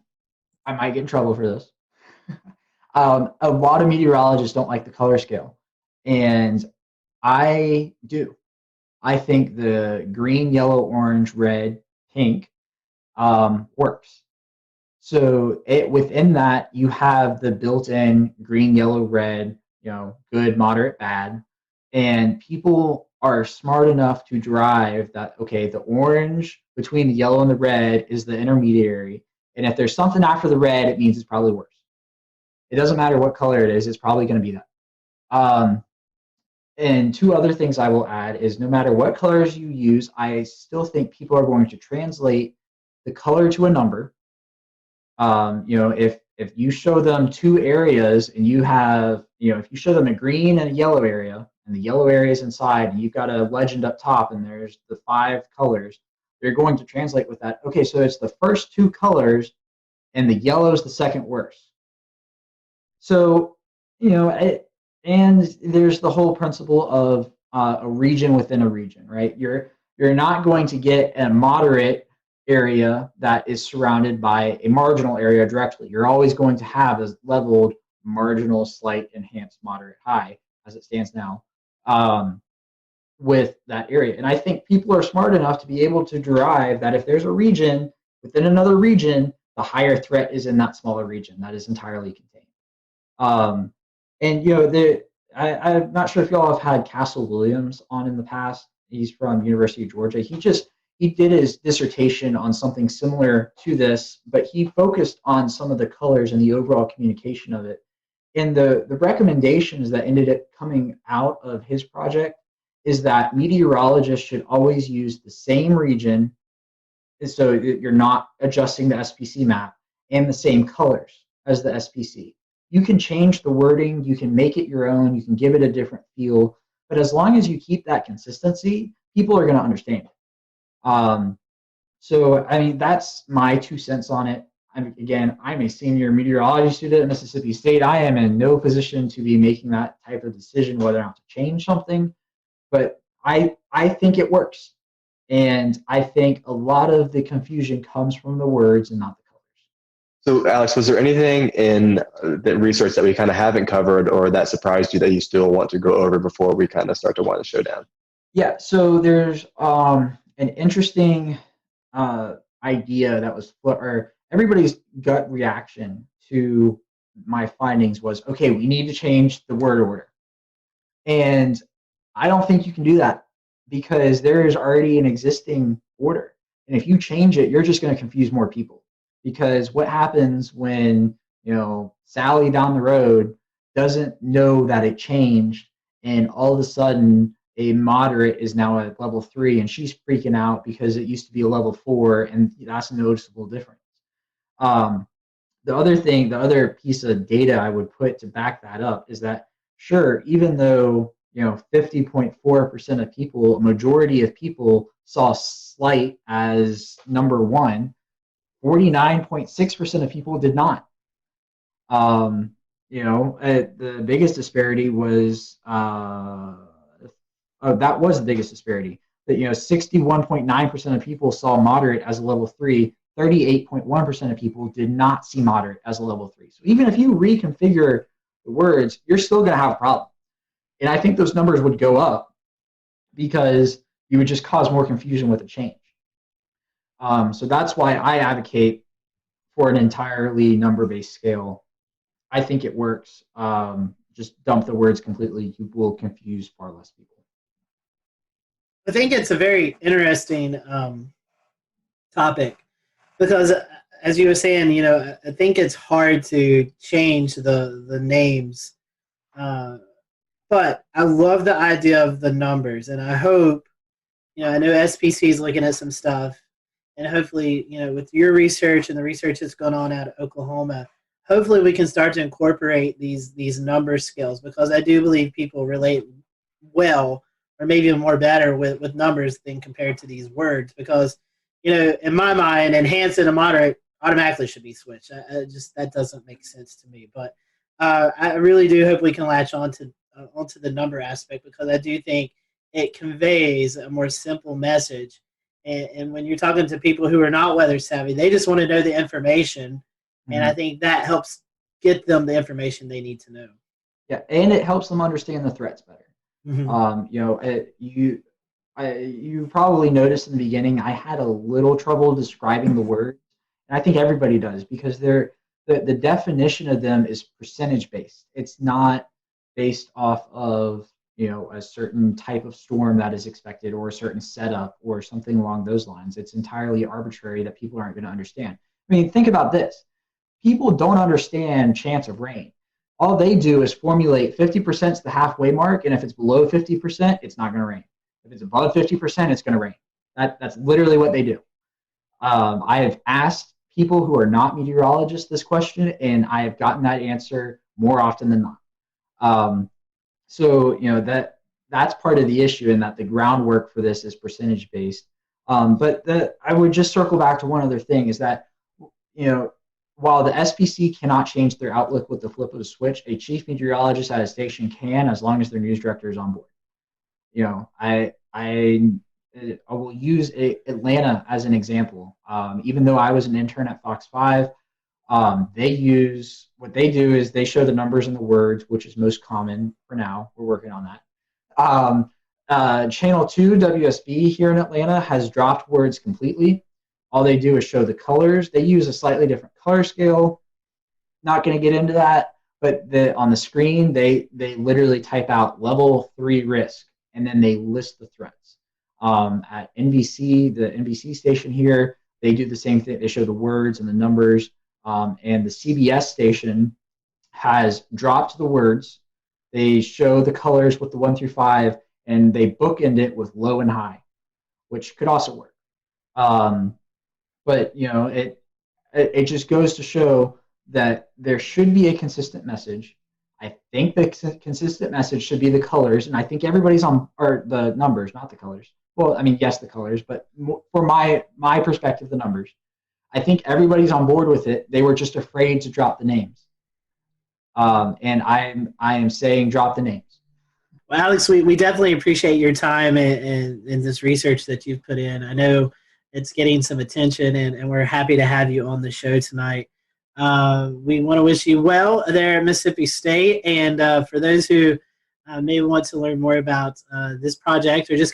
I might get in trouble for this. A lot of meteorologists don't like the color scale, and I do. I think the green, yellow, orange, red, pink works. So within that, you have the built-in green, yellow, red, good, moderate, bad, and people are smart enough to derive that, okay, the orange between the yellow and the red is the intermediary, and if there's something after the red, it means it's probably worse. It doesn't matter what color it is, it's probably going to be that. And two other things I will add is no matter what colors you use, I still think people are going to translate the color to a number. If you show them two areas and you have, if you show them a green and a yellow area, and the yellow area is inside, and you've got a legend up top, and there's the 5 colors, they're going to translate with that. Okay, so it's the first 2 colors, and the yellow is the second worst. So, and there's the whole principle of a region within a region, right? You're not going to get a moderate area that is surrounded by a marginal area directly. You're always going to have a leveled marginal, slight, enhanced, moderate, high, as it stands now, with that area. And I think people are smart enough to be able to derive that if there's a region within another region, the higher threat is in that smaller region that is entirely contained. And I'm not sure if y'all have had Castle Williams on in the past. He's from University of Georgia. He he did his dissertation on something similar to this, but he focused on some of the colors and the overall communication of it. And the recommendations that ended up coming out of his project is that meteorologists should always use the same region, so you're not adjusting the SPC map, and the same colors as the SPC. You can change the wording, you can make it your own, you can give it a different feel, but as long as you keep that consistency, people are going to understand it. So, I mean, that's my 2 cents on it. I'm a senior meteorology student at Mississippi State. I am in no position to be making that type of decision whether or not to change something, but I think it works. And I think a lot of the confusion comes from the words and not the colors. So, Alex, was there anything in the research that we kind of haven't covered or that surprised you that you still want to go over before we kind of start to wind the show down? Yeah, so there's an interesting idea that was, or everybody's gut reaction to my findings was, okay, we need to change the word order. And I don't think you can do that because there is already an existing order. And if you change it, you're just going to confuse more people. Because what happens when, Sally down the road doesn't know that it changed, and all of a sudden a moderate is now at level 3 and she's freaking out because it used to be a level 4, and that's a noticeable difference. The other piece of data I would put to back that up is that, sure, even though 50.4% of people, a majority of people saw slight as number 1, 49.6% of people did not. The biggest disparity was that was the biggest disparity. That 61.9% of people saw moderate as a level 3. 38.1% of people did not see moderate as a level 3. So even if you reconfigure the words, you're still going to have a problem. And I think those numbers would go up because you would just cause more confusion with a change. So that's why I advocate for an entirely number-based scale. I think it works. Just dump the words completely. You will confuse far less people. I think it's a very interesting topic because, as you were saying, I think it's hard to change the names. But I love the idea of the numbers, and I hope, I know SPC is looking at some stuff, and hopefully, with your research and the research that's going on out of Oklahoma, hopefully we can start to incorporate these number skills, because I do believe people relate well, or maybe even more better with numbers than compared to these words, because, in my mind, enhanced and moderate automatically should be switched. That doesn't make sense to me. But I really do hope we can latch onto the number aspect, because I do think it conveys a more simple message. And when you're talking to people who are not weather savvy, they just want to know the information. Mm-hmm. And I think that helps get them the information they need to know. Yeah, and it helps them understand the threats better. Mm-hmm. You probably noticed in the beginning I had a little trouble describing the words, and I think everybody does, because the definition of them is percentage based. It's not based off of a certain type of storm that is expected, or a certain setup, or something along those lines. It's entirely arbitrary that people aren't going to understand. I mean, think about this. People don't understand chance of rain. All they do is formulate 50% is the halfway mark, and if it's below 50%, it's not going to rain. If it's above 50%, it's going to rain. That's literally what they do. I have asked people who are not meteorologists this question, and I have gotten that answer more often than not. So that's part of the issue, in that the groundwork for this is percentage based. But I would just circle back to one other thing, is that while the SPC cannot change their outlook with the flip of a switch, a chief meteorologist at a station can, as long as their news director is on board. I will use Atlanta as an example. Even though I was an intern at Fox 5, what they do is they show the numbers and the words, which is most common for now. We're working on that. Channel 2 WSB here in Atlanta has dropped words completely. All they do is show the colors. They use a slightly different color scale. Not going to get into that, but on the screen, they literally type out level 3 risk, and then they list the threats. At NBC, the NBC station here, they do the same thing. They show the words and the numbers. And the CBS station has dropped the words. They show the colors with the 1 through 5, and they bookend it with low and high, which could also work. But it just goes to show that there should be a consistent message. I think the consistent message should be the colors, and I think everybody's on, or the numbers, not the colors. Well, I mean, yes, the colors, but for my perspective, the numbers. I think everybody's on board with it. They were just afraid to drop the names. And I am saying drop the names. Well, Alex, we definitely appreciate your time and this research that you've put in. I know it's getting some attention, and we're happy to have you on the show tonight. We want to wish you well there at Mississippi State. And for those who maybe want to learn more about this project or just